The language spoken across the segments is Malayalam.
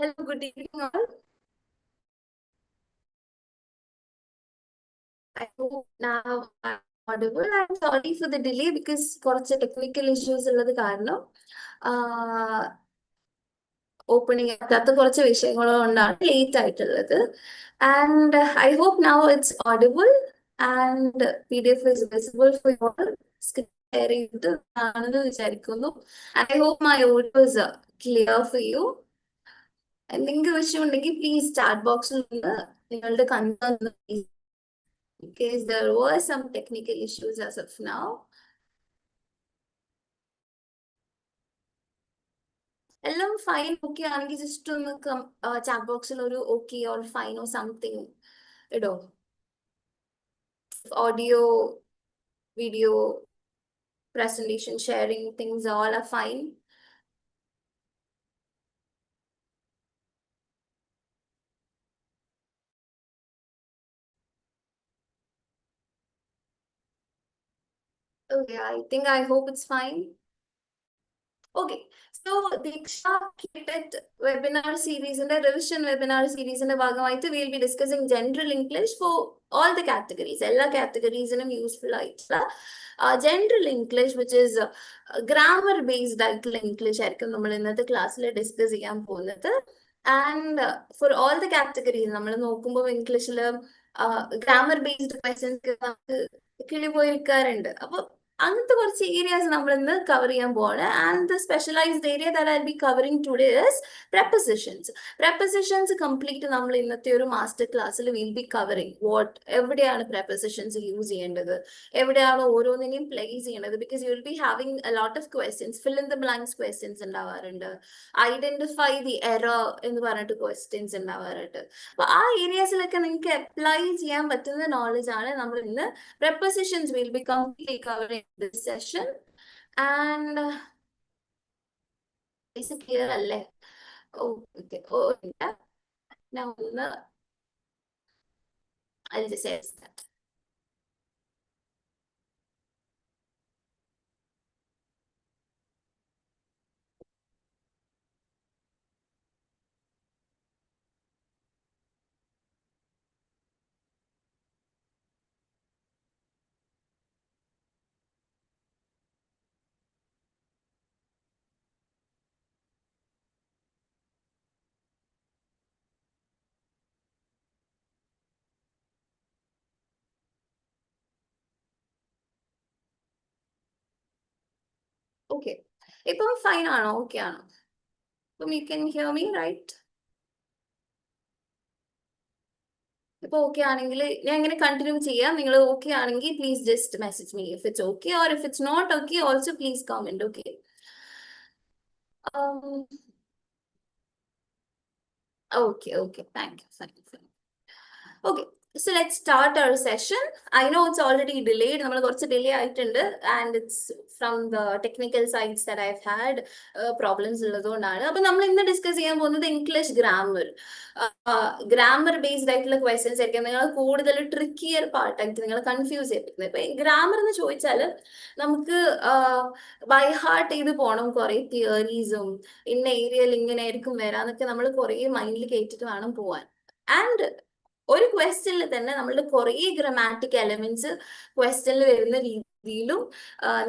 Hello, good evening all. I hope now I'm audible. I'm sorry for the delay because കുറച്ച് technical issues ഉള്ളത് കാരണം ഓപ്പണിംഗ് ആക്കാത്ത കുറച്ച് വിഷയങ്ങൾ കൊണ്ടാണ് ലേറ്റ് ആയിട്ടുള്ളത്. And I hope now it's audible and PDF is visible for you all. Share ചെയ്തിട്ട് ആണെന്ന് വിചാരിക്കുന്നു. I hope my audio is clear for you. എന്തെങ്കിലും വിഷയം ഉണ്ടെങ്കിൽ പ്ലീസ് ചാറ്റ് ബോക്സിൽ നിന്ന് നിങ്ങളുടെ concern because there were some technical issues as of now. എല്ലാം ഫൈൻ ഓക്കെ ആണെങ്കിൽ ജസ്റ്റ് ഒന്ന് ചാറ്റ് ബോക്സിൽ ഒരു okay or fine or something ഇടോ. Audio video presentation sharing things all are fine. Okay, I hope it's fine. Okay, so Diksha K TET webinar series in the revision webinar series in the Bhagavaita, we'll be discussing general English for all the categories. All categories in a useful general English, which is grammar based English. നമ്മൾ ഇന്നത്തെ ക്ലാസ്സിൽ ഡിസ്കസ് ചെയ്യാൻ പോകുന്നത്. And for all the categories, നമ്മൾ നോക്കുമ്പോൾ ഇംഗ്ലീഷിൽ ഗ്രാമർ ബേസ്ഡ് ക്വസ്റ്റ്യൻസ് നമുക്ക് കിളി പോയിരിക്കാറുണ്ട്. അപ്പൊ അങ്ങനത്തെ കുറച്ച് ഏരിയാസ് നമ്മൾ ഇന്ന് കവർ ചെയ്യാൻ പോവാണ്. And the specialized area that I be covering today is prepositions. Prepositions complete നമ്മൾ ഇന്നത്തെ ഒരു മാസ്റ്റർ ക്ലാസ്സിൽ വിൽ ബി കവറിംഗ് എവിടെയാണ് prepositions യൂസ് ചെയ്യേണ്ടത്, എവിടെയാണ് ഓരോന്നിനെയും പ്ലേസ് ചെയ്യേണ്ടത്. Because you will be having a lot of questions, fill in the blanks questions ഉണ്ടാവാറുണ്ട്, ഐഡന്റിഫൈ ദി എറർ എന്ന് പറഞ്ഞിട്ട് ക്വസ്റ്റ്യൻസ് ഉണ്ടാവാറുണ്ട്. അപ്പൊ ആ ഏരിയാസിലൊക്കെ നിങ്ങൾക്ക് അപ്ലൈ ചെയ്യാൻ പറ്റുന്ന നോളജ് ആണ് നമ്മൾ ഇന്ന് prepositions will be completely covered in this session. And is it clear alle? Oh, okay. Oh, yeah. Now I'll just say that. Okay. ഇപ്പം ഫൈൻ ആണോ? ഓക്കെ ആണോ? അപ്പം you can hear me, right? ഇപ്പൊ ഓക്കെ ആണെങ്കിൽ ഞാൻ ഇങ്ങനെ കണ്ടിന്യൂ ചെയ്യാം. നിങ്ങൾ ഓക്കെ ആണെങ്കിൽ please just message me if it's okay, or if it's not okay also please comment. Okay. Okay. Thank you. Okay, so let's start our session. I know it's already delayed. നമ്മൾ കുറച്ച് ഡിലേ ആയിട്ടുണ്ട്, and it's from the technical sides that I've had problems ഉള്ളതുകൊണ്ടാണ്. അപ്പൊ നമ്മൾ ഇന്ന് ഡിസ്കസ് ചെയ്യാൻ പോകുന്നത് ഇംഗ്ലീഷ് ഗ്രാമർ ബേസ്ഡ് ആയിട്ടുള്ള ക്വസ്റ്റ്യൻസ് ആയിരിക്കും. നിങ്ങൾ കൂടുതൽ ട്രിക്കിയർ പാർട്ടായിട്ട് നിങ്ങൾ കൺഫ്യൂസ് ചെയ്യിപ്പിക്കുന്നത്. ഇപ്പൊ ഗ്രാമർ എന്ന് ചോദിച്ചാൽ നമുക്ക് ബൈ ഹാർട്ട് ചെയ്ത് പോകണം. കുറെ തിയറീസും ഇന്ന ഏരിയയിൽ ഇങ്ങനെ ആയിരിക്കും വരാന്നൊക്കെ നമ്മൾ കുറെ മൈൻഡിൽ കേട്ടിട്ട് വേണം പോവാൻ. ആൻഡ് ഒരു ക്വസ്റ്റ്യനിൽ തന്നെ നമ്മളുടെ കുറെ ഗ്രാമാറ്റിക് എലമെന്റ്സ് ക്വസ്റ്റ്യനിൽ വരുന്ന രീതിയിലും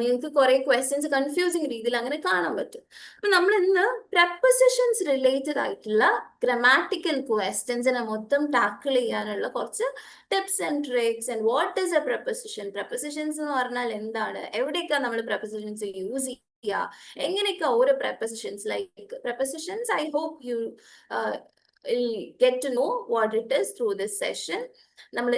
നിങ്ങൾക്ക് കുറെ ക്വസ്റ്റ്യൻസ് കൺഫ്യൂസിങ് രീതിയിൽ അങ്ങനെ കാണാൻ പറ്റും. അപ്പൊ നമ്മൾ ഇന്ന് prepositions റിലേറ്റഡ് ആയിട്ടുള്ള ഗ്രാമാറ്റിക്കൽ ക്വസ്റ്റ്യൻസിനെ മൊത്തം ടാക്കിൾ ചെയ്യാനുള്ള കുറച്ച് tips and tricks. And what is A preposition? Prepositions എന്ന് പറഞ്ഞാൽ എന്താണ്, എവിടെയൊക്കെ നമ്മൾ prepositions യൂസ് ചെയ്യുക, എങ്ങനെയൊക്കെ ഓരോ prepositions I hope you get to know what it is through this session. നമ്മൾ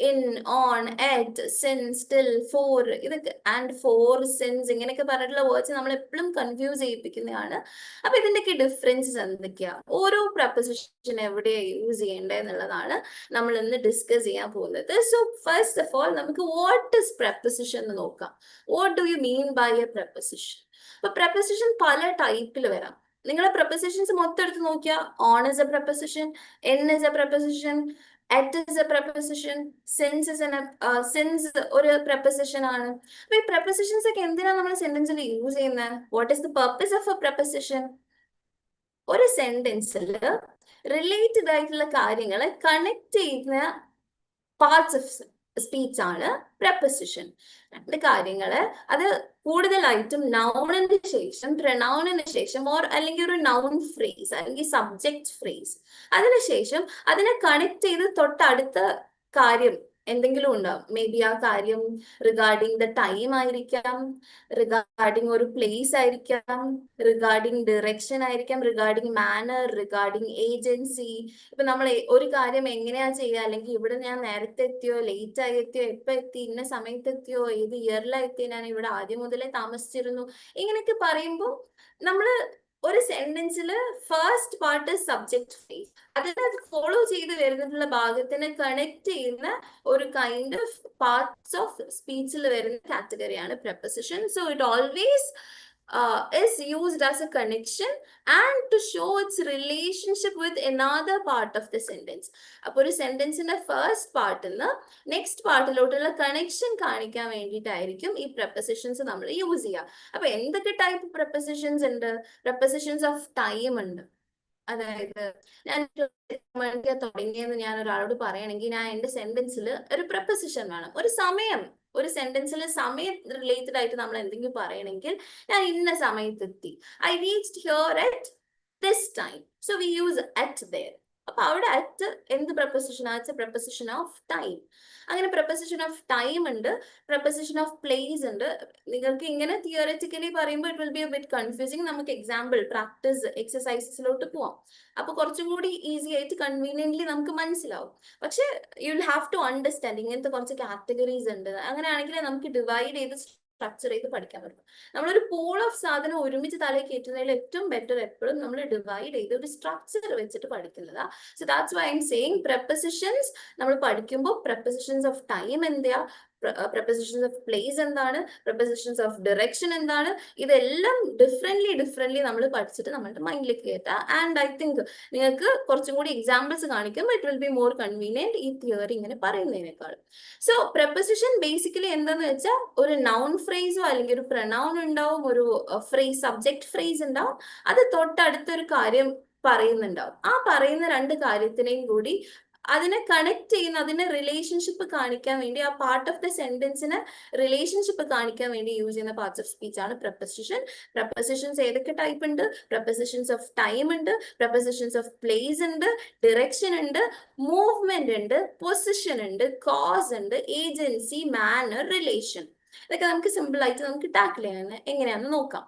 in on at sin still for ഇതൊക്കെ ആൻഡ് ഫോർ സിൻസ് ഇങ്ങനെയൊക്കെ പറഞ്ഞിട്ടുള്ള വേർഡ്സ് നമ്മൾ എപ്പോഴും കൺഫ്യൂസ് ചെയ്യിപ്പിക്കുന്നതാണ്. അപ്പൊ ഇതിന്റെയൊക്കെ ഡിഫറൻസസ് എന്തൊക്കെയാ, ഓരോ preposition എവിടെയാ യൂസ് ചെയ്യേണ്ടത് എന്നുള്ളതാണ് നമ്മൾ ഇന്ന് ഡിസ്കസ് ചെയ്യാൻ പോകുന്നത്. സോ ഫസ്റ്റ് ഓഫ് ഓൾ നമുക്ക് വാട്ട് ഇസ് preposition എന്ന് നോക്കാം. What do you mean by a preposition? അപ്പൊ preposition പല ടൈപ്പിൽ വരാം. നിങ്ങളെ prepositions മൊത്തം എടുത്ത് നോക്കിയാൽ on is a preposition, in is a preposition, at is a preposition, since is since ഒരു preposition ആണ്. അപ്പൊ ഈ prepositions ഒക്കെ എന്തിനാണ് നമ്മൾ സെന്റൻസിൽ യൂസ് ചെയ്യുന്നത്? What is the purpose of a preposition? ഒരു സെന്റൻസിൽ റിലേറ്റഡ് ആയിട്ടുള്ള കാര്യങ്ങളെ കണക്ട് ചെയ്യുന്ന പാർട്സ് ഓഫ് സ്പീച്ച് ആണ് പ്രപ്പോസിഷൻ. രണ്ട് കാര്യങ്ങള് അത് കൂടുതലായിട്ടും നൗണിന് ശേഷം പ്രനൗണിന് ശേഷം അല്ലെങ്കിൽ ഒരു നൗൺ ഫ്രേസ് അല്ലെങ്കിൽ സബ്ജക്ട് ഫ്രേസ് അതിനുശേഷം അതിനെ കണക്ട് ചെയ്ത് തൊട്ടടുത്ത കാര്യം എന്തെങ്കിലും ഉണ്ടാവും. മേ ബി ആ കാര്യം റിഗാർഡിങ് ദ ടൈം ആയിരിക്കാം, റിഗാർഡിങ് ഒരു പ്ലേസ് ആയിരിക്കാം, റിഗാർഡിങ് ഡിറക്ഷൻ ആയിരിക്കാം, റിഗാർഡിങ് മാനർ, റിഗാർഡിങ് ഏജൻസി. ഇപ്പൊ നമ്മൾ ഒരു കാര്യം എങ്ങനെയാ ചെയ്യുക, അല്ലെങ്കിൽ ഇവിടെ ഞാൻ നേരത്തെ എത്തിയോ ലേറ്റ് ആയി എത്തിയോ എപ്പോ എത്തി ഇന്ന സമയത്ത് എത്തിയോ ഏത് ഇയറിലാണ് എത്തി ഞാൻ ഇവിടെ ആദ്യം മുതലേ താമസിച്ചിരുന്നു, ഇങ്ങനെയൊക്കെ പറയുമ്പോൾ നമ്മള് ഒരു സെന്റൻസില് ഫസ്റ്റ് പാർട്ട് സബ്ജക്ട് ഫ്രേസ് അതിനെ ഫോളോ ചെയ്ത് വരുന്നിട്ടുള്ള ഭാഗത്തിനെ കണക്ട് ചെയ്യുന്ന ഒരു കൈൻഡ് ഓഫ് പാർട്സ് ഓഫ് സ്പീച്ചിൽ വരുന്ന കാറ്റഗറിയാണ് preposition. So it always is used as a connection and to show its relationship with another part of the sentence. അപ്പോൾ ഒരു സെന്റൻസിന്റെ ഫസ്റ്റ് പാർട്ടിൽ നിന്ന് നെക്സ്റ്റ് പാർട്ടിലോട്ടുള്ള കണക്ഷൻ കാണിക്കാൻ വേണ്ടിയിട്ടായിരിക്കും ഈ പ്രപ്പോസിഷൻസ് നമ്മൾ യൂസ് ചെയ്യുക. അപ്പൊ എന്തൊക്കെ ടൈപ്പ് പ്രപ്പോസിഷൻസ് ഉണ്ട്? പ്രപ്പോസിഷൻസ് ഓഫ് ടൈം ഉണ്ട്. അതായത് ഞാൻ മണിക്ക് തുടങ്ങിയെന്ന് ഞാൻ ഒരാളോട് പറയണമെങ്കിൽ ഞാൻ എന്റെ സെന്റൻസിൽ ഒരു പ്രപ്പോസിഷൻ വേണം. ഒരു സമയം, ഒരു സെന്റൻസിൽ സമയം റിലേറ്റഡ് ആയിട്ട് നമ്മൾ എന്തെങ്കിലും പറയണമെങ്കിൽ ഞാൻ ഇന്ന സമയത്ത് എത്തി, I reached here at this time, so we use at there. അപ്പൊ അവിടെ അറ്റ് എന്ത് പ്രപ്പോസിഷൻ ആണ്? Preposition of time. അങ്ങനെ പ്രപ്പോസിഷൻ ഓഫ് ടൈം ഉണ്ട്, പ്രപ്പോസിഷൻ ഓഫ് പ്ലേസ് ഉണ്ട്. നിങ്ങൾക്ക് ഇങ്ങനെ തിയററ്റിക്കലി പറയുമ്പോൾ it will be A bit confusing. നമുക്ക് എക്സാമ്പിൾ പ്രാക്ടീസ് എക്സസൈസസിലോട്ട് പോവാം. അപ്പൊ കുറച്ചും കൂടി ഈസി ആയിട്ട് കൺവീനിയന്റ്ലി നമുക്ക് മനസ്സിലാവും. പക്ഷെ you will have to understand ഇങ്ങനത്തെ കുറച്ച് കാറ്റഗറീസ് ഉണ്ട്. അങ്ങനെയാണെങ്കിൽ നമുക്ക് ഡിവൈഡ് ചെയ്ത് സ്ട്രക്ചർ ചെയ്ത് പഠിക്കാൻ പറ്റും. നമ്മളൊരു പൂൾ ഓഫ് സാധനം ഒരുമിച്ച് തലയിൽ കയറ്റുന്നതിൽ ഏറ്റവും ബെറ്റർ എപ്പോഴും നമ്മൾ ഡിവൈഡ് ചെയ്ത് ഒരു സ്ട്രക്ചർ വെച്ചിട്ട് പഠിക്കുന്നതാ. So that's why I'm saying prepositions നമ്മൾ പഠിക്കുമ്പോൾ പ്രപ്പോസിഷൻസ് ഓഫ് ടൈം എന്താ, പ്രപ്പോസിഷൻസ് ഓഫ് പ്ലേസ് എന്താണ്, പ്രപ്പോസിഷൻസ് ഓഫ് ഡയറക്ഷൻ എന്താണ്, ഇതെല്ലാം ഡിഫറെന്റ്ലി നമ്മൾ പഠിച്ചിട്ട് നമ്മളുടെ മൈൻഡിലേക്ക് കയറ്റാം. ആൻഡ് ഐ തിങ്ക് നിങ്ങൾക്ക് കുറച്ചും കൂടി എക്സാമ്പിൾസ് കാണിക്കുമ്പോൾ it will be more convenient ഈ തിയറി ഇങ്ങനെ പറയുന്നതിനേക്കാൾ. സോ പ്രപ്പോസിഷൻ ബേസിക്കലി എന്താന്ന് വെച്ചാൽ ഒരു നൗൺ ഫ്രേസോ അല്ലെങ്കിൽ ഒരു പ്രനൗൺ ഉണ്ടാവും, ഒരു ഫ്രേസ് സബ്ജക്ട് ഫ്രേസ് ഉണ്ടാവും, അത് തൊട്ടടുത്തൊരു കാര്യം പറയുന്നുണ്ടാവും. ആ പറയുന്ന രണ്ട് കാര്യത്തിനെയും കൂടി അതിനെ കണക്ട് ചെയ്യുന്ന, അതിനെ റിലേഷൻഷിപ്പ് കാണിക്കാൻ വേണ്ടി, ആ പാർട്ട് ഓഫ് ദ സെന്റൻസിന് റിലേഷൻഷിപ്പ് കാണിക്കാൻ വേണ്ടി യൂസ് ചെയ്യുന്ന പാർട്സ് ഓഫ് സ്പീച്ച് ആണ് പ്രപ്പോസിഷൻ. പ്രപ്പോസിഷൻസ് ഏതൊക്കെ ടൈപ്പ് ഉണ്ട്? പ്രപ്പോസിഷൻസ് ഓഫ് ടൈം ഉണ്ട്, പ്രപ്പോസിഷൻസ് ഓഫ് പ്ലേസ് ഉണ്ട്, ഡിറക്ഷൻ ഉണ്ട്, മൂവ്മെന്റ് ഉണ്ട്, പൊസിഷൻ ഉണ്ട്, കോസ് ഉണ്ട്, ഏജൻസി, മാനർ, റിലേഷൻ. ഇതൊക്കെ നമുക്ക് സിമ്പിൾ ആയിട്ട് നമുക്ക് ടാക്കിൾ ചെയ്യാൻ എങ്ങനെയാണെന്ന് നോക്കാം.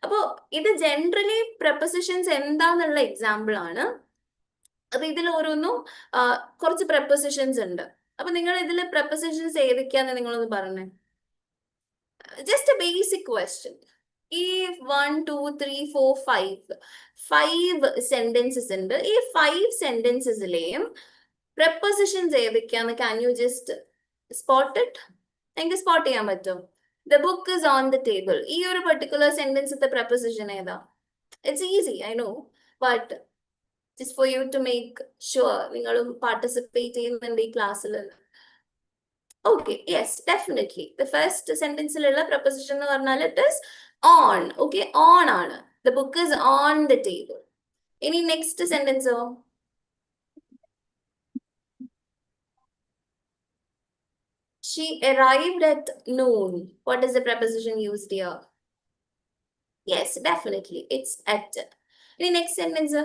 അപ്പോ ഇത് ജനറലി പ്രപ്പോസിഷൻസ് എന്താന്നുള്ള എക്സാമ്പിൾ ആണ്. അപ്പൊ ഇതിൽ ഓരോന്നും കുറച്ച് പ്രപ്പോസിഷൻസ് ഉണ്ട്. അപ്പൊ നിങ്ങൾ ഇതിൽ പ്രപ്പോസിഷൻസ് ഏതൊക്കെയാന്ന് നിങ്ങളൊന്ന് പറഞ്ഞേ. Just A basic question. ഈ 1 2 3 4 5 സെന്റൻസസ് ഉണ്ട്. ഈ 5 സെന്റൻസസിലെയും പ്രപ്പോസിഷൻസ് ഏതൊക്കെയാന്ന് can you just spot it? എനിക്ക് സ്പോട്ട് ചെയ്യാൻ പറ്റും? The book is on the table, ഈ ഒരു പെർട്ടിക്കുലർ സെന്റൻസിന്റെ പ്രപ്പോസിഷൻ ഏതാ? It's easy, I know, but just for you to make sure നിങ്ങളും പാർട്ടിസിപ്പേറ്റ് ചെയ്യുന്നുണ്ട് ഈ ക്ലാസ്സിൽ. Okay, yes, definitely the first സെന്റൻസിലുള്ള പ്രപ്പോസിഷൻ എന്ന് പറഞ്ഞാൽ it is on. Okay, on ആണ്. The book is on the table. ഇനി നെക്സ്റ്റ് സെന്റൻസോ? She arrived at noon. What is the preposition used here? Yes, definitely, it's at. ഇനി next sentence.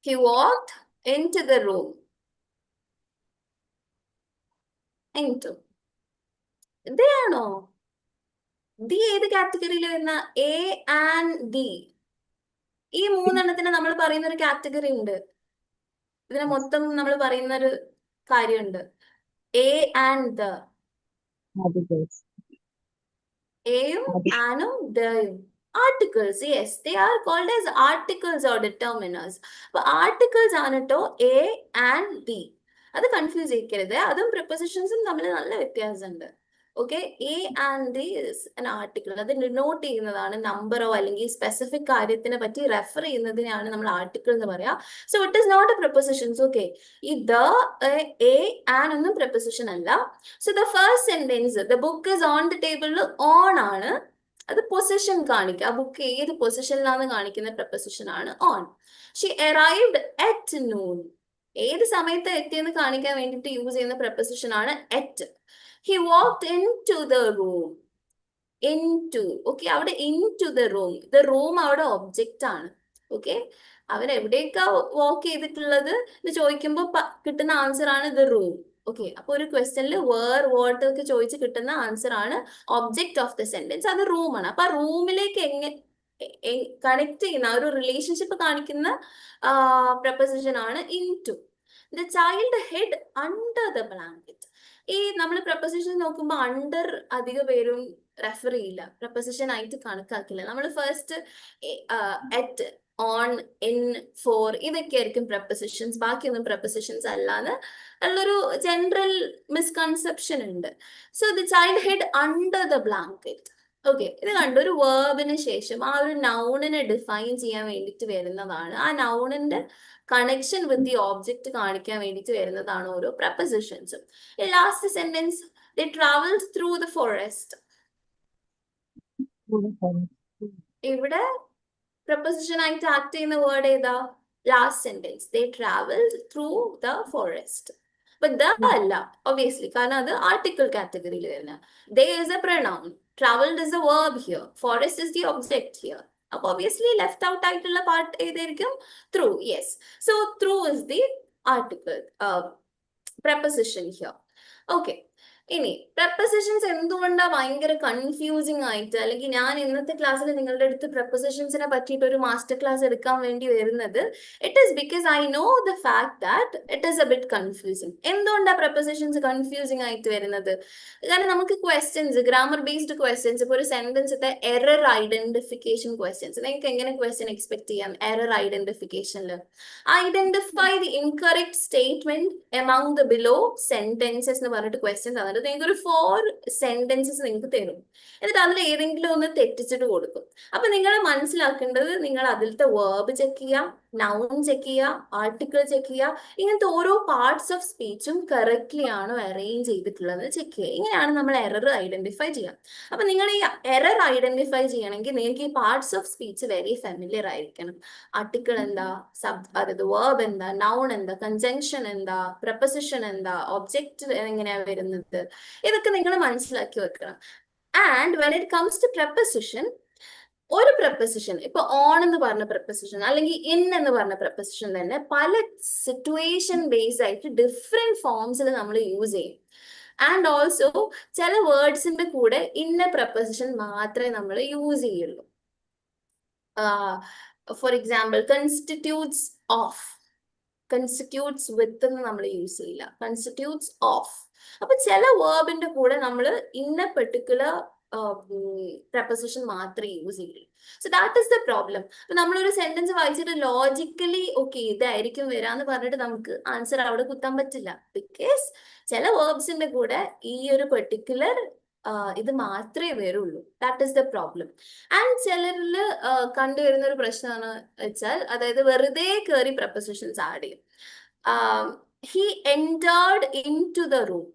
He walked into the room. Into. ഇതാണോ? ഡി ഏത് കാറ്റഗറിയിൽ വരുന്ന? A and D. ഈ മൂന്നെണ്ണത്തിന് നമ്മൾ പറയുന്ന ഒരു കാറ്റഗറി ഉണ്ട്. ഇതിനെ മൊത്തം നമ്മൾ പറയുന്ന ഒരു കാര്യമുണ്ട്. A and the. എയും ആനും ദയും articles. Yes, they are called as articles or determiners. അപ്പൊ ആർട്ടിക്കിൾസ് ആണ് കേട്ടോ എ ആൻഡ് ഡി. അത് കൺഫ്യൂസ് ചെയ്യിക്കരുത്. അതും പ്രിപ്പോസിഷൻസും തമ്മിൽ നല്ല വ്യത്യാസമുണ്ട്. Okay, a and the is an article. അത് ഡിനോട്ട് ചെയ്യുന്നതാണ് നമ്പറോ അല്ലെങ്കിൽ സ്പെസിഫിക് കാര്യത്തിനെ പറ്റി റെഫർ ചെയ്യുന്നതിനാണ് നമ്മൾ ആർട്ടിക്കിൾ എന്ന് പറയാ. So it is not a prepositions. Okay, ഈ ദ, എ, ആൻഡ് ഒന്നും പ്രിപ്പോസിഷൻ അല്ല. So the first sentence, the book is on the ടേബിളിൽ ഓൺ ആണ്. അത് പൊസിഷൻ കാണിക്കുക. ആ ബുക്ക് ഏത് പൊസിഷനിലാന്ന് കാണിക്കുന്ന പ്രപ്പോസിഷൻ ആണ് on. She arrived at noon. ഏത് സമയത്ത് എത്തിയെന്ന് കാണിക്കാൻ വേണ്ടിയിട്ട് യൂസ് ചെയ്യുന്ന പ്രപ്പോസിഷൻ ആണ് at. He walked in to the room. Into, okay, അവിടെ ഇൻ ടു ദ റൂം അവിടെ ഒബ്ജക്റ്റ് ആണ്. ഓക്കെ, അവൻ എവിടേക്കാ വാക്ക് ചെയ്തിട്ടുള്ളത് എന്ന് ചോദിക്കുമ്പോൾ കിട്ടുന്ന ആൻസർ ആണ് ദ റൂം. ഓക്കെ, അപ്പൊ ഒരു ക്വസ്റ്റ്യനിൽ വേർ വാട്ട് ഒക്കെ ചോദിച്ച് കിട്ടുന്ന ആൻസർ ആണ് ഒബ്ജക്റ്റ് ഓഫ് ദ സെന്റൻസ്, അത് റൂമാണ്. അപ്പൊ ആ റൂമിലേക്ക് കണക്ട് ചെയ്യുന്ന ഒരു റിലേഷൻഷിപ്പ് കാണിക്കുന്ന പ്രപ്പോസിഷൻ ആണ് in to. The child hid under the blanket. ഈ നമ്മൾ പ്രപ്പോസിഷൻ നോക്കുമ്പോൾ അണ്ടർ അധിക പേരും റെഫർ ചെയ്യില്ല, പ്രപ്പോസിഷൻ ആയിട്ട് കണക്കാക്കില്ല. നമ്മൾ first at, on, in, for ഇതൊക്കെ ആയിരിക്കും പ്രപ്പോസിഷൻസ്, ബാക്കിയൊന്നും പ്രപ്പോസിഷൻസ് അല്ലാന്ന് ഉള്ളൊരു ജനറൽ മിസ്കൺസെപ്ഷൻ ഉണ്ട്. So the child hid under the blanket. Okay, ഇത് കണ്ടു. ഒരു വേർബിന് ശേഷം ആ ഒരു നൗണിനെ ഡിഫൈൻ ചെയ്യാൻ വേണ്ടിയിട്ട് വരുന്നതാണ്. ആ നൗണിന്റെ കണക്ഷൻ വിത്ത് ദി ഓബ്ജക്റ്റ് കാണിക്കാൻ വേണ്ടിയിട്ട് വരുന്നതാണ് ഓരോ പ്രപ്പോസിഷൻസും. Last sentence, they traveled through the forest. ഇവിടെ പ്രപ്പോസിഷൻ ആയിട്ട് ആക്ട് ചെയ്യുന്ന വേർഡ് ഏതാ? Last sentence, they traveled through the forest. But the അല്ല obviously, കാരണം അത് ആർട്ടിക്കിൾ കാറ്റഗറിയിൽ വരുന്ന. They is a pronoun, traveled is a verb here, forest is the object here. അപ്പൊ obviously ലെഫ്റ്റ് ഔട്ട് ആയിട്ടുള്ള പാർട്ട് ഏതായിരിക്കും? Through. Yes, so through is the article preposition here. Okay, ഇനി പ്രപ്പോസിഷൻസ് എന്തുകൊണ്ടാണ് ഭയങ്കര കൺഫ്യൂസിങ് ആയിട്ട്, അല്ലെങ്കിൽ ഞാൻ ഇന്നത്തെ ക്ലാസ്സിൽ നിങ്ങളുടെ അടുത്ത് പ്രപ്പോസിഷൻസിനെ പറ്റിയിട്ട് ഒരു മാസ്റ്റർ ക്ലാസ് എടുക്കാൻ വേണ്ടി വരുന്നത്, it is because I know the fact that it is A bit confusing. എന്തുകൊണ്ടാണ് പ്രപ്പോസിഷൻസ് കൺഫ്യൂസിങ് ആയിട്ട് വരുന്നത്? കാരണം നമുക്ക് ക്വസ്റ്റ്യൻസ്, ഗ്രാമർ ബേസ്ഡ് ക്വസ്റ്റ്യൻസ്, ഇപ്പോൾ ഒരു സെന്റൻസിന്റെ എറർ ഐഡന്റിഫിക്കേഷൻ ക്വസ്റ്റ്യൻസ്, നിങ്ങൾക്ക് എങ്ങനെ ക്വസ്റ്റ്യൻ എക്സ്പെക്ട് ചെയ്യാം? എറർ ഐഡന്റിഫിക്കേഷനിൽ identify the incorrect statement among the below sentences എന്ന് പറഞ്ഞിട്ട് ക്വസ്റ്റ്യൻ തന്നിട്ട് നിങ്ങൾക്ക് ഒരു 4 സെന്റൻസസ് നിങ്ങൾക്ക് തരും. എന്നിട്ട് അതിൽ ഏതെങ്കിലും ഒന്ന് തെറ്റിച്ചിട്ട് കൊടുക്കും. അപ്പൊ നിങ്ങൾ മനസ്സിലാക്കേണ്ടത്, നിങ്ങൾ അതിലത്തെ വേർബ് ചെക്ക് ചെയ്യുക, നൗൺ ചെക്ക് ചെയ്യുക, ആർട്ടിക്കിൾ ചെക്ക് ചെയ്യുക. ഇങ്ങനത്തെ ഓരോ പാർട്സ് ഓഫ് സ്പീച്ചും കറക്റ്റ്ലി ആണോ അറേഞ്ച് ചെയ്തിട്ടുള്ളത് ചെക്ക് ചെയ്യുക. ഇങ്ങനെയാണ് നമ്മൾ എറർ ഐഡന്റിഫൈ ചെയ്യുക. അപ്പൊ നിങ്ങൾ ഈ എറർ ഐഡന്റിഫൈ ചെയ്യണമെങ്കിൽ നിങ്ങൾക്ക് ഈ parts of speech very familiar ആയിരിക്കണം. ആർട്ടിക്കിൾ എന്താ, അതായത് വേർബ് എന്താ, നൗൺ എന്താ, കൺജങ്ഷൻ എന്താ, പ്രപ്പോസിഷൻ എന്താ, ഒബ്ജക്റ്റ് എങ്ങനെയാ വരുന്നത്, ഇതൊക്കെ നിങ്ങൾ മനസ്സിലാക്കി വെക്കണം. And when it comes to preposition, ഒരു പ്രപ്പോസിഷൻ, ഇപ്പൊ ഓൺ എന്ന് പറഞ്ഞ പ്രപ്പോസിഷൻ അല്ലെങ്കിൽ ഇൻ എന്ന് പറഞ്ഞ പ്രപ്പോസിഷൻ തന്നെ പല സിറ്റുവേഷൻ ബേസ് ആയിട്ട് ഡിഫറെന്റ് ഫോംസിൽ നമ്മൾ യൂസ് ചെയ്യും. ആൻഡ് ഓൾസോ ചില വേർഡ്സിന്റെ കൂടെ ഇന്ന പ്രപ്പോസിഷൻ മാത്രമേ നമ്മൾ യൂസ് ചെയ്യുള്ളൂ. ഫോർ എക്സാമ്പിൾ, കൺസ്റ്റിറ്റ്യൂട്ട്സ് ഓഫ്, കൺസ്റ്റിറ്റ്യൂട്ട്സ് വിത്ത് എന്ന് നമ്മൾ യൂസ് ചെയ്യില്ല, കൺസ്റ്റിറ്റ്യൂട്ട്സ് ഓഫ്. അപ്പൊ ചില വേർബിന്റെ കൂടെ നമ്മൾ ഇന്ന പെർട്ടിക്കുലർ പ്രപ്പോസിഷൻ മാത്രമേ യൂസ് ചെയ്യുള്ളൂ. So that is the problem. അപ്പൊ നമ്മളൊരു സെന്റൻസ് വായിച്ചിട്ട് ലോജിക്കലി ഓക്കെ ഇതായിരിക്കും വരാന്ന് പറഞ്ഞിട്ട് നമുക്ക് ആൻസർ അവിടെ കുത്താൻ പറ്റില്ല. ബിക്കോസ് ചില വേർബ്സിന്റെ കൂടെ ഈ ഒരു പെർട്ടിക്കുലർ ഇത് മാത്രമേ വരുള്ളൂ. That is the problem. And ചിലരിൽ കണ്ടുവരുന്ന ഒരു പ്രശ്നമാണ് വെച്ചാൽ, അതായത് വെറുതെ കയറി പ്രപ്പോസിഷൻസ് ആഡ് ചെയ്യും. He entered into the room.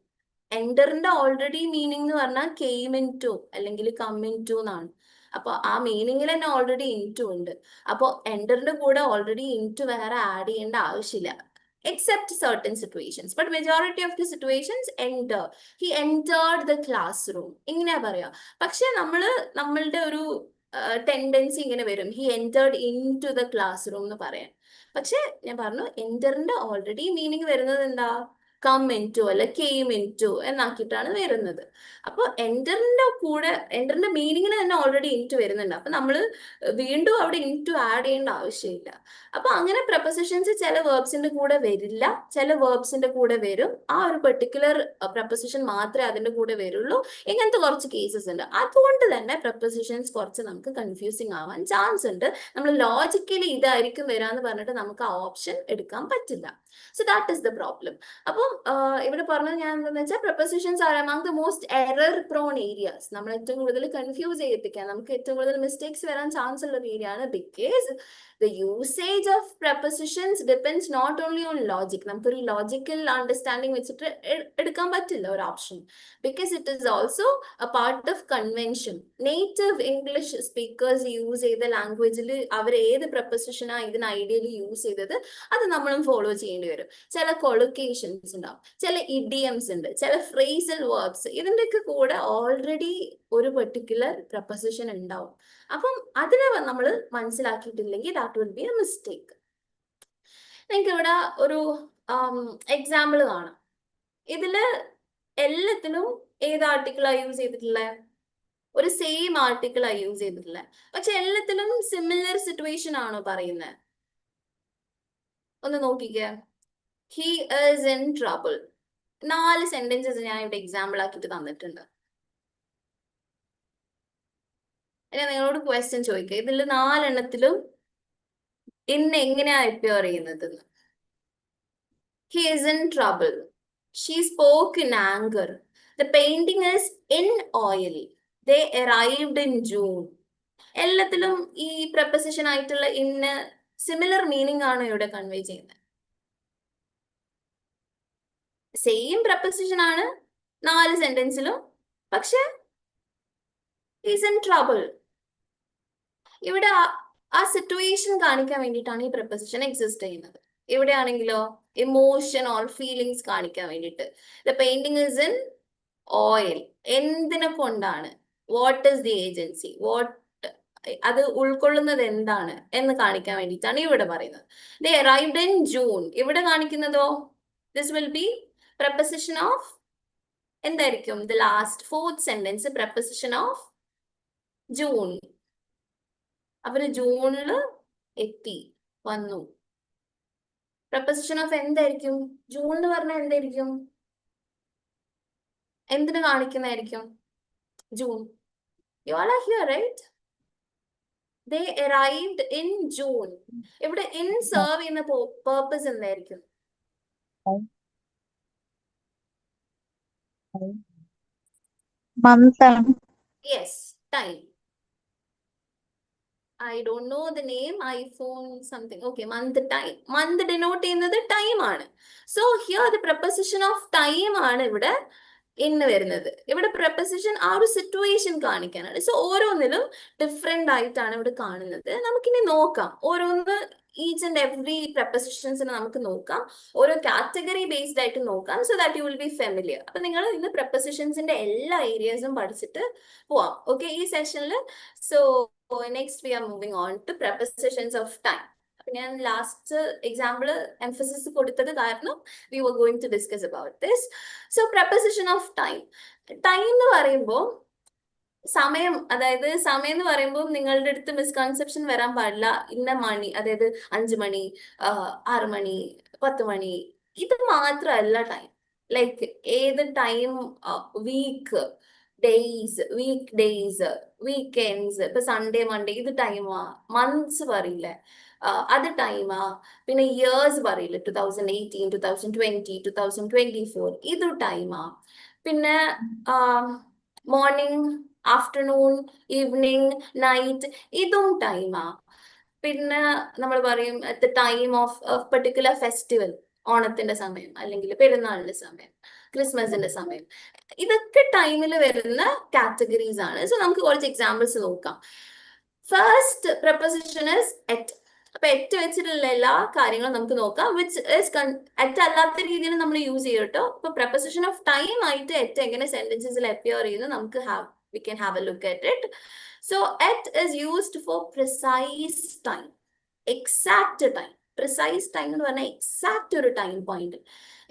എന്ററിന്റെ ഓൾറെഡി മീനിങ് എന്ന് പറഞ്ഞാൽ കെയിം ഇൻ ടു അല്ലെങ്കിൽ കം ഇൻ ടു എന്നാണ്. അപ്പൊ ആ മീനിങ്ങിൽ തന്നെ ഓൾറെഡി ഇൻ ടു ഉണ്ട്. അപ്പൊ എന്ററിന്റെ കൂടെ ഓൾറെഡി ഇൻ ടു വേറെ ആഡ് ചെയ്യേണ്ട ആവശ്യമില്ല, except certain situations. But majority of the situations, enter. He entered the classroom. ഇങ്ങനെയാ പറയാ. പക്ഷെ നമ്മളുടെ ഒരു ടെൻഡൻസി ഇങ്ങനെ വരും, he entered into the classroom എന്ന് പറയാൻ. പക്ഷെ ഞാൻ പറഞ്ഞു, എന്ററിന്റെ ഓൾറെഡി മീനിങ് വരുന്നത് എന്താ? കം ഇൻ ടു അല്ല കെയിം ഇൻ ടു എന്നാക്കിയിട്ടാണ് വരുന്നത്. അപ്പൊ എന്ററിന്റെ കൂടെ, എന്ററിന്റെ മീനിങ്ങിൽ തന്നെ ഓൾറെഡി ഇൻ ടു വരുന്നുണ്ട്. അപ്പൊ നമ്മൾ വീണ്ടും അവിടെ ഇൻ ടു ആഡ് ചെയ്യേണ്ട ആവശ്യമില്ല. അപ്പൊ അങ്ങനെ പ്രപ്പോസിഷൻസ് ചില വേർബ്സിന്റെ കൂടെ വരില്ല, ചില വേർബ്സിന്റെ കൂടെ വരും. ആ ഒരു പെർട്ടിക്കുലർ പ്രപ്പോസിഷൻ മാത്രമേ അതിന്റെ കൂടെ വരുള്ളൂ. ഇങ്ങനത്തെ കുറച്ച് കേസസ് ഉണ്ട്. അതുകൊണ്ട് തന്നെ പ്രപ്പോസിഷൻസ് കുറച്ച് നമുക്ക് കൺഫ്യൂസിങ് ആവാൻ ചാൻസ് ഉണ്ട്. നമ്മൾ ലോജിക്കലി ഇതായിരിക്കും വരാന്ന് പറഞ്ഞിട്ട് നമുക്ക് ആ ഓപ്ഷൻ എടുക്കാൻ പറ്റില്ല. So that is the problem. അപ്പോൾ അപ്പം ഇവിടെ പറഞ്ഞത് ഞാൻ എന്താണെന്ന് വെച്ചാൽ prepositions are among the most error prone areas. നമ്മൾ ഏറ്റവും കൂടുതൽ കൺഫ്യൂസ് ചെയ്യിപ്പിക്കാൻ, നമുക്ക് ഏറ്റവും കൂടുതൽ മിസ്റ്റേക്സ് വരാൻ ചാൻസ് ഉള്ള ഒരു ഏരിയ ആണ്. Because the usage of prepositions depends not only on logic. നമുക്കൊരു ലോജിക്കൽ അണ്ടർസ്റ്റാൻഡിങ് വെച്ചിട്ട് എടുക്കാൻ പറ്റില്ല ഒരു option. Because it is also A part of convention. Native English speakers use ചെയ്ത ലാംഗ്വേജിൽ അവർ ഏത് പ്രപ്പോസിഷനാണ് ഇതിന് ഐഡിയലി യൂസ് ചെയ്തത് അത് നമ്മളും ഫോളോ ചെയ്യേണ്ടി വരും. ചില കൊളൊക്കേഷൻസ് ഉണ്ടാവും, ചില ഇഡിയംസ് ഉണ്ട്, ചില ഫ്രേസൽ വേർബ്സ്, ഇതിൻ്റെയൊക്കെ കൂടെ ഓൾറെഡി ഒരു പെർട്ടിക്കുലർ പ്രപ്പോസിഷൻ ഉണ്ടാവും. അപ്പം അതിനെ നമ്മൾ മനസ്സിലാക്കിയിട്ടില്ലെങ്കിൽ that will be a mistake. നിങ്ങൾക്ക് ഇവിടെ ഒരു എക്സാമ്പിൾ കാണാം. ഇതില് എല്ലാത്തിനും ഏത് ആർട്ടിക്കിളാണ് യൂസ് ചെയ്തിട്ടുള്ളത്? ഒരു സെയിം ആർട്ടിക്കിളാണ് യൂസ് ചെയ്തിട്ടുള്ളത്. പക്ഷെ എല്ലാത്തിനും സിമിലർ സിറ്റുവേഷൻ ആണോ പറയുന്നത്? ഒന്ന് നോക്കിക്കേ. He is in trouble. 4 sentences ഞാൻ ഇവിടെ എക്സാമ്പിൾ ആക്കിയിട്ട് തന്നിട്ടുണ്ട്. ഞാൻ നിങ്ങളോട് ക്വസ്റ്റ്യൻ ചോദിക്കുക, ഇതിൽ 4 എണ്ണത്തിലും ഇന്ന് എങ്ങനെയാ അപ്പിയർ ചെയ്യുന്നത്? He is in trouble. She spoke in anchor. The painting is in oil. They arrived in June. എല്ലാത്തിലും ഈ പ്രപ്പോസിഷൻ ആയിട്ടുള്ള ഇന്ന് സിമിലർ മീനിങ് ആണ് ഇവിടെ കൺവേ ചെയ്യുന്നത്. സെയിം പ്രപ്പോസിഷൻ ആണ് 4 സെന്റൻസിലും, പക്ഷെ ഈസ് ഇൻ ട്രബിൾ. ഇവിടെ ആ സിറ്റുവേഷൻ കാണിക്കാൻ വേണ്ടിയിട്ടാണ് ഈ പ്രപ്പോസിഷൻ എക്സിസ്റ്റ് ചെയ്യുന്നത്. ഇവിടെ ആണെങ്കിലോ ഇമോഷൻ ഓർ ഫീലിങ്സ് കാണിക്കാൻ വേണ്ടിയിട്ട്. The painting is in oil. എന്തിനെ കൊണ്ടാണ്? What is the agency? അത് ഉൾക്കൊള്ളുന്നത് എന്താണ് എന്ന് കാണിക്കാൻ വേണ്ടിയിട്ടാണ് ഇവിടെ പറയുന്നത്. They arrived in June. ഇവിടെ കാണിക്കുന്നതോ this will be preposition of എന്തായിരിക്കും? The last 4th sentence preposition of June. അവര് ജൂണില് എത്തി വന്നു. പ്രപ്പോസിഷൻ ഓഫ് എന്തായിരിക്കും? ജൂൺ എന്ന് പറഞ്ഞാൽ എന്തായിരിക്കും? എന്തിനു കാണിക്കുന്നതായിരിക്കും? June. You all are here right? They arrived in June. ഇവിടെ ഇൻ സെർവ് ചെയ്യുന്ന പേർപ്പസ് എന്തായിരിക്കും? Month. Yes, time. I don't know the name, iPhone something. Okay, month, time. Month denote ചെയ്യുന്നത് ടൈം ആണ്. So here the preposition of time ആണ് ഇവിടെ ഇന്ന് വരുന്നത്. ഇവിടെ preposition ആ ഒരു സിറ്റുവേഷൻ കാണിക്കാനാണ്. സോ ഓരോന്നിലും ഡിഫറെന്റ് ആയിട്ടാണ് ഇവിടെ കാണുന്നത്. നമുക്കിനി നോക്കാം ഓരോന്ന്, ഈച്ച് ആൻഡ് എവറി prepositions നമുക്ക് നോക്കാം. ഓരോ കാറ്റഗറി ബേസ്ഡ് ആയിട്ട് നോക്കാം. So that you will B familiar. അപ്പൊ നിങ്ങൾ ഇന്ന് prepositionsന്റെ എല്ലാ ഏരിയസും പഠിച്ചിട്ട് പോവാം. ഓക്കെ, ഈ സെഷനിൽ. So next we are moving on to prepositions of time. ഞാൻ ലാസ്റ്റ് എക്സാമ്പിൾ എംഫസിസ് കൊടുത്തത് കാരണം we were going to discuss about this. So preposition of time. Time എന്ന് പറയുമ്പോൾ സമയം, അതായത് സമയം എന്ന് പറയുമ്പോൾ നിങ്ങളുടെ അടുത്ത് മിസ്കൺസെപ്ഷൻ വരാൻ പാടില്ല. ഇന്ന മണി, അതായത് 5 മണി, 6 മണി, 10 മണി, ഇത് മാത്രമല്ല ടൈം. ലൈക്ക് ഏത് time, week days, week days, weekends, ഇപ്പൊ സൺഡേ മൺഡേ, ഇത് ടൈമാ. മന്ത്സ് പറയില്ലേ, അത് ടൈമാ. പിന്നെ ഇയേഴ്സ് പറയില്ലേ, 2018, 2020, 2024, ഇത് ടൈമാ. പിന്നെ മോർണിംഗ്, ആഫ്റ്റർനൂൺ, ഈവനിങ്, നൈറ്റ്, ഇതും ടൈമാ. പിന്നെ നമ്മൾ പറയും at the time of particular festival, ഓണത്തിന്റെ സമയം, അല്ലെങ്കിൽ പെരുന്നാളിന്റെ സമയം, ക്രിസ്മസിന്റെ സമയം, ഇതൊക്കെ ടൈമിൽ വരുന്ന കാറ്റഗറീസ് ആണ്. സോ നമുക്ക് കുറച്ച് എക്സാമ്പിൾസ് നോക്കാം. First preposition is at. അപ്പൊ എറ്റ് വെച്ചിട്ടുള്ള എല്ലാ കാര്യങ്ങളും നമുക്ക് നോക്കാം. വിച്ച് ഇസ് എറ്റ് അല്ലാത്ത രീതിയിൽ നമ്മൾ യൂസ് ചെയ്യും കേട്ടോ. ഇപ്പൊ പ്രപ്പോസിഷൻ ഓഫ് ടൈം ആയിട്ട് എറ്റ് എങ്ങനെ സെന്റൻസസിൽ അപ്പിയർ ചെയ്യുന്നു നമുക്ക് we can have a look at it. So at is used for precise time, exact time. Precise time എന്ന് പറഞ്ഞാൽ എക്സാക്ട് ഒരു ടൈം പോയിന്റ്,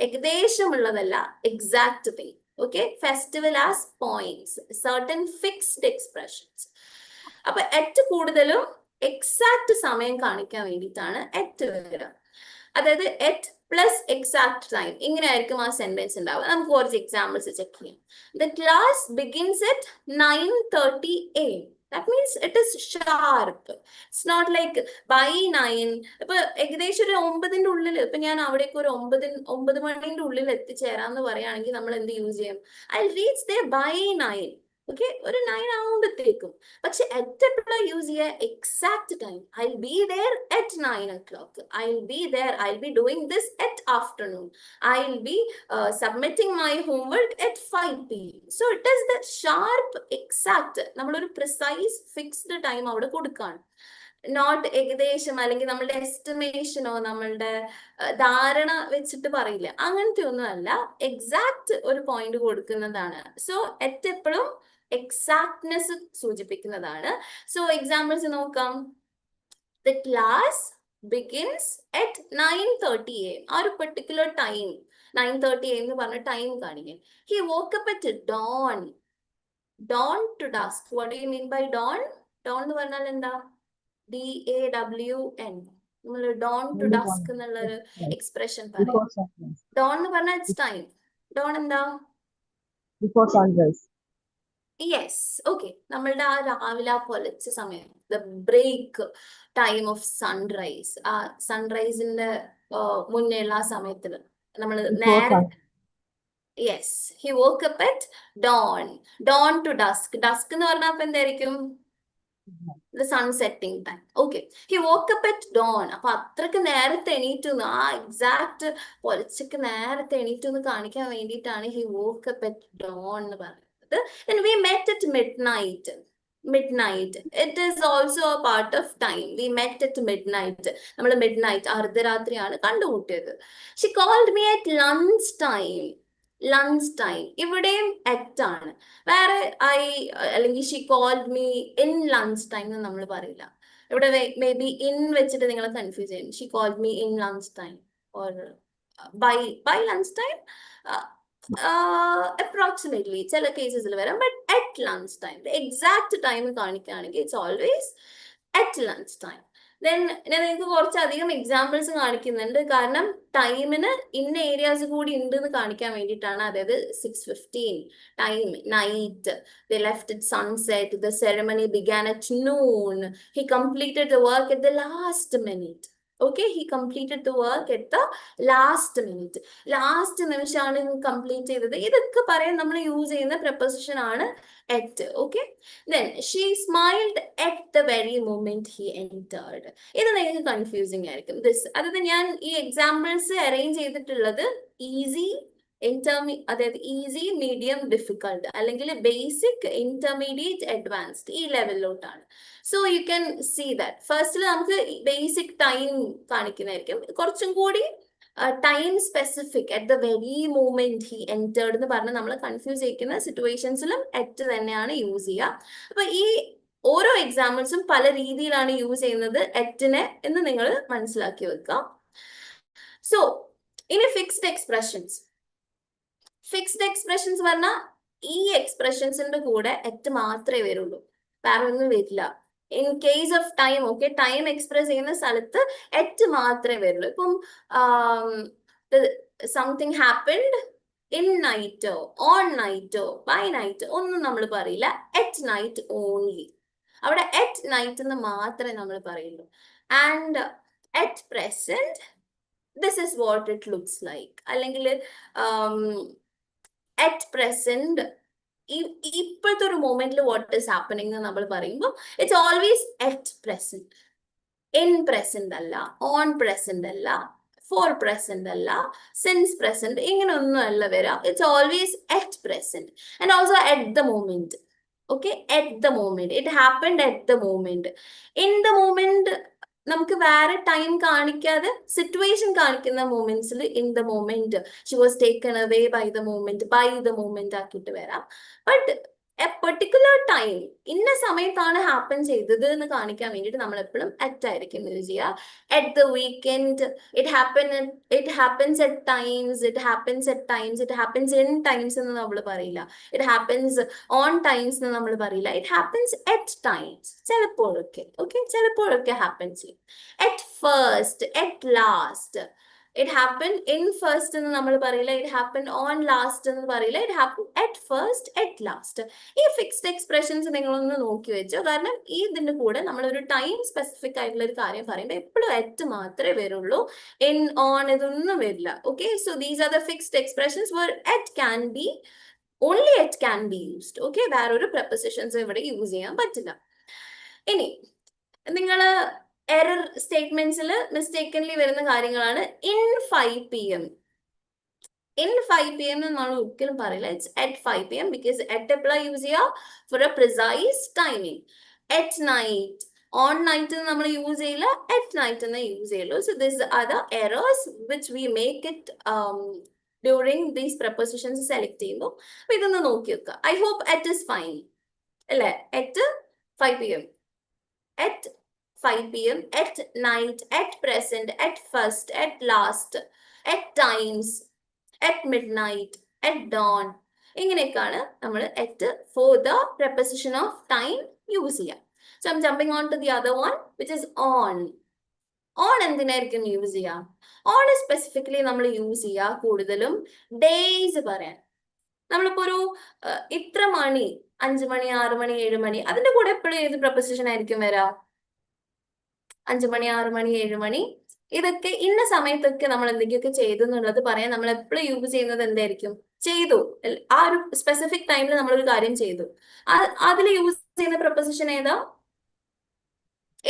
ഏകദേശമുള്ളതല്ല, exact thing. Okay, festival as points, certain fixed expressions. അപ്പൊ എറ്റ് കൂടുതലും എക്സാക്ട് സമയം കാണിക്കാൻ വേണ്ടിയിട്ടാണ് എറ്റ് വരിക. അതായത് എറ്റ് പ്ലസ് എക്സാക്ട് ടൈം, ഇങ്ങനെ ആയിരിക്കും ആ സെന്റൻസ് ഉണ്ടാവുക. നമുക്ക് കുറച്ച് എക്സാമ്പിൾസ് ചെക്ക് ചെയ്യാം. The class begins at 9:30 AM. That means it is sharp. It's not like by 9. ഇപ്പൊ ഏകദേശം ഒരു 9ന്റെ ഉള്ളിൽ, ഇപ്പൊ ഞാൻ അവിടേക്ക് ഒരു 9 മണിന്റെ ഉള്ളിൽ എത്തിച്ചേരാന്ന് പറയുകയാണെങ്കിൽ നമ്മൾ എന്ത് യൂസ് ചെയ്യും? I reach there by 9. Okay, ഒരു 9 ആവുമ്പോഴത്തേക്കും. പക്ഷെ എപ്പോഴാണ് യൂസ് ചെയ്യുക? Exact time. I be there at 9 o'clock. I be there, I be doing this at afternoon. I be submitting my homework at 5 p.m. So it is the sharp, exact, നമ്മളൊരു പ്രിസൈസ് ഫിക്സ്ഡ് ടൈം അവിടെ കൊടുക്കുകയാണ്. നോട്ട് ഏകദേശം അല്ലെങ്കിൽ നമ്മളുടെ എസ്റ്റിമേഷനോ നമ്മളുടെ ധാരണ വെച്ചിട്ട് പറയില്ല, അങ്ങനത്തെ ഒന്നും അല്ല. എക്സാക്ട് ഒരു പോയിന്റ് കൊടുക്കുന്നതാണ്. സോ എറ്റ് എപ്പോഴും എക്സാക്ട്നെസ് സൂചിപ്പിക്കുന്നതാണ്. സോ എക്സാമ്പിൾസ് നോക്കാം. The class begins at 9:30 a.m. ആ ഒരു പെർട്ടിക്കുലർ ടൈം 9:30 a.m. എന്ന് പറഞ്ഞ ടൈം കാണിക്കാൻ. He woke up at dawn. Dawn to dusk. What do you mean by dawn? Dawn എന്ന് പറഞ്ഞാൽ എന്താ? DAWN. നമ്മൾ dawn to dusk എന്നുള്ളൊരു എക്സ്പ്രഷൻ പറയും. Dawn എന്ന് പറഞ്ഞാൽ ഇറ്റ്സ് ടൈം. Dawn എന്താ? Before sunrise. Yes, okay. നമ്മളുടെ ആ രാവിലെ പൊലച്ച സമയം, the break time of sunrise. ആ സൺറൈസിന്റെ മുന്നേ ഉള്ള ആ സമയത്തിൽ നമ്മൾ നേരെ. Yes, he woke up at dawn. Dawn to dusk. Dusk എന്ന് പറഞ്ഞാൽ അപ്പൊ എന്തായിരിക്കും? The sun setting time. Okay, he woke up at dawn. അപ്പൊ അത്രക്ക് നേരത്തെ എണീറ്റു, ആ എക്സാക്ട് പൊലച്ചക്ക് നേരത്തെ എണീറ്റു എന്ന് കാണിക്കാൻ വേണ്ടിയിട്ടാണ് he woke up at dawn എന്ന് പറയുന്നത്. Then we met at midnight. Midnight. It is also a part of time. We met at midnight. നമ്മൾ midnight, അർദ്ധരാത്രിയാണ് കണ്ടുമുട്ടിയത്. She called me at lunch time. Lunch time. ഇവിടെയും at ആണ്. വേറെ അല്ലെങ്കിൽ she called me in lunch time എന്ന് നമ്മൾ പറയില്ല. ഇവിടെ മേ ബി in വെച്ചിട്ട് നിങ്ങൾ കൺഫ്യൂസ് ചെയ്യും. She called me in lunch time or by lunch time. Approximately ചില കേസസിൽ വരാം. But at lunch time, exact time കാണിക്കുകയാണെങ്കിൽ it's always at lunch time. Then ഞാൻ നിങ്ങൾക്ക് കുറച്ചധികം എക്സാമ്പിൾസ് കാണിക്കുന്നുണ്ട്, കാരണം ടൈമിന് ഇന്ന ഏരിയാസ് കൂടി ഉണ്ട് എന്ന് കാണിക്കാൻ വേണ്ടിയിട്ടാണ്. അതായത് 6:15 time, night, they left at sunset, the ceremony began at noon, he completed the work at the last minute. Okay, he completed the work at the last minute. Last നിമിഷമാണ് കംപ്ലീറ്റ് ചെയ്തത്. ഇതൊക്കെ പറയാൻ നമ്മൾ യൂസ് ചെയ്യുന്ന പ്രപ്പോസിഷൻ ആണ് at. Okay, then she smiled at the very moment he entered. ഇത് നിങ്ങൾക്ക് കൺഫ്യൂസിങ് ആയിരിക്കും. അതായത് ഞാൻ ഈ എക്സാമ്പിൾസ് അറേഞ്ച് ചെയ്തിട്ടുള്ളത് ഈസി, അതായത് ഈസി, മീഡിയം, ഡിഫിക്കൾട്ട്, അല്ലെങ്കിൽ ബേസിക്, ഇന്റർമീഡിയറ്റ്, അഡ്വാൻസ്ഡ്, ഈ ലെവലിലോട്ടാണ്. So you can see that. ഫസ്റ്റിൽ നമുക്ക് ബേസിക് ടൈം കാണിക്കുന്നതായിരിക്കും. കുറച്ചും കൂടി time specific, at the very moment he entered എന്ന് പറഞ്ഞ് നമ്മൾ കൺഫ്യൂസ് ചെയ്യിക്കുന്ന സിറ്റുവേഷൻസിലും അറ്റ് തന്നെയാണ് യൂസ് ചെയ്യുക. അപ്പൊ ഈ ഓരോ എക്സാമ്പിൾസും പല രീതിയിലാണ് യൂസ് ചെയ്യുന്നത് അറ്റിനെ എന്ന് നിങ്ങൾ മനസ്സിലാക്കി വെക്കുക. സോ ഇനി ഫിക്സ്ഡ് എക്സ്പ്രഷൻസ്. ഫിക്സ്ഡ് എക്സ്പ്രഷൻസ് പറഞ്ഞാൽ ഈ എക്സ്പ്രഷൻസിന്റെ കൂടെ അറ്റ് മാത്രമേ വരുള്ളൂ, വേറെ ഒന്നും വരില്ല. In case of time, okay, time express ചെയ്യുന്ന സ്ഥലത്ത് അറ്റ് മാത്രമേ വരുള്ളൂ. ഇപ്പം സംതിങ് ഹാപ്പൻഡ് ഇൻ നൈറ്റോ, ഓൺ നൈറ്റോ, ബൈ നൈറ്റ് ഒന്നും നമ്മൾ പറയില്ല. At night only. അവിടെ അറ്റ് നൈറ്റ് എന്ന് മാത്രമേ നമ്മൾ പറയുള്ളൂ. And at present this is what it looks like, അല്ലെങ്കിൽ അറ്റ് പ്രസന്റ് ഇപ്പോഴത്തെ ഒരു മൊമെന്റിൽ വാട്ട് ഇസ് ഹാപ്പനിങ് എന്ന് നമ്മൾ പറയുമ്പോൾ it's always at present. In present അല്ല, ഓൺ പ്രസന്റ് അല്ല, ഫോർ പ്രസന്റ് അല്ല, സിൻസ് പ്രസന്റ്, ഇങ്ങനെ ഒന്നും അല്ല വരാം. It's always at present and also at the moment. Okay, at the moment, it happened at the moment. In the moment നമുക്ക് വേറെ ടൈം കാണിക്കാതെ സിറ്റുവേഷൻ കാണിക്കുന്ന മൊമെന്റ്സിൽ in the moment, she was taken away by the moment, by the moment ആക്കിയിട്ട് വരാം. ബട്ട് എ പെർട്ടിക്കുലർ ടൈം, ഇന്ന സമയത്താണ് ഹാപ്പൻ ചെയ്തത് എന്ന് കാണിക്കാൻ വേണ്ടിയിട്ട് നമ്മൾ എപ്പോഴും അറ്റ് ആയിരിക്കും യൂസ് ചെയ്യുക. At the weekend, it happens at times, it happens at times, it happens in times എന്ന് നമ്മൾ പറയില്ല. ഇറ്റ് ഹാപ്പൻസ് ഓൺ ടൈംസ് എന്ന് നമ്മൾ പറയില്ല. ഇറ്റ് ഹാപ്പൻസ് അറ്റ് ടൈംസ്, ചിലപ്പോഴൊക്കെ. ഓക്കെ, ചിലപ്പോഴൊക്കെ ഹാപ്പൻ ചെയ്യും. At first, at last, It happened in first എന്ന് നമ്മൾ പറയില്ല, it happened on last എന്ന് പറയില്ല, it happened at first, at last. ഈ ഫിക്സ്ഡ് എക്സ്പ്രഷൻസ് നിങ്ങളൊന്ന് നോക്കി വെച്ചോ. കാരണം ഈ ഇതിന്റെ കൂടെ നമ്മൾ ഒരു ടൈം സ്പെസിഫിക് ആയിട്ടുള്ള ഒരു കാര്യം പറയുമ്പോൾ എപ്പോഴും at മാത്രമേ വരുള്ളൂ, in, on ഇതൊന്നും വരില്ല. Okay, so these are the fixed expressions where at can be, only at can be used. Okay, വേറൊരു പ്രപ്പോസിഷൻസ് ഇവിടെ യൂസ് ചെയ്യാൻ പറ്റില്ല. ഇനി നിങ്ങൾ എറർ സ്റ്റേറ്റ്മെന്റ്സിൽ മിസ്റ്റേക്കൻലി വരുന്ന കാര്യങ്ങളാണ് in 5 PM. In 5 PM നമ്മൾ ഒരിക്കലും പറയില്ല it's at 5 PM because at apply use ചെയ്യുക for a precise timing. At night, on night നമ്മൾ യൂസ് ചെയ്യില്ല, at night എന്ന് യൂസ് ചെയ്യുള്ളൂ. So these are the errors which we make it during these prepositions select ചെയ്യുമ്പോൾ. അപ്പൊ ഇതൊന്ന് നോക്കി വെക്കുക. I hope at is fine അല്ലേ? At 5 PM, at 5 PM, at night, at present, at first, at last, at times, at midnight, at dawn. ഇങ്ങനെയൊക്കെയാണ് നമ്മൾ at for the preposition of time use ചെയ്യുക. So I'm jumping on to the other one, which is on. On എന്തിനായിരിക്കും യൂസ് ചെയ്യുക? On സ്പെസിഫിക്കലി നമ്മൾ യൂസ് ചെയ്യുക കൂടുതലും ഡേയ്സ് പറയാൻ. നമ്മളിപ്പോ ഒരു ഇത്ര മണി, 5 മണി, 6 മണി, 7 മണി, അതിന്റെ കൂടെ എപ്പോഴും ഏത് പ്രപ്പോസിഷൻ ആയിരിക്കും വരാ? 5 മണി, 6 മണി, 7 മണി, ഇതൊക്കെ ഇന്ന സമയത്തൊക്കെ നമ്മൾ എന്തെങ്കിലുമൊക്കെ ചെയ്തു എന്നുള്ളത് പറയാൻ നമ്മൾ എപ്പോഴും യൂസ് ചെയ്യുന്നത് എന്തായിരിക്കും? ചെയ്തു, ആ ഒരു സ്പെസിഫിക് ടൈമിൽ നമ്മൾ ഒരു കാര്യം ചെയ്തു, അതിൽ യൂസ് ചെയ്യുന്ന പ്രപ്പോസിഷൻ ഏതാ?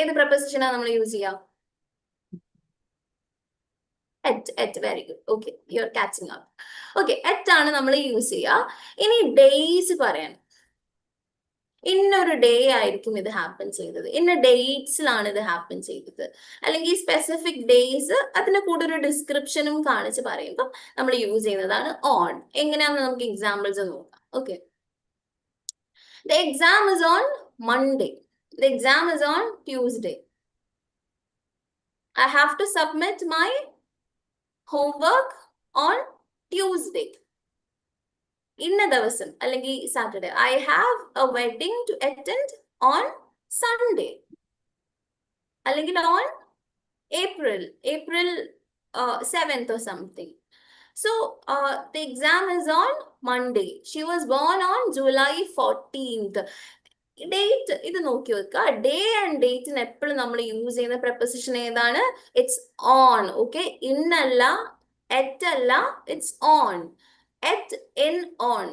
ഏത് പ്രപ്പോസിഷനാ നമ്മൾ യൂസ് ചെയ്യാം? at. Very good. Okay, you're catching up. Okay, at ആണ് നമ്മൾ യൂസ് ചെയ്യുക. ഇനി ഡേയ്സ് പറയാൻ, ഇന്നൊരു ഡേ ആയിരിക്കും ഇത് ഹാപ്പൻ ചെയ്തത്, ഇന്ന ഡേറ്റ്സിലാണ് ഇത് ഹാപ്പൻ ചെയ്തത്, അല്ലെങ്കിൽ സ്പെസിഫിക് ഡേയ്സ് അതിന്റെ കൂടെ ഒരു ഡിസ്ക്രിപ്ഷനും കാണിച്ച് പറയുമ്പോൾ നമ്മൾ യൂസ് ചെയ്യുന്നതാണ് ഓൺ. എങ്ങനെയാണെന്ന് നമുക്ക് എക്സാമ്പിൾസ് നോക്കാം. Okay, the exam is on Monday, the exam is on Tuesday, I have to submit my homework on Tuesday. ഇന്ന ദിവസം അല്ലെങ്കിൽ Saturday, I have a wedding to attend on Sunday, അല്ലെങ്കിൽ on April 7th or something. So the exam is on Monday. She was born on July 14th. Date ഇത് നോക്കി വെക്കുക. ഡേ ആൻഡ് ഡേറ്റിന് എപ്പോഴും നമ്മൾ യൂസ് ചെയ്യുന്ന പ്രപ്പോസിഷൻ ഏതാണ്? It's on. ഓക്കെ, ഇന്നല്ല, എറ്റ് അല്ല, it's on. At, in, on.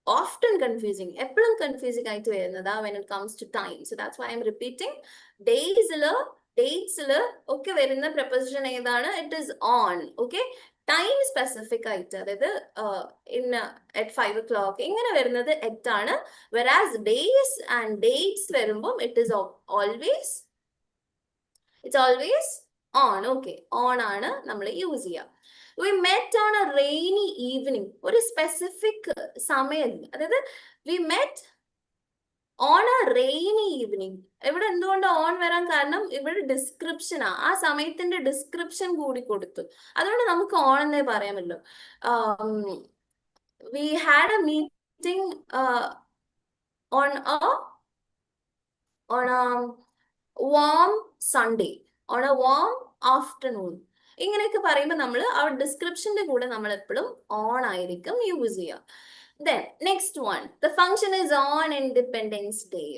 Often confusing, എപ്പോഴും കൺഫ്യൂസിംഗ് ആയിട്ട് വരുന്നതാ when it comes to time. So that's why I'm repeating. ഡേയ്സില്, ഡേറ്റ്സില് ഒക്കെ വരുന്ന പ്രപ്പോസിഷൻ ഏതാണ്? It is on. Okay, time specific ആയിട്ട്, അതായത് ഇൻ at 5 o'clock ഇങ്ങനെ വരുന്നത് എറ്റ് ആണ്. വെറാസ് ഡേയ്സ് ആൻഡ് ഡേറ്റ്സ് വരുമ്പോൾ it is always, it's always on. Okay, on ആണ് നമ്മൾ യൂസ് ചെയ്യുക. We met on a rainy evening. ഒരു സ്പെസിഫിക് സമയം, അതായത് we met on a rainy evening. ഇവിടെ എന്തുകൊണ്ട് ഓൺ വരാൻ കാരണം? ഇവിടെ ഡിസ്ക്രിപ്ഷനാ, ആ സമയത്തിന്റെ ഡിസ്ക്രിപ്ഷൻ കൂടി കൊടുത്തു, അതുകൊണ്ട് നമുക്ക് ഓൺ എന്നേ പറയാമല്ലോ. We had a meeting on a warm Sunday, on a warm afternoon. ഇങ്ങനെയൊക്കെ പറയുമ്പോൾ നമ്മൾ ആ ഡിസ്ക്രിപ്ഷന്റെ കൂടെ നമ്മൾ എപ്പോഴും ഓൺ ആയിരിക്കും യൂസ് ചെയ്യുക. Then next one, the function is on Independence Day.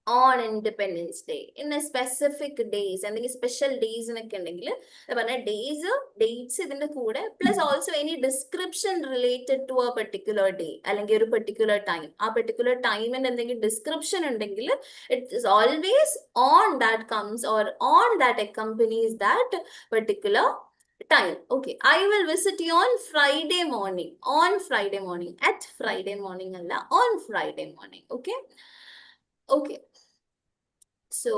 On Independence Day, in a specific days, എന്തെങ്കിലും സ്പെഷ്യൽ ഡേയ്സ് എന്നൊക്കെ ഉണ്ടെങ്കിൽ പറഞ്ഞ ഡേയ്സ്, ഡേറ്റ്സ് ഇതിന്റെ കൂടെ plus also any description related to a particular day അല്ലെങ്കിൽ ഒരു പെർട്ടിക്കുലർ ടൈം, ആ പെർട്ടിക്കുലർ ടൈമിന്റെ എന്തെങ്കിലും ഡിസ്ക്രിപ്ഷൻ ഉണ്ടെങ്കിൽ it is always on that comes or on that accompanies that particular time. Okay, I will visit you on Friday morning. On Friday morning, at Friday morning alla, on Friday morning. Okay, okay, so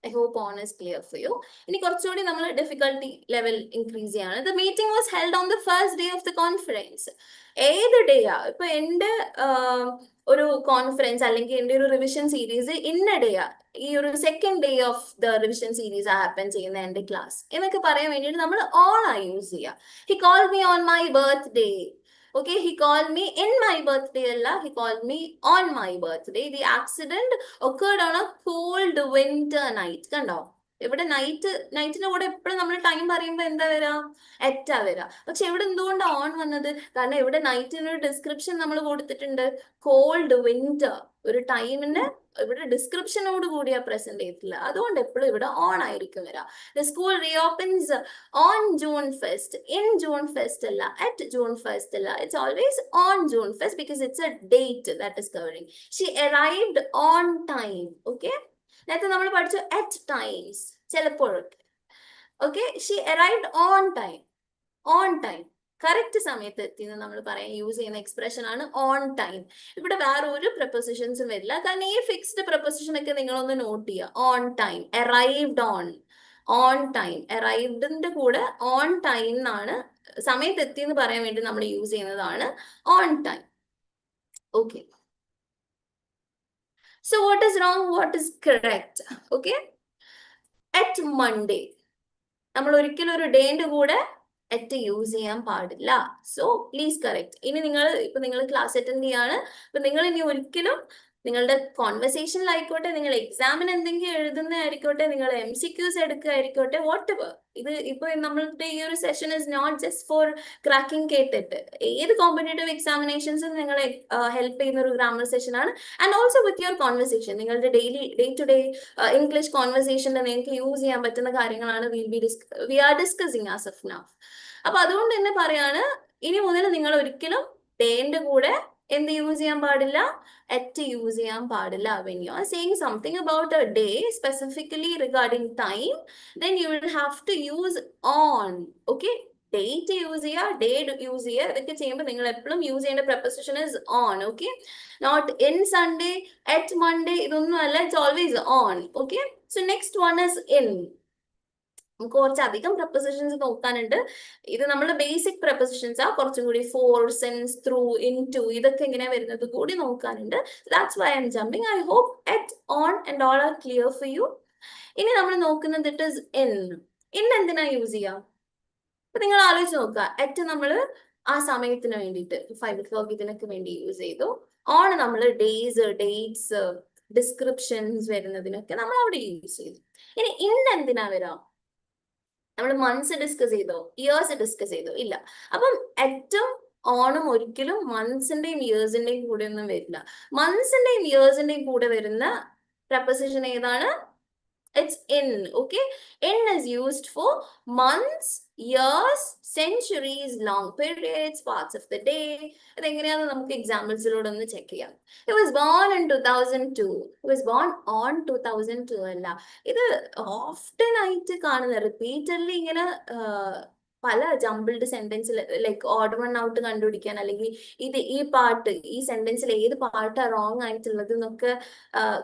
I hope on is clear for you. ഇനി കുറച്ചുകൂടി നമ്മൾ ഡിഫിക്കൽട്ടി ലെവൽ ഇൻക്രീസ് ചെയ്യാണ്. The meeting was held on the first day of the conference. ഏത് ഡേയാ? ഇപ്പൊ എന്റെ ഒരു കോൺഫറൻസ് അല്ലെങ്കിൽ എന്റെ ഒരു റിവിഷൻ സീരീസ് ഇന്ന ഡേയാ, ഈ ഒരു second day of the revision series happen ചെയ്യുന്ന എന്റെ ക്ലാസ് എന്നൊക്കെ പറയാൻ വേണ്ടിയിട്ട് നമ്മൾ ഓൺ ആയി യൂസ് ചെയ്യുക. He called me on my birthday. Okay, he called me in my birthday alla, he called me on my birthday. The accident occurred on a cold winter night. കണ്ടോ? ഇവിടെ നൈറ്റിന്റെ കൂടെ എപ്പോഴും നമ്മൾ ടൈം പറയുമ്പോ എന്താ വരാ, എറ്റാ വരാ. പക്ഷെ ഇവിടെ എന്തുകൊണ്ടാണ് ഓൺ വന്നത്? കാരണം ഇവിടെ നൈറ്റിനൊരു ഡിസ്ക്രിപ്ഷൻ നമ്മൾ കൊടുത്തിട്ടുണ്ട്, കോൾഡ് വിന്റർ. ഒരു ടൈമിന് ഇവിടെ ഡിസ്ക്രിപ്ഷനോട് കൂടിയാ പ്രസന്റ് ചെയ്തിട്ടില്ല, അതുകൊണ്ട് എപ്പോഴും ഇവിടെ ഓൺ ആയിരിക്കും വരാ. The school reopens on June first. In June first അല്ല, അറ്റ് ജൂൺ ഫസ്റ്റ് അല്ല, it's always on June first because it's a date that is covering. She arrived on time. Okay, നേരത്തെ നമ്മൾ പഠിച്ചു അറ്റ് ടൈംസ്, ചിലപ്പോഴൊക്കെ. Okay, she arrived on time. On time, correct സമയത്ത് എത്തി എന്ന് നമ്മൾ പറയാൻ യൂസ് ചെയ്യുന്ന എക്സ്പ്രഷൻ ആണ് ഓൺ ടൈം. ഇവിടെ വേറെ ഒരു പ്രപ്പോസിഷൻസും വരില്ല, കാരണം ഈ ഫിക്സ്ഡ് പ്രപ്പോസിഷൻ ഒക്കെ നിങ്ങളൊന്ന് നോട്ട് ചെയ്യുക. On time, arrived on, on time. അറൈവ്ഡിന്റെ കൂടെ ഓൺ ടൈം എന്നാണ്, സമയത്ത് എത്തി എന്ന് പറയാൻ വേണ്ടി നമ്മൾ യൂസ് ചെയ്യുന്നതാണ് on time. Okay, so what is wrong, what is correct? Okay, at Monday നമ്മൾ ഒരിക്കലും ഒരു ഡേന്റെ കൂടെ അറ്റ് യൂസ് ചെയ്യാൻ പാടില്ല. So please correct. ഇനി നിങ്ങൾ ക്ലാസ് അറ്റൻഡ് ചെയ്യാണ്, അപ്പൊ നിങ്ങൾ ഇനി ഒരിക്കലും നിങ്ങളുടെ കോൺവെർസേഷനിലായിക്കോട്ടെ, നിങ്ങൾ എക്സാമിന് എന്തെങ്കിലും എഴുതുന്നതായിരിക്കോട്ടെ, നിങ്ങൾ MCQs എടുക്കുകയായിരിക്കോട്ടെ, വാട്ട് എവർ. ഇത് ഇപ്പൊ നമ്മളുടെ ഈ ഒരു session is not just for cracking KTET. ഏത് കോമ്പറ്റേറ്റീവ് എക്സാമിനേഷൻസും നിങ്ങളെ ഹെൽപ്പ് ചെയ്യുന്ന ഒരു ഗ്രാമർ സെഷൻ ആണ്. And also with your conversation, നിങ്ങളുടെ ഡേ ടു ഡേ ഇംഗ്ലീഷ് കോൺവെർസേഷനിൽ നിങ്ങൾക്ക് യൂസ് ചെയ്യാൻ പറ്റുന്ന കാര്യങ്ങളാണ് we are discussing as of now. അപ്പൊ അതുകൊണ്ട് തന്നെ പറയാണ്, ഇനി മുതൽ നിങ്ങൾ ഒരിക്കലും ഡേന്റെ കൂടെ എന്ത് യൂസ് ചെയ്യാൻ പാടില്ല, അറ്റ് യൂസ് ചെയ്യാൻ പാടില്ല. When you are saying something about a day specifically regarding time, then you will have to use on. Okay, date use ചെയ്യുക, ഡേ യൂസ് ചെയ്യുക, ഇതൊക്കെ ചെയ്യുമ്പോൾ നിങ്ങൾ എപ്പോഴും യൂസ് ചെയ്യേണ്ട preposition is on. Okay, not in Sunday, at Monday, ഇതൊന്നും അല്ല, it's always on. Okay, so next one is in. നമുക്ക് കുറച്ചധികം പ്രപ്പോസിഷൻസ് നോക്കാനുണ്ട്. ഇത് നമ്മുടെ ബേസിക് പ്രപ്പോസിഷൻസ് ആ, കുറച്ചും കൂടി for, since, through, into, ഇതൊക്കെ എങ്ങനെയാ വരുന്നത് കൂടി നോക്കാനുണ്ട്. That's why I'm jumping. I hope at, on and all are clear for you. ഇനി നമ്മൾ നോക്കുന്നത് ഇറ്റ് ഇസ് ഇൻ. ഇൻ എന്തിനാ യൂസ് ചെയ്യാം? അപ്പൊ നിങ്ങൾ ആലോചിച്ച് നോക്കുക, അറ്റ് നമ്മൾ ആ സമയത്തിന് വേണ്ടിയിട്ട് 5 o'clock ഇതിനൊക്കെ വേണ്ടി യൂസ് ചെയ്തു. ഓൺ നമ്മൾ ഡേയ്സ്, ഡേറ്റ്സ്, ഡിസ്ക്രിപ്ഷൻസ് വരുന്നതിനൊക്കെ നമ്മൾ അവിടെ യൂസ് ചെയ്തു. ഇനി ഇൻ എന്തിനാ വരാം? നമ്മൾ മന്ത്സ് ഡിസ്കസ് ചെയ്തോ, ഇയേഴ്സ് ഡിസ്കസ് ചെയ്തോ? ഇല്ല. അപ്പം അറ്റും ഓണും ഒരിക്കലും മന്ത്സിന്റെയും ഇയേഴ്സിന്റെയും കൂടെ ഒന്നും വരില്ല. മന്ത്സിന്റെയും ഇയേഴ്സിന്റെയും കൂടെ വരുന്ന പ്രപ്പോസിഷൻ ഏതാണ്? It's in. Okay, in is used for months, years, centuries, long periods, parts of the day. ഇതെങ്ങനെയാണെന്ന് നമുക്ക് എക്സാമ്പിൾസിലൂടെ ഒന്ന് ചെക്ക് ചെയ്യാം. He was born in 2002. He was born on 2002 അല്ല. ഇത് ഓഫ്റ്റൻ ആയിട്ട് കാണുന്ന, റിപ്പീറ്റഡ്ലി ഇങ്ങനെ പല ജംബിൾഡ് സെന്റൻസിൽ, ലൈക്ക് ഓഡ് വൺ ഔട്ട് കണ്ടുപിടിക്കാൻ, അല്ലെങ്കിൽ ഈ പാർട്ട്, ഈ സെന്റൻസിൽ ഏത് പാർട്ടാ റോങ് ആയിട്ടുള്ളത് എന്നൊക്കെ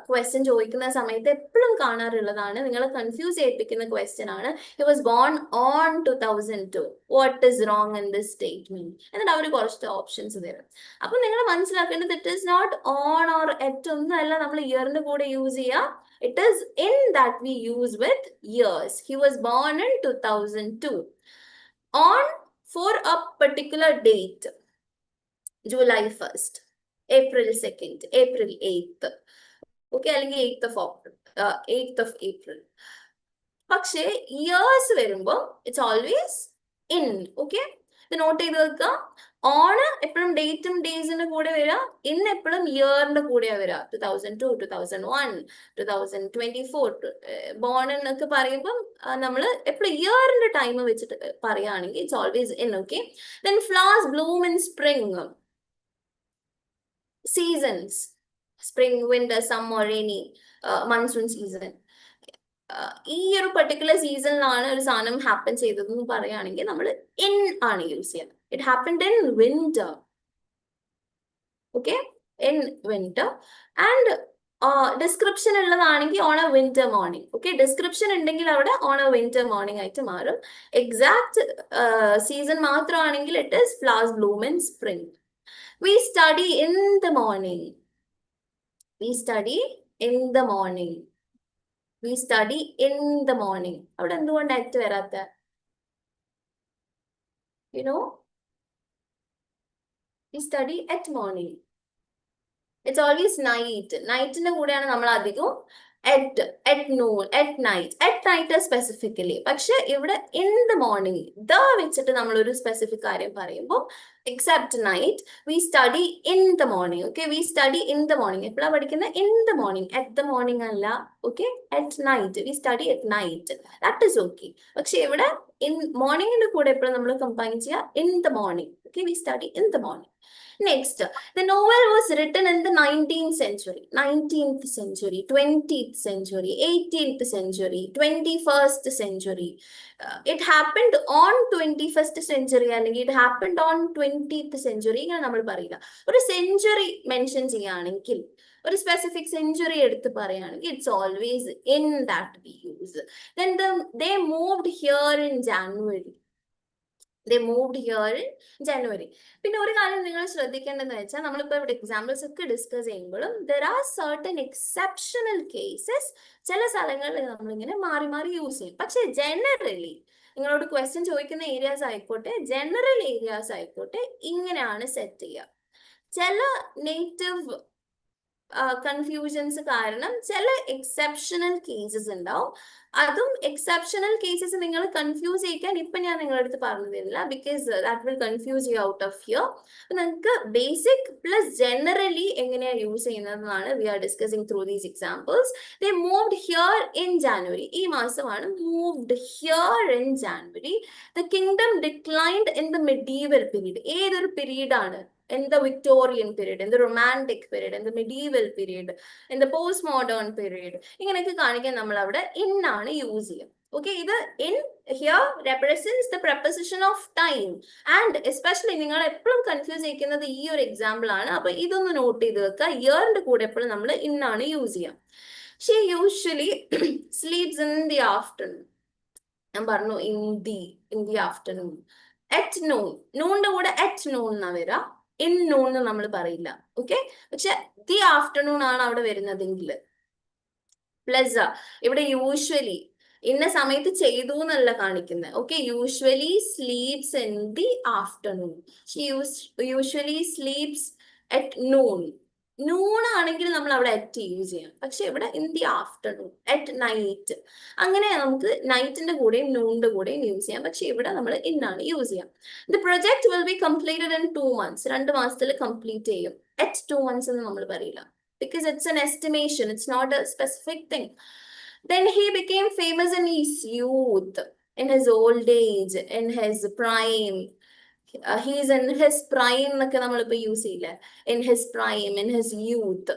ക്വസ്റ്റ്യൻ ചോദിക്കുന്ന സമയത്ത് എപ്പോഴും കാണാറുള്ളതാണ്. നിങ്ങളെ കൺഫ്യൂസ് ചെയ്യിപ്പിക്കുന്ന ക്വസ്റ്റ്യൻ ആണ്. He was born on 2002. What is wrong in this statement? എന്നിട്ട് അവർ കുറച്ച് ഓപ്ഷൻസ് തരും. അപ്പൊ നിങ്ങൾ മനസ്സിലാക്കേണ്ടത് it is not on or at ഒന്നും അല്ല നമ്മൾ ഇയറിന്റെ കൂടെ യൂസ് ചെയ്യുക. It is in that we use with years. He was born in 2002. On for a particular date. July 1st, April 2nd, April 8th. Okay, അല്ലെങ്കിൽ 8th of April. പക്ഷേ ഇയേഴ്സ് വരുമ്പോൾ ഇറ്റ്സ് ഓൾവേസ് ഇൻ. ഓക്കെ, ഇത് നോട്ട് ചെയ്ത് വെക്കുക. ഓണ് എപ്പോഴും ഡേറ്റും ഡേയ്സിന്റെ കൂടെ വരിക, ഇൻ എപ്പോഴും ഇയറിന്റെ കൂടെയാ വരിക. 2002, 2001, 2024 ബോൺ എന്നൊക്കെ പറയുമ്പോൾ നമ്മൾ എപ്പോഴും ഇയറിന്റെ ടൈം വെച്ചിട്ട് പറയുകയാണെങ്കിൽ it's always in. Okay, then flowers bloom in spring. Seasons, spring, winter, summer, rainy, monsoon season. ഈ ഒരു പെർട്ടിക്കുലർ സീസണിലാണ് ഒരു സാധനം ഹാപ്പൻ ചെയ്തതെന്ന് പറയുകയാണെങ്കിൽ നമ്മൾ ഇൻ ആണ് യൂസ് ചെയ്യുന്നത്. It happened in winter. Okay, in winter. And description ഉള്ളതാണെങ്കിൽ on a winter morning. Okay, description ഉണ്ടെങ്കിൽ അവിടെ ഓൺ എ വിന്റർ മോർണിംഗ് ആയിട്ട് മാറും. എക്സാക്ട് സീസൺ മാത്രമാണെങ്കിൽ it is flowers bloom in spring. We study in the morning. We study in the morning. We study in the morning. അവിടെ എന്തുകൊണ്ട് ആക്ട് വരാത്ത? You know? We study at morning. It's always night. നൈറ്റിന്റെ കൂടെയാണ് നമ്മൾ അധികവും at at noon, at night specifically. പക്ഷെ ഇവിടെ ഇൻ ദ മോർണിംഗ് ദ വെച്ചിട്ട് നമ്മൾ ഒരു സ്പെസിഫിക് കാര്യം പറയുമ്പോൾ except night we study in the morning. Okay, we study in the morning. എപ്പോഴാണ് പഠിക്കുന്നത്? In the morning, at the morning അല്ല. Okay, at night, we study at night, that is okay. പക്ഷെ ഇവിടെ ഇൻ മോർണിംഗിന്റെ കൂടെ എപ്പോഴും നമ്മൾ കമ്പൈൻ ചെയ്യുക in the morning. Okay, we study in the morning. Next, the novel was written in the 19th century, 19th century, 20th century, 18th century, 21st century. It happened on 21st century, and it happened on 20th century. ഇങ്ങനെ നമ്മൾ പറയില്ല. ഒരു സെഞ്ചുറി മെൻഷൻ ചെയ്യുകയാണെങ്കിൽ, ഒരു സ്പെസിഫിക് സെഞ്ചുറി എടുത്ത് പറയുകയാണെങ്കിൽ, it's always in that we use. Then they moved here in January. They moved here in January. പിന്നെ ഒരു കാര്യം നിങ്ങൾ ശ്രദ്ധിക്കേണ്ടതെന്ന് വെച്ചാൽ, നമ്മളിപ്പോൾ ഇവിടെ എക്സാമ്പിൾസ് ഒക്കെ ഡിസ്കസ് ചെയ്യുമ്പോഴും there are certain exceptional cases. ചില സ്ഥലങ്ങളിൽ നമ്മളിങ്ങനെ മാറി മാറി യൂസ് ചെയ്യും. പക്ഷെ ജനറലി നിങ്ങളോട് ക്വസ്റ്റ്യൻ ചോദിക്കുന്ന ഏരിയാസ് ആയിക്കോട്ടെ, ജനറൽ ഏരിയാസ് ആയിക്കോട്ടെ, ഇങ്ങനെയാണ് സെറ്റ് ചെയ്യുക. ചില നേറ്റീവ് കൺഫ്യൂഷൻസ് കാരണം ചില എക്സെപ്ഷണൽ കേസസ് ഉണ്ടാവും. അതും എക്സെപ്ഷണൽ കേസസ് നിങ്ങൾ കൺഫ്യൂസ് ചെയ്യിക്കാൻ ഇപ്പൊ ഞാൻ നിങ്ങളുടെ അടുത്ത് പറഞ്ഞു തരില്ല, because that will confuse you out of here. നിങ്ങൾക്ക് ബേസിക് പ്ലസ് ജനറലി എങ്ങനെയാണ് യൂസ് ചെയ്യുന്നതെന്നാണ് we are discussing through these examples. They moved here in January. ഈ മാസമാണ് moved here in January. The kingdom declined in the medieval period. ഏതൊരു പീരീഡ് ആണ്? In the Victorian period, in the Romantic period, in the medieval period, in the postmodern period. ഇങ്ങനെയൊക്കെ കാണിക്കാൻ നമ്മൾ അവിടെ in ആണ് യൂസ് ചെയ്യുക. ഓക്കെ, ഇത് in here represents the preposition of time, and especially നിങ്ങൾ എപ്പോഴും കൺഫ്യൂസ് ചെയ്യിക്കുന്നത് ഈ ഒരു എക്സാമ്പിൾ ആണ്. അപ്പൊ ഇതൊന്ന് നോട്ട് ചെയ്ത് വെക്കുക. ഇയറിന്റെ കൂടെ എപ്പോഴും നമ്മൾ in ആണ് യൂസ് ചെയ്യുക. She usually sleeps in the afternoon. ഞാൻ പറഞ്ഞു in the afternoon. At noon, noonന്റെ കൂടെ at noon എന്നാ വരിക, ഇൻ നൂൺ എന്ന് നമ്മൾ പറയില്ല. ഓക്കെ, പക്ഷെ ദി ആഫ്റ്റർനൂൺ ആണ് അവിടെ വരുന്നതെങ്കിൽ പ്ലസ് ഇവിടെ യൂഷ്വലി ഇന്ന സമയത്ത് ചെയ്തു എന്നല്ല കാണിക്കുന്നത്. Okay, usually sleeps in the afternoon. Usually sleeps at noon. Noon ആണെങ്കിൽ നമ്മൾ അവിടെ അറ്റ് യൂസ് ചെയ്യാം. പക്ഷെ ഇവിടെ in the afternoon, at night. അങ്ങനെ നമുക്ക് നൈറ്റിന്റെ കൂടെയും നൂണിന്റെ കൂടെയും യൂസ് ചെയ്യാം. പക്ഷെ ഇവിടെ നമ്മൾ ഇന്നാണ് യൂസ് ചെയ്യാം. The project will be completed in 2 months. 2 മാസത്തിൽ കംപ്ലീറ്റ് ചെയ്യും. അറ്റ് 2 months എന്ന് നമ്മൾ പറയില്ല, because it's an estimation, it's not a specific thing. Then he became famous in his youth, in his old age, in his prime. He's in his prime എന്നൊക്കെ നമ്മളിപ്പോ യൂസ് ചെയ്യില്ല. In his prime, in his youth.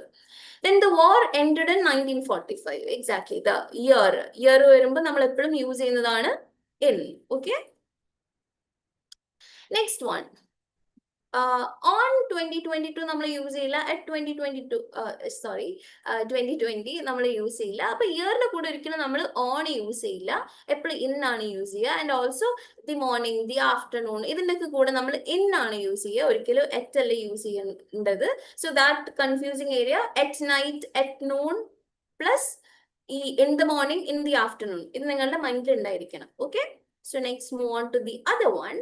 Then the war ended in 1945. Exactly, the year വരുമ്പോൾ നമ്മൾ എപ്പോഴും യൂസ് ചെയ്യുന്നതാണ് in. Okay, next one. On 2022 നമ്മൾ യൂസ് ചെയ്യില്ല. അറ്റ് 2022 2020 നമ്മൾ യൂസ് ചെയ്യില്ല. അപ്പൊ ഇയറിന്റെ കൂടെ ഒരിക്കലും നമ്മൾ ഓൺ യൂസ് ചെയ്യില്ല, എപ്പോഴും ഇൻ ആണ് യൂസ് ചെയ്യുക. And also the morning, the afternoon, ഇതിന്റെയൊക്കെ കൂടെ നമ്മൾ ഇൻ ആണ് യൂസ് ചെയ്യുക, ഒരിക്കലും എറ്റ് അല്ല യൂസ് ചെയ്യേണ്ടത്. So that confusing area, at night, at noon plus ഈ in the morning, in the afternoon, ഇത് നിങ്ങളുടെ മൈൻഡിൽ ഉണ്ടായിരിക്കണം. Okay, so next move on to the other one,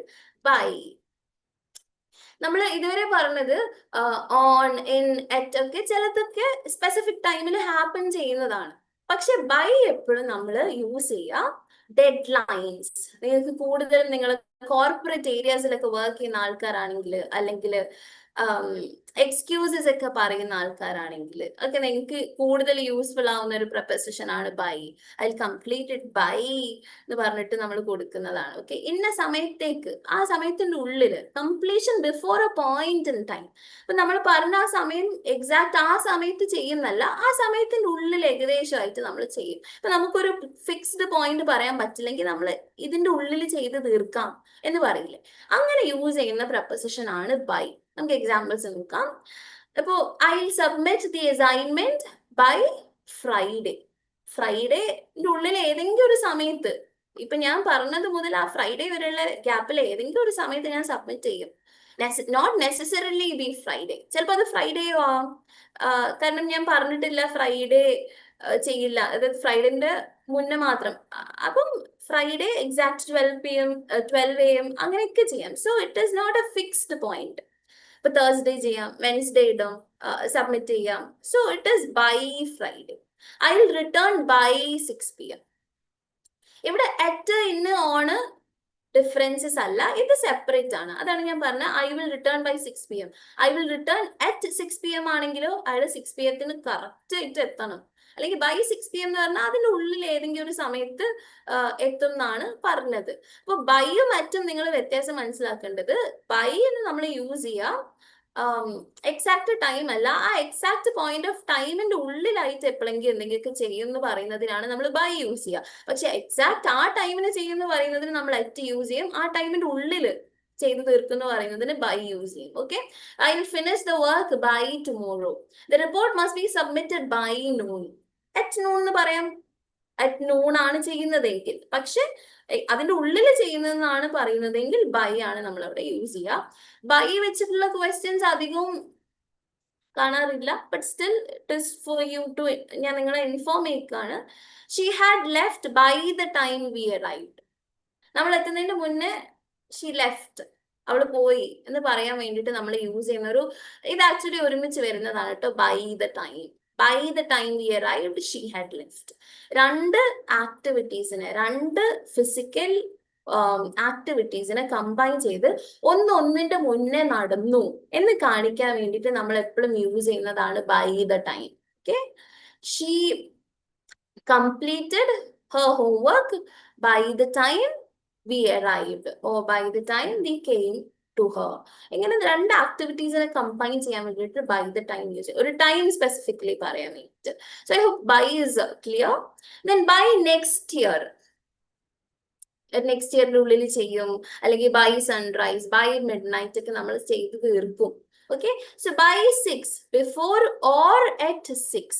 by. നമ്മൾ ഇതുവരെ പറഞ്ഞത് ഓൺ, ഇൻ, അറ്റ് ഒക്കെ ചിലതൊക്കെ സ്പെസിഫിക് ടൈമിൽ ഹാപ്പൻ ചെയ്യുന്നതാണ്. പക്ഷെ ബൈ എപ്പോഴും നമ്മൾ യൂസ് ചെയ്യുക ഡെഡ് ലൈൻസ്. നിങ്ങൾക്ക് കൂടുതലും നിങ്ങൾ കോർപ്പറേറ്റ് ഏരിയാസിലൊക്കെ വർക്ക് ചെയ്യുന്ന ആൾക്കാരാണെങ്കിൽ, അല്ലെങ്കിൽ എക്സ്ക്യൂസസ് ഒക്കെ പറയുന്ന ആൾക്കാരാണെങ്കിൽ ഒക്കെ നിങ്ങൾക്ക് കൂടുതൽ യൂസ്ഫുൾ ആവുന്ന ഒരു പ്രൊപ്പസിഷൻ ആണ് by. I complete it by എന്ന് പറഞ്ഞിട്ട് നമ്മൾ കൊടുക്കുന്നതാണ്. ഓക്കെ, ഇന്ന സമയത്തേക്ക്, ആ സമയത്തിന്റെ ഉള്ളിൽ, completion before A point in time. അപ്പൊ നമ്മൾ പറഞ്ഞ ആ സമയം എക്സാക്ട് ആ സമയത്ത് ചെയ്യുന്നല്ല, ആ സമയത്തിന്റെ ഉള്ളിൽ ഏകദേശമായിട്ട് നമ്മൾ ചെയ്യും. അപ്പൊ നമുക്കൊരു ഫിക്സ്ഡ് പോയിന്റ് പറയാൻ പറ്റില്ലെങ്കിൽ നമ്മൾ ഇതിന്റെ ഉള്ളിൽ ചെയ്ത് തീർക്കാം എന്ന് പറയില്ലേ, അങ്ങനെ യൂസ് ചെയ്യുന്ന പ്രൊപ്പസിഷൻ ആണ് ബൈ. നമുക്ക് എക്സാമ്പിൾസ് നോക്കാം. അപ്പോ I submit the assignment by Friday. ഫ്രൈഡേന്റെ ഉള്ളിൽ ഏതെങ്കിലും ഒരു സമയത്ത്, ഇപ്പൊ ഞാൻ പറഞ്ഞത് മുതൽ ആ ഫ്രൈഡേ വരെയുള്ള ഗ്യാപ്പിൽ ഏതെങ്കിലും ഒരു സമയത്ത് ഞാൻ സബ്മിറ്റ് ചെയ്യും. Not necessarily be Friday. ചിലപ്പോൾ അത് ഫ്രൈഡേയോ ആവാം, കാരണം ഞാൻ പറഞ്ഞിട്ടില്ല ഫ്രൈഡേ ചെയ്യില്ല, അതായത് ഫ്രൈഡേന്റെ മുന്നേ മാത്രം. അപ്പം ഫ്രൈഡേ എക്സാക്ട് 12 PM 12 AM അങ്ങനെയൊക്കെ ചെയ്യാം. So it is not a fixed point. ഇപ്പൊ തേഴ്സ്ഡേ ചെയ്യാം, വെൻസ്ഡേ ഇടാം, സബ്മിറ്റ് ചെയ്യാം. So it is by Friday. I will return by 6 PM. ഇവിടെ അറ്റ് ഇന്ന് ഓണ് ഡിഫറൻസസ് അല്ല, ഇത് സെപ്പറേറ്റ് ആണ്. അതാണ് ഞാൻ പറഞ്ഞത് I will return by 6 PM. I will return at 6 PM ആണെങ്കിലോ അയാൾ 6 PM കറക്റ്റ് ആയിട്ട് എത്തണം. അല്ലെങ്കിൽ ബൈ 6 PM എന്ന് പറഞ്ഞാൽ അതിന്റെ ഉള്ളിൽ ഏതെങ്കിലും ഒരു സമയത്ത് എത്തും എന്നാണ് പറഞ്ഞത്. അപ്പൊ ബൈയും മറ്റും നിങ്ങൾ വ്യത്യാസം മനസ്സിലാക്കേണ്ടത്, ബൈ എന്ന് നമ്മൾ യൂസ് ചെയ്യാം എക്സാക്ട് ടൈം അല്ല, ആ എക്സാക്ട് പോയിന്റ് ഓഫ് ടൈമിന്റെ ഉള്ളിലായിട്ട് എപ്പോഴെങ്കിലും എന്തെങ്കിലുമൊക്കെ ചെയ്യും എന്ന് പറയുന്നതിനാണ് നമ്മൾ ബൈ യൂസ് ചെയ്യുക. പക്ഷെ എക്സാക്ട് ആ ടൈമിന് ചെയ്യുന്ന പറയുന്നതിന് നമ്മൾ അറ്റ് യൂസ് ചെയ്യും, ആ ടൈമിന്റെ ഉള്ളിൽ ചെയ്തു തീർക്കുന്ന പറയുന്നതിന് ബൈ യൂസ് ചെയ്യും. Okay, I will finish the work by tomorrow. The report must be submitted by noon. At noon എന്ന് പറയാം, അറ്റ് നൂൺ ആണ് ചെയ്യുന്നതെങ്കിൽ. പക്ഷെ അതിന്റെ ഉള്ളിൽ ചെയ്യുന്നതെന്നാണ് പറയുന്നതെങ്കിൽ ബൈ ആണ് നമ്മൾ അവിടെ യൂസ് ചെയ്യുക. ബൈ വെച്ചിട്ടുള്ള ക്വസ്റ്റ്യൻസ് അധികവും കാണാറില്ല, but still it is for you to, ഞാൻ നിങ്ങളെ ഇൻഫോം ചെയ്യിക്കാണ്. She had left by the time we arrived. നമ്മൾ എത്തുന്നതിന് മുന്നേ ഷീ ലെഫ്റ്റ്, അവള് പോയി എന്ന് പറയാൻ വേണ്ടിയിട്ട് നമ്മൾ യൂസ് ചെയ്യുന്ന ഒരു, ഇത് ആക്ച്വലി ഒരുമിച്ച് വരുന്നതാണ് കേട്ടോ. By the time, by the time we arrived she had left. രണ്ട് ആക്ടിവിറ്റീസിനെ, രണ്ട് ഫിസിക്കൽ ആക്ടിവിറ്റീസിനെ കമ്പൈൻ ചെയ്ത് ഒന്നിന്റെ മുന്നേ നടന്നു എന്ന് കാണിക്കാൻ വേണ്ടിയിട്ട് നമ്മൾ എപ്പോഴും യൂസ് ചെയ്യുന്നതാണ് by the time. Okay, she completed her homework by the time we arrived, or by the time we came to her. ഇങ്ങനെ രണ്ട് ആക്ടിവിറ്റീസിനെ കമ്പൈൻ ചെയ്യാൻ വേണ്ടിയിട്ട് ബൈ ദ ടൈം യൂസ് ചെയ്യും, ഒരു ടൈം സ്പെസിഫിക്കലി പറയാൻ വേണ്ടിയിട്ട്. So I hope by is clear. Then by next year, next ഇയറിന്റെ ഉള്ളിൽ ചെയ്യും, അല്ലെങ്കിൽ by sunrise, by midnight ഒക്കെ നമ്മൾ ചെയ്ത് തീർക്കും. Okay, so by 6, before or at 6.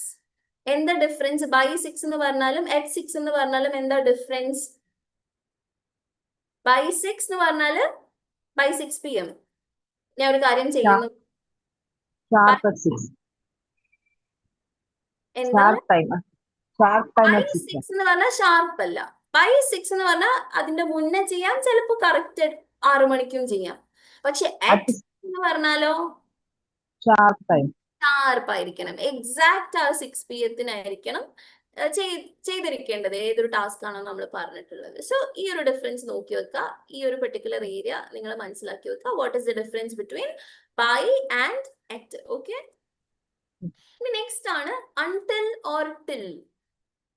എന്താ ഡിഫറൻസ്? ബൈ 6 എന്ന് പറഞ്ഞാലും അറ്റ് 6 എന്ന് പറഞ്ഞാലും എന്താ ഡിഫറൻസ്? ബൈ 6 എന്ന് പറഞ്ഞാല് ബൈ 6 PM. ഞാൻ ഒരു കാര്യം ചെയ്യുന്നു, Sharp at 6. എന്താണ് Sharp time. Sharp time by at 6. 6 എന്ന് പറഞ്ഞാൽ ഷാർപ്പ് അല്ല. ബൈ 6 എന്ന് പറഞ്ഞാൽ അതിന്റെ മുന്നേ ചെയ്യാം, ചിലപ്പോൾ കറക്റ്റ് 6 മണിക്കും ചെയ്യാം. പക്ഷെ At അറ്റ് എന്ന് പറഞ്ഞാലോ sharp time. ഷാർപ്പായിരിക്കണം, എക്സാക്ട് ആ 6 PM ചെയ്തിരിക്കേണ്ടത്, ഏതൊരു ടാസ്ക് ആണോ നമ്മൾ പറഞ്ഞിട്ടുള്ളത്. സോ ഈ ഒരു ഡിഫറൻസ് നോക്കി വെക്കുക, ഈ ഒരു പെർട്ടിക്കുലർ ഏരിയ നിങ്ങൾ മനസ്സിലാക്കി വെക്കുക. What is the difference between by and at. Okay, ഇനി നെക്സ്റ്റ് ആണ് until or till.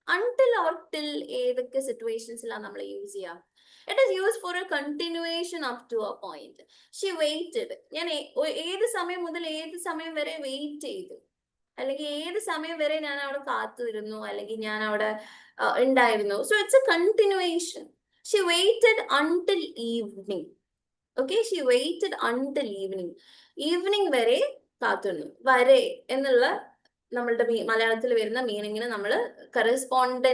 Until or till ഏതൊക്കെ സിറ്റുവേഷൻസിലാണ് നമ്മൾ യൂസ് ചെയ്യാം? It is use for a continuation up to a point. She waited, ഞാൻ ഏത് സമയം മുതൽ ഏത് സമയം വരെ വെയിറ്റ് ചെയ്തു, അല്ലെങ്കിൽ ഏത് സമയം വരെ ഞാൻ അവിടെ കാത്തിരുന്നു, അല്ലെങ്കിൽ ഞാൻ അവിടെ ഉണ്ടായിരുന്നു. So it's a continuation. She waited until evening. Okay, she waited until evening. Evening വരെ കാത്തിരുന്നു. വരെ എന്നുള്ള നമ്മളുടെ മലയാളത്തിൽ വരുന്ന മീനിങ്ങിന് നമ്മൾ കറസ്പോണ്ട്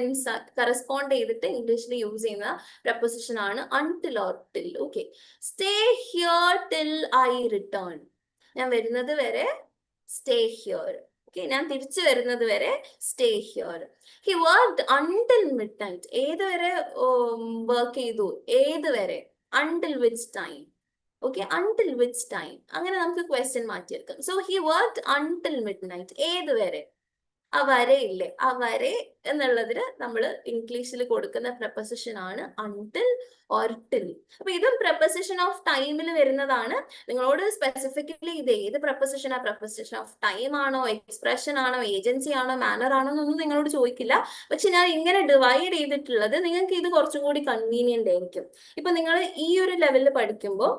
ചെയ്തിട്ട് ഇംഗ്ലീഷിൽ യൂസ് ചെയ്യുന്ന പ്രപ്പോസിഷൻ ആണ് until or till. Okay, stay here till I return. ഞാൻ വരുന്നത് വരെ സ്റ്റേ ഹിയർ. ഓക്കെ, ഞാൻ തിരിച്ചു വരുന്നത് വരെ stay here. He worked until mid night. ഏതുവരെ വർക്ക് ചെയ്തു? ഏതുവരെ? Until which time? Okay, until which time, അങ്ങനെ നമുക്ക് ക്വസ്റ്റ്യൻ മാറ്റിയെടുക്കാം. So he worked until mid night. ഏതുവരെ? ആ വരെ ഇല്ലേ, ആ വരെ എന്നുള്ളതിന് നമ്മൾ ഇംഗ്ലീഷിൽ കൊടുക്കുന്ന പ്രപ്പോസിഷൻ ആണ് അൺടിൽ ഓർ ടിൽ. അപ്പൊ ഇതും പ്രപ്പോസിഷൻ ഓഫ് ടൈമിൽ വരുന്നതാണ്. നിങ്ങളോട് സ്പെസിഫിക്കലി ഇത് ഏത് പ്രപ്പോസിഷൻ ഓഫ് ടൈം ആണോ, എക്സ്പ്രഷൻ ആണോ, ഏജൻസി ആണോ, മാനർ ആണോ എന്നൊന്നും നിങ്ങളോട് ചോദിക്കില്ല. പക്ഷെ ഞാൻ ഇങ്ങനെ ഡിവൈഡ് ചെയ്തിട്ടുള്ളത് നിങ്ങൾക്ക് ഇത് കുറച്ചും കൂടി കൺവീനിയന്റ് ആയിരിക്കും. ഇപ്പൊ നിങ്ങൾ ഈ ഒരു ലെവലിൽ പഠിക്കുമ്പോൾ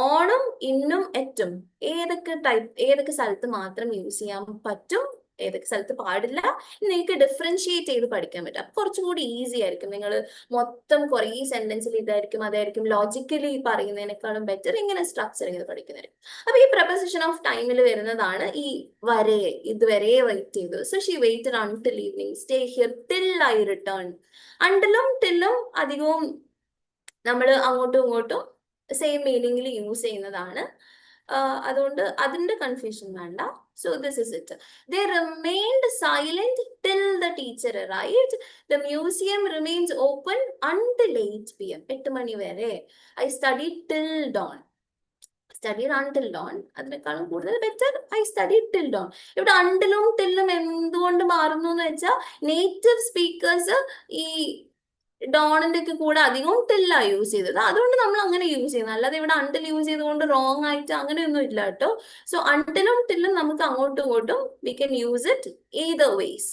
ഓണും ഇന്നും എറ്റും ഏതൊക്കെ സ്ഥലത്ത് മാത്രം യൂസ് ചെയ്യാൻ പറ്റും, ഏതൊക്കെ സ്ഥലത്ത് പാടില്ല, നിങ്ങൾക്ക് ഡിഫറൻഷിയേറ്റ് ചെയ്ത് പഠിക്കാൻ പറ്റും. അപ്പൊ കുറച്ചും കൂടി ഈസി ആയിരിക്കും. നിങ്ങൾ മൊത്തം കുറേ സെന്റൻസിൽ അതായിരിക്കും ലോജിക്കലി പറയുന്നതിനേക്കാളും ബെറ്റർ ഇങ്ങനെ സ്ട്രക്ചർ ചെയ്ത് പഠിക്കുന്നതായിരിക്കും. അപ്പൊ ഈ പ്രപ്പോസിഷൻ ഓഫ് ടൈമിൽ വരുന്നതാണ് ഈ വരെ, ഇതുവരെ വെയിറ്റ് ചെയ്തു. So she waited until evening, stay here till I return. അണ്ടിലും ടില്ലും അധികവും നമ്മൾ അങ്ങോട്ടും ഇങ്ങോട്ടും സെയിം മീനിങ്ങിൽ യൂസ് ചെയ്യുന്നതാണ്. അതുകൊണ്ട് അതിന്റെ കൺഫ്യൂഷൻ വേണ്ട. So this is it. They remained silent till the teacher arrived. The museum remains open until 8 PM. 8 മണി വരെ. I study till dawn. Studied until dawn. അതിനേക്കാളും കൂടുതൽ better I studied till dawn. ഇവിടെ അണ്ടിലും ടില്ലും എന്തുകൊണ്ട് മാറുന്നു എന്ന് വെച്ചാൽ നേറ്റീവ് സ്പീക്കേഴ്സ് ഈ ഡോണിന്റെ ഒക്കെ കൂടെ അധികവും ടില്ലാ യൂസ് ചെയ്തത്, അതുകൊണ്ട് നമ്മൾ അങ്ങനെ യൂസ് ചെയ്യുന്നത്. അല്ലാതെ ഇവിടെ അണ്ടിൽ യൂസ് ചെയ്തുകൊണ്ട് റോങ് ആയിട്ട് അങ്ങനെയൊന്നും ഇല്ല കേട്ടോ. സോ അണ്ടിലും ടില്ലും നമുക്ക് അങ്ങോട്ടും ഇങ്ങോട്ടും we can use it either ways.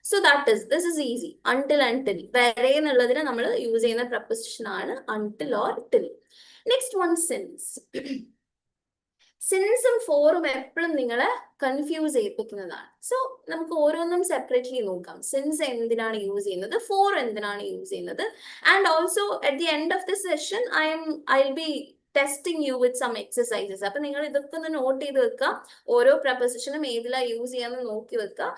So this is easy. Until and till വരെ എന്നുള്ളതിന് നമ്മൾ യൂസ് ചെയ്യുന്ന പ്രപ്പോസിഷൻ ആണ് until or till. Next one since. സിൻസും ഫോറും എപ്പോഴും നിങ്ങളെ കൺഫ്യൂസ് ചെയ്യിപ്പിക്കുന്നതാണ്. സോ നമുക്ക് ഓരോന്നും സെപ്പറേറ്റ്ലി നോക്കാം. സിൻസ് എന്തിനാണ് യൂസ് ചെയ്യുന്നത്, ഫോർ എന്തിനാണ് യൂസ് ചെയ്യുന്നത്, and also at the end of the session I will be testing you with some exercises. അപ്പൊ നിങ്ങൾ ഇതൊക്കെ ഒന്ന് നോട്ട് ചെയ്ത് വെക്കുക, ഓരോ പ്രപ്പോസിഷനും ഏതിലാ യൂസ് ചെയ്യാന്ന് നോക്കി വെക്കുക.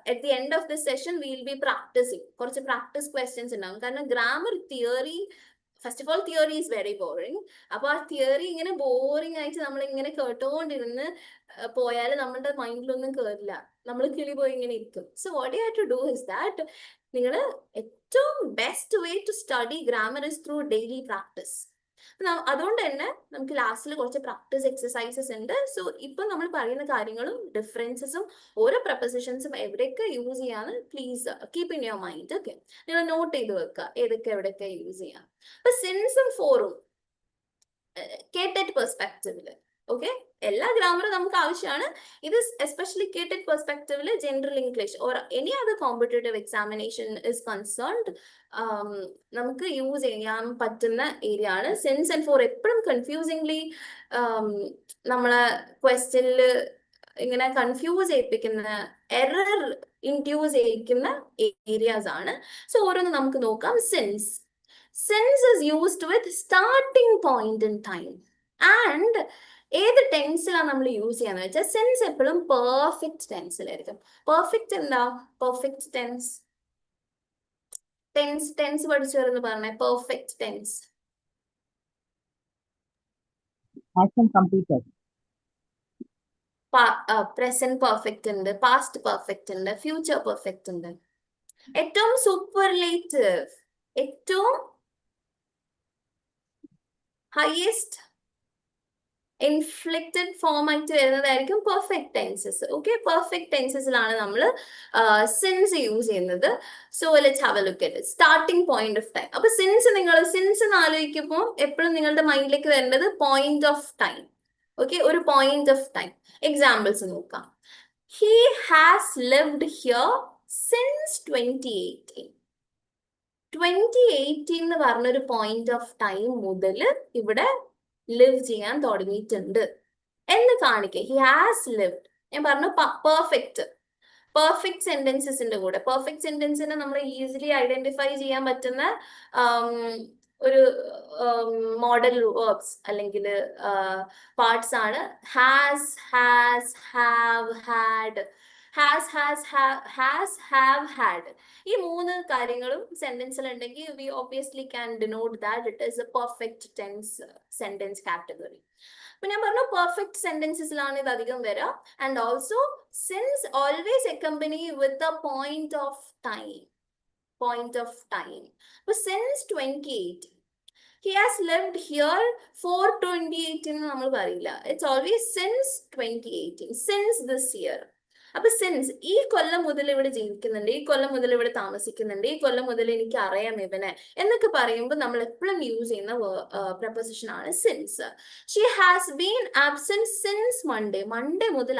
At the end of the session will be practising. കുറച്ച് പ്രാക്ടീസ് ക്വസ്റ്റ്യൻസ് ഉണ്ടാവും. കാരണം grammar theory, first of all theory is very boring. അപ്പൊ ആ തിയറി ഇങ്ങനെ ബോറിംഗ് ആയിട്ട് നമ്മൾ ഇങ്ങനെ കേട്ടോണ്ടിരുന്ന് പോയാൽ നമ്മുടെ മൈൻഡിലൊന്നും കയറില്ല, നമ്മൾ കിളി പോയി ഇങ്ങനെ ഇരിക്കും. So what you have to do is that നിങ്ങൾ ഏറ്റവും best way to study grammar is through daily practice. അതുകൊണ്ട് തന്നെ നമുക്ക് ലാസ്റ്റിൽ കുറച്ച് പ്രാക്ടീസ് എക്സസൈസസ് ഉണ്ട്. സോ ഇപ്പൊ നമ്മൾ പറയുന്ന കാര്യങ്ങളും ഡിഫറൻസസും ഓരോ പ്രപ്പോസിഷൻസും എവിടെയൊക്കെ യൂസ് ചെയ്യാന്ന് please keep in your mind. Okay, നിങ്ങൾ നോട്ട് ചെയ്ത് വെക്കുക ഏതൊക്കെ എവിടെയൊക്കെ യൂസ് ചെയ്യാം. അപ്പൊ സിൻസും ഫോറും KTET പെർസ്പെക്റ്റീവില്, ഓക്കെ, എല്ലാ ഗ്രാമറും നമുക്ക് ആവശ്യമാണ്. ഇത് എസ്പെഷ്യലി KTET പെർസ്പെക്റ്റീവില് general English or any other competitive examination is concerned നമുക്ക് യൂസ് ചെയ്യാൻ പറ്റുന്ന ഏരിയ ആണ്. സിൻസ് ആൻഡ് ഫോർ എപ്പോഴും കൺഫ്യൂസിംഗ്ലി നമ്മളെ ക്വസ്റ്റ്യനിൽ ഇങ്ങനെ കൺഫ്യൂസ് ചെയ്യിപ്പിക്കുന്ന, എറർ ഇൻഡ്യൂസ് ചെയ്യിക്കുന്ന ഏരിയാസ് ആണ്. സോ ഓരോന്ന് നമുക്ക് നോക്കാം. Since is used with starting point in time. And ഏത് ടെൻസിലാണ് നമ്മൾ യൂസ് ചെയ്യാന്ന് വെച്ചാൽ സെൻസ് എപ്പോഴും പെർഫെക്റ്റ് ടെൻസിലായിരിക്കും. പെർഫെക്റ്റ് എന്താ? പെർഫെക്റ്റ് ടെൻസ് ടെൻസ് പഠിച്ചു വരുന്ന പറഞ്ഞേ. Perfect tense Action completed. Present perfect ഉണ്ട്, പാസ്റ്റ് പെർഫെക്റ്റ് ഉണ്ട്, ഫ്യൂച്ചർ പെർഫെക്റ്റ് ഉണ്ട്. ഏറ്റവും സൂപ്പർലേറ്റീവ്, ഏറ്റവും ഹയസ്റ്റ് ഇൻഫ്ലിക്റ്റഡ് ഫോം ആയിട്ട് വരുന്നതായിരിക്കും പെർഫെക്റ്റ് ടെൻസസ്. ഓക്കെ, പെർഫെക്റ്റ് ടെൻസസിലാണ് നമ്മൾ സിൻസ് യൂസ് ചെയ്യുന്നത്. So let's have a look at it. Starting point of time. അപ്പൊ സിൻസ് എന്ന് ആലോചിക്കുമ്പോൾ എപ്പോഴും നിങ്ങളുടെ മൈൻഡിലേക്ക് വരേണ്ടത് പോയിന്റ് ഓഫ് ടൈം. ഓക്കെ, ഒരു പോയിന്റ് ഓഫ് ടൈം. എക്സാമ്പിൾസ് നോക്കാം. He has lived here since 2018. 2018 എന്ന് പറഞ്ഞൊരു പോയിന്റ് ഓഫ് ടൈം മുതൽ ഇവിടെ ലിവ് ചെയ്യാൻ തുടങ്ങിയിട്ടുണ്ട് എന്ന് കാണിക്കുക. He has lived. ഞാൻ പറഞ്ഞു പെർഫെക്റ്റ് സെന്റൻസസിന്റെ കൂടെ. പെർഫെക്റ്റ് സെന്റൻസിനെ നമ്മൾ ഈസിലി ഐഡന്റിഫൈ ചെയ്യാൻ പറ്റുന്ന ഒരു മോഡൽ വേർബ്സ് അല്ലെങ്കിൽ പാർട്സ് ആണ് has, have, had. Have, had. ഈ മൂന്ന് കാര്യങ്ങളും സെന്റൻസിൽ ഉണ്ടെങ്കിൽ we obviously can denote that it is a perfect tense sentence category. അപ്പൊ ഞാൻ പറഞ്ഞു പെർഫെക്റ്റ് സെന്റൻസസിലാണ് ഇത് അധികം വരിക. And also since always accompany with a point of time. അപ്പൊ since 2018. He has lived here for 2018 എന്ന് നമ്മൾ പറയില്ല. It's always since 2018, since this year. അപ്പൊ സിൻസ് ഈ കൊല്ലം മുതൽ ഇവിടെ ജീവിക്കുന്നുണ്ട്, ഈ കൊല്ലം മുതൽ ഇവിടെ താമസിക്കുന്നുണ്ട്, ഈ കൊല്ലം മുതൽ എനിക്ക് അറിയാം ഇവനെ എന്നൊക്കെ പറയുമ്പോൾ നമ്മൾ എപ്പോഴും യൂസ് ചെയ്യുന്ന പ്രപ്പോസിഷൻ ആണ് since. She has been absent since Monday. Monday മുതൽ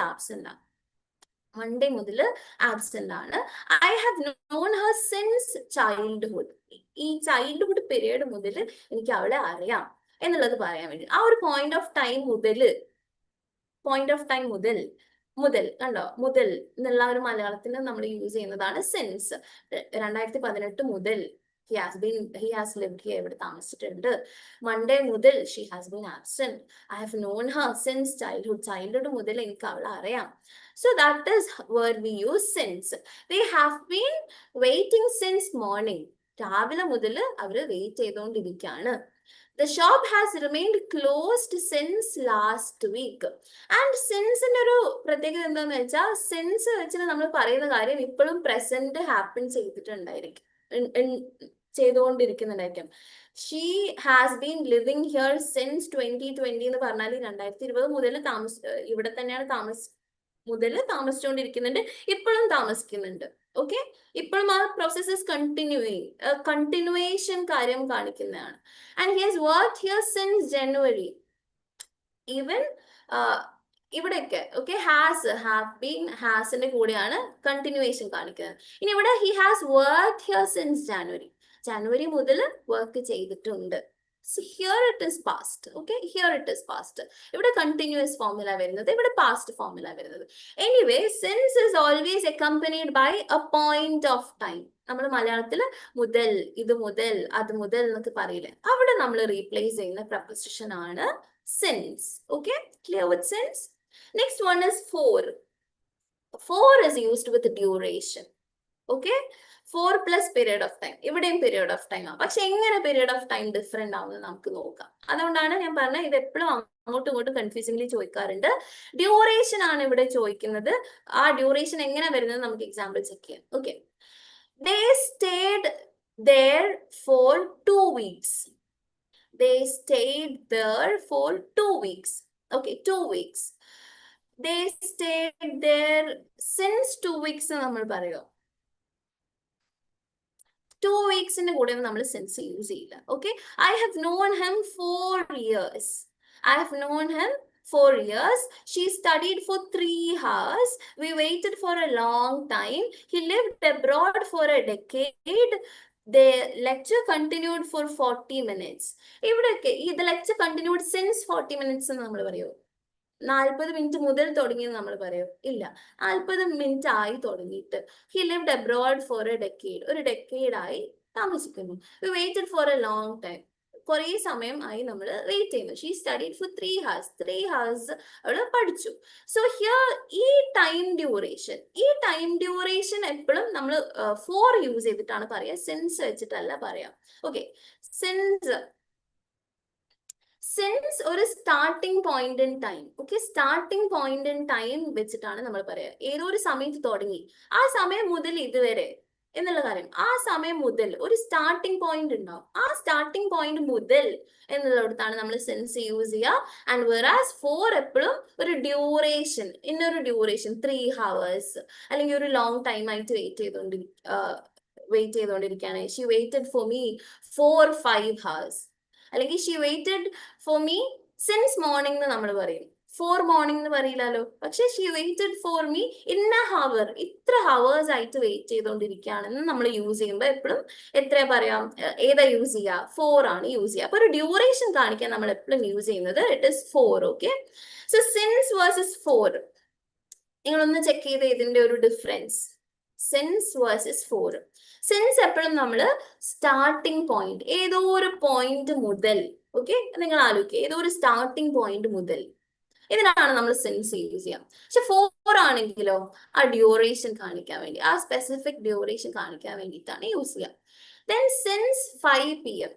ആബ്സെന്റ് ആണ്. I have known Har since childhood. ഈ ചൈൽഡ്ഹുഡ് പീരീഡ് മുതൽ എനിക്ക് അവളെ അറിയാം എന്നുള്ളത് പറയാൻ വേണ്ടി ആ ഒരു പോയിന്റ് ഓഫ് ടൈം മുതൽ കണ്ടോ, മുതൽ എന്നുള്ള ഒരു മലയാളത്തിൽ നമ്മൾ യൂസ് ചെയ്യുന്നതാണ് സിൻസ്. 2018 മുതൽ he has lived here, ഇവിടെ താമസിച്ചിട്ടുണ്ട്. മൺഡേ മുതൽ she has been absent. I have known her since childhood മുതൽ എനിക്ക് അവളെ അറിയാം. So that is where we use since. They have been waiting since morning. രാവിലെ മുതൽ അവര് വെയിറ്റ് ചെയ്തുകൊണ്ടിരിക്കുകയാണ്. The shop has remained closed since last week. And since ഒരു പ്രത്യേകത എന്താന്ന് വെച്ചാൽ since വെച്ചിട്ട് നമ്മൾ പറയുന്ന കാര്യം ഇപ്പോഴും പ്രസന്റ് ഹാപ്പൻ ചെയ്തിട്ടുണ്ടായിരിക്കും, ചെയ്തുകൊണ്ടിരിക്കുന്നുണ്ടായിരിക്കും. She has been living here since 2020 എന്ന് പറഞ്ഞാൽ 2020 മുതൽ ഇവിടെ തന്നെയാണ് താമസിച്ചുകൊണ്ടിരിക്കുന്നുണ്ട്, ഇപ്പോഴും താമസിക്കുന്നുണ്ട്. ഓക്കെ, ഇപ്പോഴും ആ പ്രോസസ് കണ്ടിന്യൂവേഷൻ കാര്യം കാണിക്കുന്നതാണ്. And he has worked here since January. Even ഇവിടെയൊക്കെ ഓക്കെ ഹാവ് ബീൻ ഹാസിന്റെ കൂടെയാണ് കണ്ടിന്യൂവേഷൻ കാണിക്കുന്നത്. ഇനി ഇവിടെ he has work here since January മുതൽ വർക്ക് ചെയ്തിട്ടുണ്ട്. Here it is past. Okay, here it is past. ഇവിടെ കണ്ടിന്യൂസ് ഫോർമുല വരുന്നത്, ഇവിടെ പാസ്റ്റ് ഫോർമുല വരുന്നത്. Anyway, since is always accompanied by a point of time. നമ്മൾ മലയാളത്തിൽ മുതൽ, ഇത് മുതൽ, അത് മുതൽ എന്നൊക്കെ പറയില്ലേ, അവിടെ നമ്മൾ റീപ്ലേസ് ചെയ്യുന്ന പ്രപ്പോസിഷൻ ആണ് since. Okay, clear with since? Next one is for. For is used with duration. Okay, 4 plus period of time. ഇവിടെയും period of time ആണ്. പക്ഷെ എങ്ങനെ period of time ഡിഫറെന്റ് ആവുന്നത് നമുക്ക് നോക്കാം. അതുകൊണ്ടാണ് ഞാൻ പറഞ്ഞത് ഇത് എപ്പോഴും അങ്ങോട്ടും ഇങ്ങോട്ടും കൺഫ്യൂസിംഗ്ലി ചോദിക്കാറുണ്ട്. ഡ്യൂറേഷൻ ആണ് ഇവിടെ ചോദിക്കുന്നത്. ആ ഡ്യൂറേഷൻ എങ്ങനെ വരുന്നത് നമുക്ക് എക്സാമ്പിൾ ചെക്ക് ചെയ്യാം. Okay, they stayed there for 2 weeks. They stayed there for 2 weeks. Okay, 2 weeks. They stayed there since 2 weeks നമ്മൾ പറയുമോ? 2 weeksന്റെ കൂടെ നമ്മൾ since യൂസ് ചെയ്യില്ല. Okay, I have known him 4 years. I have known him 4 years. She studied for 3 hours. We waited for a long time. He lived abroad for a decade. The lecture continued for 40 minutes. ഇവിടെയൊക്കെ ഇത് lecture continued since 40 minutes എന്ന് നമ്മൾ പറയുമോ? 40 മിനിറ്റ് മുതൽ തുടങ്ങിയെന്ന് നമ്മൾ പറയോ? ഇല്ല, 40 മിനിറ്റ് ആയി തുടങ്ങിയിട്ട്. He lived abroad for a decade, ഒരു ഡെക്കേഡ് ആയി താമസിക്കുന്നു. We waited for a long time, കുറേ സമയം ആയി നമ്മൾ വെയിറ്റ് ചെയ്യുന്നു. She studied for 3 hours, 3 hours അവള് പഠിച്ചു. സോ ഹിയർ ഈ ടൈം ഡ്യൂറേഷൻ എപ്പോഴും നമ്മൾ ഫോർ യൂസ് ചെയ്തിട്ടാണ് പറയാ, സിൻസ് വെച്ചിട്ടല്ല പറയാം. ഓക്കെ, സിൻസ് ഒരു starting point in time. Okay, starting point in time വെച്ചിട്ടാണ് നമ്മൾ പറയുക. ഏതോ ഒരു സമയത്ത് തുടങ്ങി, ആ സമയം മുതൽ ഇതുവരെ എന്നുള്ള കാര്യം, ആ സമയം മുതൽ ഒരു സ്റ്റാർട്ടിംഗ് പോയിന്റ് ഉണ്ടാവും. ആ സ്റ്റാർട്ടിംഗ് പോയിന്റ് മുതൽ എന്നുള്ളിടത്താണ് നമ്മൾ സെൻസ് യൂസ് ചെയ്യുക. ആൻഡ് വെറാസ് ഫോർ എപ്പോഴും ഒരു ഡ്യൂറേഷൻ, ഇന്നൊരു ഡ്യൂറേഷൻ 3 hours അല്ലെങ്കിൽ ഒരു ലോങ് ടൈം ആയിട്ട് വെയിറ്റ് ചെയ്തുകൊണ്ടിരിക്കുകയാണ്. She waited for me 4-5 hours. അല്ലെങ്കിൽ she waited for me since morning എന്ന് നമ്മൾ പറയും. ഫോർ മോർണിംഗ് എന്ന് പറയില്ലല്ലോ, പക്ഷെ she waited for me in a hour, ഇത്ര ഹവേഴ്സ് ആയിട്ട് വെയിറ്റ് ചെയ്തുകൊണ്ടിരിക്കുകയാണെന്ന് നമ്മൾ യൂസ് ചെയ്യുമ്പോൾ എപ്പോഴും എത്ര പറയാം, ഏതാ യൂസ് ചെയ്യുക? 4 ആണ് യൂസ് ചെയ്യുക. അപ്പൊ ഒരു ഡ്യൂറേഷൻ കാണിക്കാൻ നമ്മൾ എപ്പോഴും യൂസ് ചെയ്യുന്നത് it is 4. Okay, so since versus 4 നിങ്ങളൊന്ന് ചെക്ക് ചെയ്ത് ഇതിന്റെ ഒരു ഡിഫറൻസ്. Since versus 4. സിൻസ് എപ്പോഴും നമ്മൾ സ്റ്റാർട്ടിംഗ് പോയിന്റ്, ഏതോ ഒരു പോയിന്റ് മുതൽ, ഓക്കെ, നിങ്ങൾ ആലോചിക്കുക, ഏതോ ഒരു സ്റ്റാർട്ടിംഗ് പോയിന്റ് മുതൽ, ഇതിനാണ് നമ്മൾ സിൻസ് യൂസ് ചെയ്യാം. പക്ഷെ 4 ആണെങ്കിലോ ആ ഡ്യൂറേഷൻ കാണിക്കാൻ വേണ്ടി, ആ സ്പെസിഫിക് ഡ്യൂറേഷൻ കാണിക്കാൻ വേണ്ടിയിട്ടാണ് യൂസ് ചെയ്യുക. ദെൻ സിൻസ് 5 PM,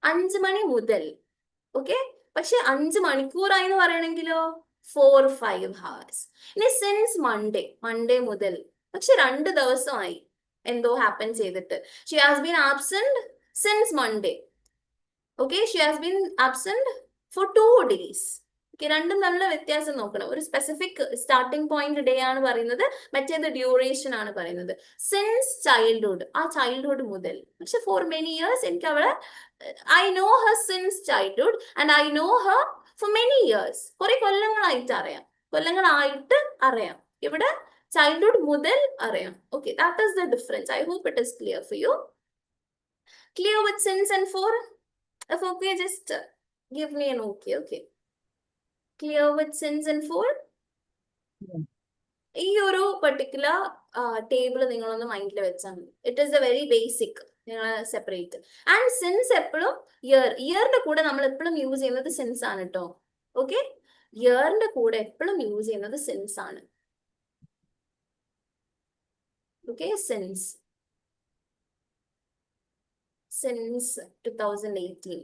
5 മണി മുതൽ. ഓക്കെ, പക്ഷെ 5 മണിക്കൂറായി എന്ന് പറയണെങ്കിലോ 4-5 hours. ഇനി സിൻസ് മൺഡേ മുതൽ, പക്ഷെ 2 ദിവസമായി എന്തോ ഹാപ്പൻ ചെയ്തിട്ട്. She has been absent since Monday. Okay, she has been absent for 2 days. Okay, രണ്ടും തമ്മിലുള്ള വ്യത്യാസം നോക്കണം. ഒരു സ്പെസിഫിക് സ്റ്റാർട്ടിംഗ് പോയിന്റ് ഡേ ആണ് പറയുന്നത്, മറ്റേത് ഡ്യൂറേഷൻ ആണ് പറയുന്നത്. സിൻസ് ചൈൽഡ്ഹുഡ്, ആ ചൈൽഡ്ഹുഡ് മുതൽ. പക്ഷെ ഫോർ മെനി ഇയേഴ്സ് എനിക്ക് അവളെ, I know her since childhood and I know her for many years, കുറെ കൊല്ലങ്ങളായിട്ട് അറിയാം. ഇവിടെ ചൈൽഡ്ഹുഡ് മുതൽ അറിയാം. Okay, that is the difference. I hope it is clear for you. Clear with since and for? If okay, just give me an okay. Okay, clear with since and for? ഈ ഒരു പെർട്ടിക്കുലർ ടേബിൾ നിങ്ങളൊന്ന് മൈൻഡിൽ വെച്ചാൽ മതി. It is A very basic, നിങ്ങൾ സെപ്പറേറ്റ്. ആൻഡ് സിൻസ് എപ്പോഴും ഇയറിന്റെ കൂടെ നമ്മൾ എപ്പോഴും യൂസ് ചെയ്യുന്നത് സിൻസ് ആണ് കേട്ടോ. ഓക്കെ, ഇയറിന്റെ കൂടെ എപ്പോഴും യൂസ് ചെയ്യുന്നത് സിൻസ് ആണ്. Okay, since 2018.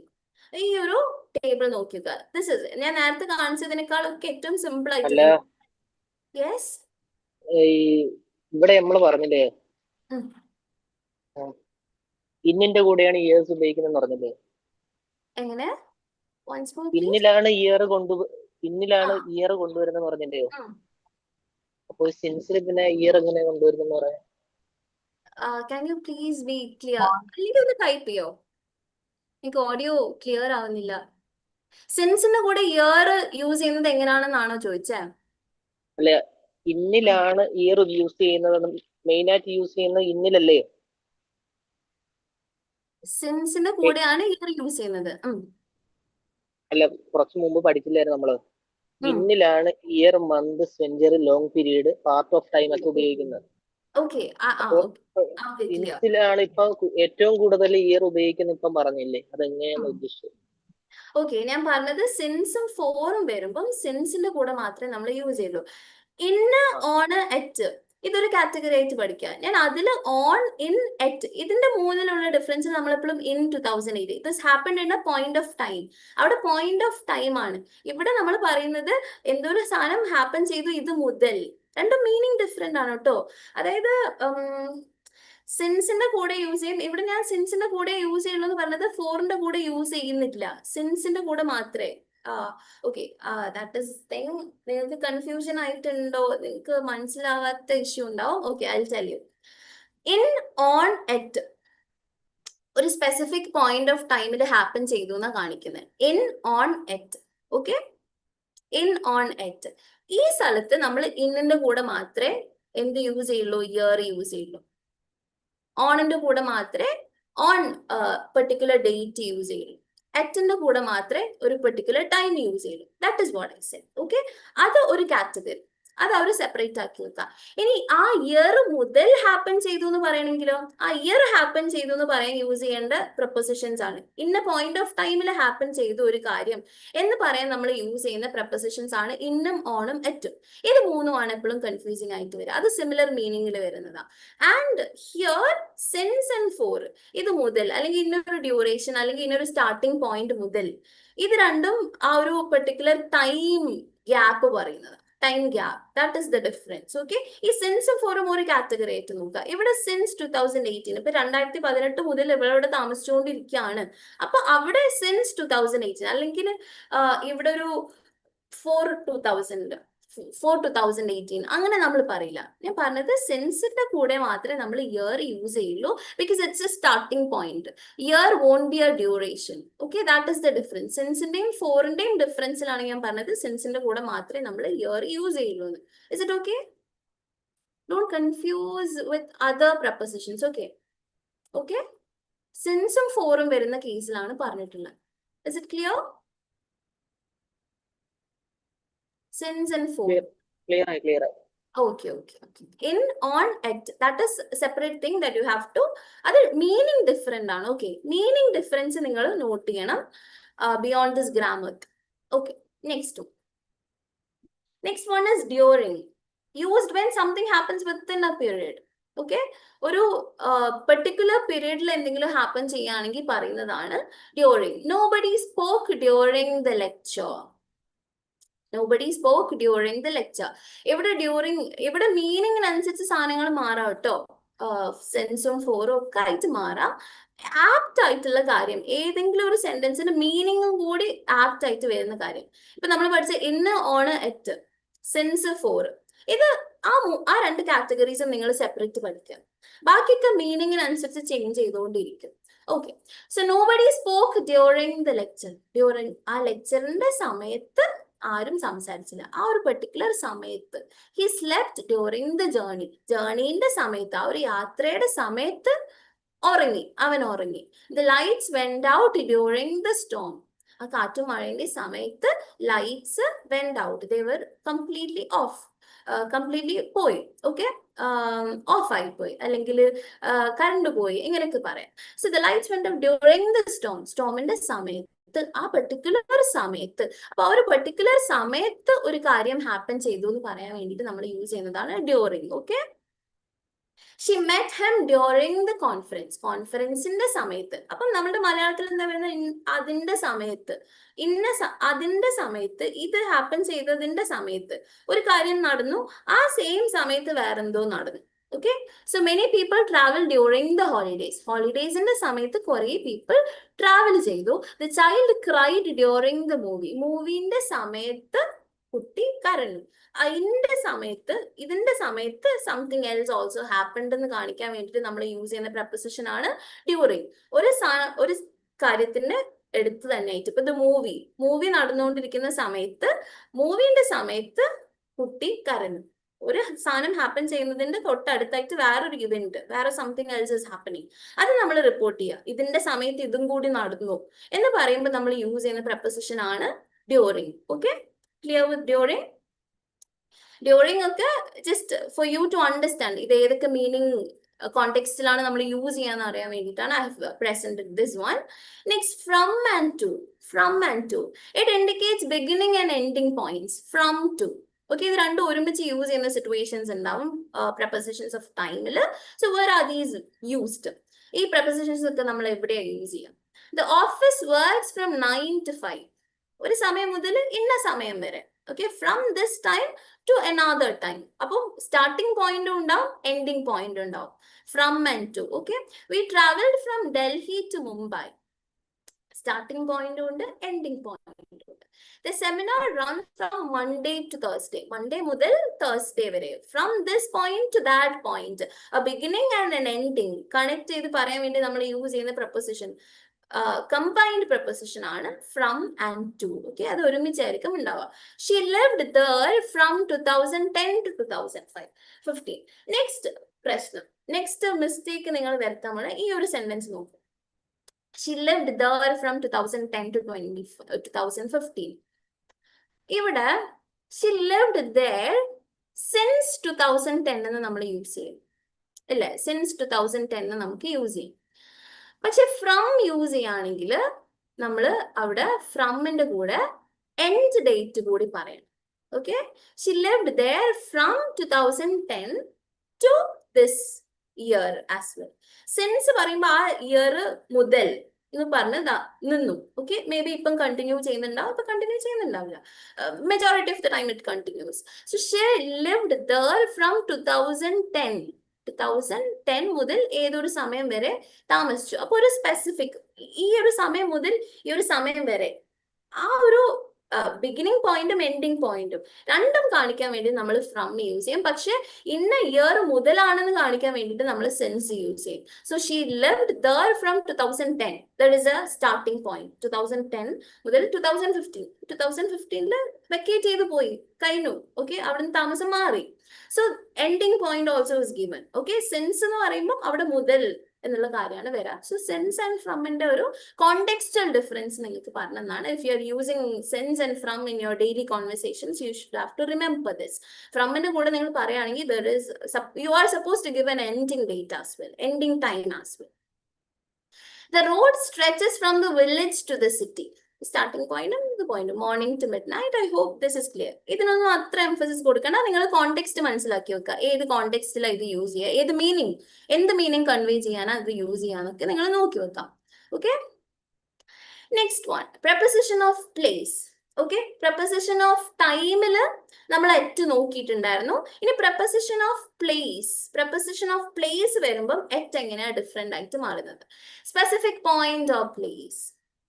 ഈ ഒരു ടേബിൾ നോക്കുക. ദിസ് ഇസ്, ഞാൻ നേരത്തെ കാണിച്ചതിനേക്കാളൊക്കെ ഏറ്റവും സിമ്പിൾ ആയിട്ട്. യെസ്, ഇവിടെ നമ്മൾ പറഞ്ഞില്ലേ ഇന്നിന്റെ കൂടെയാണ് ഇയേഴ്സ് ഉപയോഗിക്കുന്നത് പറഞ്ഞില്ലേ? എങ്ങനെ? once more please. ഇന്നിലാണ് ഇയർ കൊണ്ടുവരുന്നത് പറഞ്ഞില്ലയോ? അപ്പൊ സിൻസിൽ പിന്നെ ഇയർ എങ്ങനെ കൊണ്ടുവരുന്നെന്ന് പറയാം? Can you please be clear? അല്ലെങ്കിൽ ഒന്ന് ടൈപ്പ് ചെയ്യോ? എനിക്ക് ഓഡിയോ ക്ലിയർ ആവുന്നില്ല. സിൻസിന്റെ കൂടെ ഇയർ യൂസ് ചെയ്യുന്നത് എങ്ങനെയാണെന്നാണോ ചോദിച്ചേ? അല്ല, ഇന്നിലാണ് ഇയർ യൂസ് ചെയ്യുന്നത്, മെയിൻ ആയിട്ട് യൂസ് ചെയ്യുന്നത് ഇന്നിലല്ലേ? സിൻസിന്റെ കൂടെയാണ് ഇയർ യൂസ് ചെയ്യുന്നത്. അല്ല, കുറച്ച് മുമ്പ് പഠിച്ചില്ലായിരുന്നു നമ്മള്? ഇന്നിലാണ് year, month, century, long period, part of time ഒക്കെ ഉപയോഗിക്കുന്നത്. സിൻസിലാണ് ഇപ്പൊ ഏറ്റവും കൂടുതൽ ഇയർ ഉപയോഗിക്കുന്നത് ഇപ്പം പറഞ്ഞില്ലേ? അതെങ്ങനെയാണ് ഉദ്ദേശിച്ചത്? ഓക്കെ, ഞാൻ പറഞ്ഞത് സിൻസും ഫോറും വരുമ്പം സിൻസിന്റെ കൂടെ മാത്രമേ നമ്മൾ യൂസ് ചെയ്യുള്ളൂ. ഇന്ന്, ഓണ്, എറ്റ് ഇതൊരു കാറ്റഗറി ആയിട്ട് പഠിക്കുക. ഞാൻ അതിൽ ഓൺ, ഇൻ, എറ്റ് ഇതിന്റെ മൂന്നിലുള്ള ഡിഫറൻസ് നമ്മളെപ്പോഴും in 2008 this happened in A point of time. അവിടെ പോയിന്റ് ഓഫ് ടൈം ആണ്. ഇവിടെ നമ്മൾ പറയുന്നത് എന്തോ ഒരു സാധനം ഹാപ്പൻ ചെയ്തു ഇത് മുതൽ. രണ്ടും മീനിങ് ഡിഫറെന്റ് ആണ് കേട്ടോ. അതായത് സിൻസിന്റെ കൂടെ യൂസ് ചെയ്യും. ഇവിടെ ഞാൻ സിൻസിന്റെ കൂടെ യൂസ് ചെയ്യുള്ളൂ എന്ന് പറഞ്ഞത് ഫോറിന്റെ കൂടെ യൂസ് ചെയ്യുന്നില്ല, സിൻസിന്റെ കൂടെ മാത്രമേ. Okay, that is thing. നിങ്ങൾക്ക് കൺഫ്യൂഷൻ ആയിട്ടുണ്ടോ? നിങ്ങൾക്ക് മനസ്സിലാവാത്ത ഇഷ്യൂ ഉണ്ടാവും. Okay, I tell you. In, on, at ഒരു സ്പെസിഫിക് പോയിന്റ് ഓഫ് ടൈമിൽ ഹാപ്പൻ ചെയ്തു എന്നാ കാണിക്കുന്നത്. In, on, at. Okay, in, on, at ഈ സ്ഥലത്ത് നമ്മൾ ഇന്നിന്റെ കൂടെ മാത്രമേ എന്ത് യൂസ് ചെയ്യുള്ളൂ? ഇയർ യൂസ് ചെയ്യുള്ളൂ. ഓണിന്റെ കൂടെ മാത്രമേ ഓൺ പെർട്ടിക്കുലർ ഡേറ്റ് യൂസ് ചെയ്യുള്ളൂ. അറ്റിന്റെ കൂടെ മാത്രമേ ഒരു പെർട്ടിക്കുലർ ടൈം യൂസ് ചെയ്യുള്ളൂ. That is what I said. Okay, അത് ഒരു കാറ്റഗറി, അത് അവർ സെപ്പറേറ്റ് ആക്കി വെക്കാം. ഇനി ആ ഇയർ മുതൽ ഹാപ്പൻ ചെയ്തു എന്ന് പറയണമെങ്കിലോ, ആ ഇയർ ഹാപ്പൻ ചെയ്തു എന്ന് പറയാൻ യൂസ് ചെയ്യേണ്ട പ്രപ്പോസിഷൻസ് ആണ്. ഇന്ന പോയിന്റ് ഓഫ് ടൈമിൽ ഹാപ്പൻ ചെയ്ത ഒരു കാര്യം എന്ന് പറയാൻ നമ്മൾ യൂസ് ചെയ്യുന്ന പ്രപ്പോസിഷൻസ് ആണ് ഇന്നും, ഓണും, എറ്റും. ഇത് മൂന്നുമാണ് എപ്പോഴും കൺഫ്യൂസിങ് ആയിട്ട് വരിക. അത് സിമിലർ മീനിങ്ങിൽ വരുന്നതാണ്. And here since and for ഇത് മുതൽ, അല്ലെങ്കിൽ ഇന്നൊരു ഡ്യൂറേഷൻ, അല്ലെങ്കിൽ ഇന്നൊരു സ്റ്റാർട്ടിംഗ് പോയിന്റ് മുതൽ, ഇത് രണ്ടും ആ ഒരു പെർട്ടിക്കുലർ ടൈം ഗ്യാപ്പ് പറയുന്നത്. Time gap, that is the difference. Okay, ഈ സിൻസും ഫോറും ഒരു കാറ്റഗറി ആയിട്ട് നോക്കുക. ഇവിടെ സിൻസ് 2018, ഇപ്പൊ 2018 മുതൽ ഇവിടെ താമസിച്ചുകൊണ്ടിരിക്കുകയാണ്. അപ്പൊ അവിടെ സിൻസ് 2018, അല്ലെങ്കിൽ ഇവിടെ ഒരു 2018 അങ്ങനെ നമ്മൾ പറയില്ല. ഞാൻ പറഞ്ഞത് സിൻസിന്റെ കൂടെ മാത്രമേ നമ്മൾ ഇയർ യൂസ് ചെയ്യുള്ളൂ, because it's a starting point. Year won't be a duration. Okay, that is the difference. സിൻസിന്റെയും ഫോറിന്റെയും ഡിഫറൻസിലാണ് ഞാൻ പറഞ്ഞത് സിൻസിന്റെ കൂടെ മാത്രമേ നമ്മൾ ഇയർ യൂസ് ചെയ്യുള്ളൂ. Is it okay? Don't confuse with other prepositions. Okay, okay, സിൻസും ഫോറും വരുന്ന കേസിലാണ് പറഞ്ഞിട്ടുള്ളത്. Is it clear? Since and for. Clear. Okay. In, on, at, that is separate thing that you have to. Other meaning different ആണ്. Okay, meaning difference നിങ്ങൾ നോട്ട് ചെയ്യണം beyond this grammar. Okay, next one is during. Used when something happens within a period. Okay, ഒരു particular periodൽ എന്തെങ്കിലും happen ചെയ്യുകയാണെങ്കിൽ പറയുന്നതാണ് during. Nobody spoke during the lecture. Nobody spoke during the lecture. ഇവിടെ മീനിങ്ങിനനുസരിച്ച് സാധനങ്ങൾ മാറാം കേട്ടോ. സെൻസും ഫോറും ഒക്കെ ആയിട്ട് മാറാം. ആപ്റ്റ് ആയിട്ടുള്ള കാര്യം, ഏതെങ്കിലും ഒരു സെന്റൻസിന്റെ മീനിങ്ങും കൂടി ആപ്റ്റ് ആയിട്ട് വരുന്ന കാര്യം. ഇപ്പൊ നമ്മൾ പഠിച്ച ഇന്ന്, ഓണ്, എറ്റ്, സെൻസ്, ഫോർ, ഇത് ആ രണ്ട് കാറ്റഗറീസും നിങ്ങൾ സെപ്പറേറ്റ് പഠിക്കുക. ബാക്കിയൊക്കെ മീനിങ്ങിനനുസരിച്ച് ചേഞ്ച് ചെയ്തുകൊണ്ടിരിക്കും. Okay, so nobody spoke during the lecture. During ആ ലെക്ചറിന്റെ സമയത്ത് ആരും സംസാരിച്ചില്ല. ആ ഒരു പെർട്ടിക്കുലർ സമയത്ത്. He slept during the journey. ജേർണിന്റെ സമയത്ത്, ആ ഒരു യാത്രയുടെ സമയത്ത് അവൻ ഉറങ്ങി. The lights went out during the storm. ആ കാറ്റും മഴയുടെ സമയത്ത് lights went out. They were completely off. Completely പോയി. ഓക്കെ, ഓഫ് ആയി പോയി, അല്ലെങ്കിൽ കറണ്ട് പോയി, ഇങ്ങനെയൊക്കെ പറയാം. So the lights went out during the storm. സ്റ്റോമിന്റെ സമയത്ത്, ആ പെർട്ടിക്കുലർ സമയത്ത്. അപ്പൊ ആ ഒരു പെർട്ടിക്കുലർ സമയത്ത് ഒരു കാര്യം ഹാപ്പൻ ചെയ്തു എന്ന് പറയാൻ വേണ്ടിയിട്ട് നമ്മൾ യൂസ് ചെയ്യുന്നതാണ് during. Okay, she met him during the conference. കോൺഫറൻസിന്റെ സമയത്ത്. അപ്പം നമ്മുടെ മലയാളത്തിൽ എന്താ പറയുന്നത്? അതിന്റെ സമയത്ത്, അതിന്റെ സമയത്ത്, ഇത് ഹാപ്പൻ ചെയ്തതിന്റെ സമയത്ത് ഒരു കാര്യം നടന്നു. ആ സെയിം സമയത്ത് വേറെന്തോ നടന്നു. Okay, so many people travel during the holidays. Holidays in the samayathu kore people travel ചെയ്തു. The child cried during the movie. മൂവിന്റെ സമയത്ത് കുട്ടി കരഞ്ഞു. ഇതിന്റെ സമയത്ത് സംതിങ് എൽസ് ഓൾസോ ഹാപ്പൻഡ് എന്ന് കാണിക്കാൻ വേണ്ടിയിട്ട് നമ്മൾ യൂസ് ചെയ്യുന്ന പ്രപ്പോസിഷൻ ആണ് ഡ്യൂറിങ്. ഒരു കാര്യത്തിന്റെ എടുത്ത് തന്നെ ആയിട്ട് ഇപ്പൊ മൂവി നടന്നുകൊണ്ടിരിക്കുന്ന സമയത്ത് മൂവിന്റെ സമയത്ത് കുട്ടി കരഞ്ഞു. ഒരു സാധനം ഹാപ്പൻ ചെയ്യുന്നതിന്റെ തൊട്ടടുത്തായിട്ട് വേറൊരു ഇവന്റ്, വേറെ സംതിങ് എൽസ് ഇസ് ഹാപ്പനിങ്, അത് നമ്മൾ റിപ്പോർട്ട് ചെയ്യുക. ഇതിന്റെ സമയത്ത് ഇതും കൂടി നടന്നു എന്ന് പറയുമ്പോൾ നമ്മൾ യൂസ് ചെയ്യുന്ന പ്രപ്പോസിഷൻ ആണ് during. Okay, clear with during? During ഒക്കെ just for you to understand ഇത് ഏതൊക്കെ മീനിങ് കോണ്ടെക്സ്റ്റിലാണ് നമ്മൾ യൂസ് ചെയ്യാന്ന് അറിയാൻ വേണ്ടിയിട്ടാണ് I have presented this one. Next, from and to. From and to it indicates beginning and ending points. From to. Okay, ഇത് രണ്ടും ഒരുമിച്ച് യൂസ് ചെയ്യുന്ന സിറ്റുവേഷൻസ് ഉണ്ടാവും പ്രപ്പോസിഷൻസ് ഓഫ് ടൈമിൽ. So where are these used? ഈ പ്രപ്പോസിഷൻസ് ഒക്കെ നമ്മൾ എവിടെയാണ് യൂസ് ചെയ്യാം? The office works from 9 to 5. ഒരു സമയം മുതൽ ഇന്ന സമയം വരെ. Okay, from this time to another time. അപ്പോൾ സ്റ്റാർട്ടിംഗ് പോയിന്റും ഉണ്ടാവും, എൻഡിങ് പോയിന്റും ഉണ്ടാവും. From and to. Okay, we travelled from Delhi to Mumbai. Starting പോയിന്റും ഉണ്ട്, എൻഡിങ് പോയിന്റും ഉണ്ട്. The seminar runs from Monday to Thursday. Monday മുതൽ Thursday വരെ. From this point to that point. A beginning and an ending. Connect ചെയ്ത് പറയാൻ വേണ്ടി നമ്മൾ യൂസ് ചെയ്യുന്ന പ്രപ്പോസിഷൻ കമ്പൈൻഡ് പ്രപ്പോസിഷൻ ആണ് ഫ്രം ആൻഡ് ടു. ഓക്കെ, അത് ഒരുമിച്ചായിരിക്കും ഉണ്ടാവുക. She lived there from 2010 to 2015. Next പ്രശ്നം, നെക്സ്റ്റ് മിസ്റ്റേക്ക് നിങ്ങൾ വരുത്താൻ ഈ ഒരു സെന്റൻസ് നോക്കും. She lived there from 2010 to 2015. ഇവിടെ she lived there since 2010 എന്ന് നമ്മൾ യൂസ് ചെയ്യും, അല്ലേ? since 2010 നമുക്ക് യൂസ് ചെയ്യും. പക്ഷെ ഫ്രം യൂസ് ചെയ്യുകയാണെങ്കിൽ നമ്മൾ അവിടെ ഫ്രമിന്റെ കൂടെ എൻഡ് ഡേറ്റ് കൂടി പറയണം. Okay, she lived there from 2010 to this year as well. Since പറയുമ്പോൾ ആ ഇയർ മുതൽ എന്ന് പറഞ്ഞ് നിന്നു. ഓക്കെ, മേ ബി ഇപ്പം കണ്ടിന്യൂ ചെയ്യുന്നുണ്ടാവും, ഇപ്പൊ കണ്ടിന്യൂ ചെയ്യുന്നുണ്ടാവില്ല. Majority of the time it continues. So she lived there from 2010 മുതൽ ഏതൊരു സമയം വരെ താമസിച്ചു. അപ്പൊ ഒരു സ്പെസിഫിക് ഈ ഒരു സമയം മുതൽ ഈ ഒരു സമയം വരെ, ആ ഒരു ബിഗിനിങ് പോയിന്റും എൻഡിങ് പോയിന്റും രണ്ടും കാണിക്കാൻ വേണ്ടി നമ്മൾ ഫ്രം യൂസ് ചെയ്യും. പക്ഷെ ഇന്ന ഇയർ മുതലാണെന്ന് കാണിക്കാൻ വേണ്ടിയിട്ട് നമ്മൾ സിൻസ് യൂസ് ചെയ്യും. So she lived there from 2010. That is A starting point. 2010 മുതൽ 2015. 2015 വെക്കേറ്റ് ചെയ്ത് പോയി, കഴിഞ്ഞു. ഓക്കെ, അവിടുന്ന് താമസം മാറി. So ending point also is given. Okay, since എന്ന് പറയുമ്പോൾ അവിടെ മുതൽ എന്നുള്ള കാര്യമാണ് വരാ. സോ സെൻസ് ആൻഡ് ഫ്രമിന്റെ ഒരു കോണ്ടെക്സ്റ്റൽ ഡിഫറൻസ് നിങ്ങൾക്ക് പറഞ്ഞതാണ്. If you are using since and from in your daily conversations you should have to remember this. ഫ്രമിന്റെ കൂടെ നിങ്ങൾ പറയുകയാണെങ്കിൽ you are supposed to give an ending date as well, ending time as well. The road stretches from the village to the city. Starting point and the point, morning to midnight. I hope this is clear. ഇതിനൊന്നും അത്ര എംഫസിസ് കൊടുക്കണ്ട. നിങ്ങൾ കോണ്ടെക്സ്റ്റ് മനസ്സിലാക്കി വെക്കുക. ഏത് കോണ്ടെക്സ്റ്റിലാണ് ഇത് യൂസ് ചെയ്യുക, ഏത് മീനിങ്, എന്ത് മീനിങ് കൺവേ ചെയ്യാനാണ് അത് യൂസ് ചെയ്യാന്നൊക്കെ നിങ്ങൾ നോക്കി വെക്കാം. Okay, next one, preposition of place. Okay, preposition of ടൈമില് നമ്മൾ എറ്റ് നോക്കിയിട്ടുണ്ടായിരുന്നു. ഇനി preposition of place. Preposition of place വരുമ്പം എറ്റ് എങ്ങനെയാണ് ഡിഫറെന്റ് ആയിട്ട് മാറുന്നത്? Specific point of place.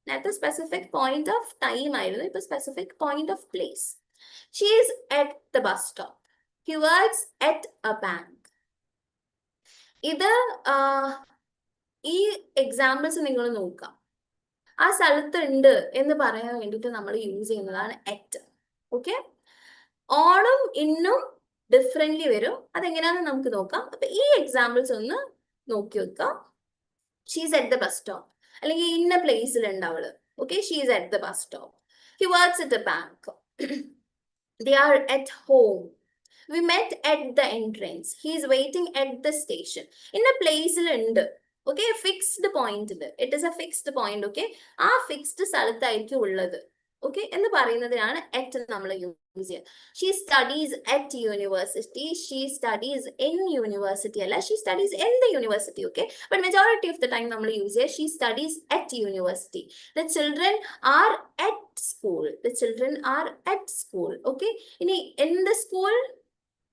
നേരത്തെ സ്പെസിഫിക് പോയിന്റ് ഓഫ് ടൈം ആയിരുന്നു, ഇപ്പൊ specific point of place. She is at the bus stop. He works at A bank. ഇത് ഈ എക്സാമ്പിൾസ് നിങ്ങൾ നോക്കാം. ആ സ്ഥലത്ത് ഉണ്ട് എന്ന് പറയാൻ വേണ്ടിയിട്ട് നമ്മൾ യൂസ് ചെയ്യുന്നതാണ് അറ്റ്. ഓക്കെ, ഓണും ഇന്നും ഡിഫറെന്റ്ലി വരും. അതെങ്ങനെയാണെന്ന് നമുക്ക് നോക്കാം. അപ്പൊ ഈ എക്സാമ്പിൾസ് ഒന്ന് നോക്കി വെക്കാം. She's at the bus stop, അല്ലെങ്കിൽ ഇന്ന പ്ലേസിലുണ്ട് അവള്. Okay, she's at the bus stop. He works at A bank. They are at home. We met at the entrance. He is waiting at the station. In a place ഉണ്ട്. Okay, fixed point. It is a fixed point. Okay, ആ fixed സ്ഥലത്തായിരിക്കും ഉള്ളത്. Okay, എന്ന് പറയുന്നതിനാണ് at നമ്മൾ യൂസ് ചെയ്യുക. She studies at university. She studies in university. അല്ല, she studies in the university. Okay, but majority of the time നമ്മൾ യൂസ് ചെയ്യുക she studies at university. The children are at school. The children are at school. Okay, ഇനി in the school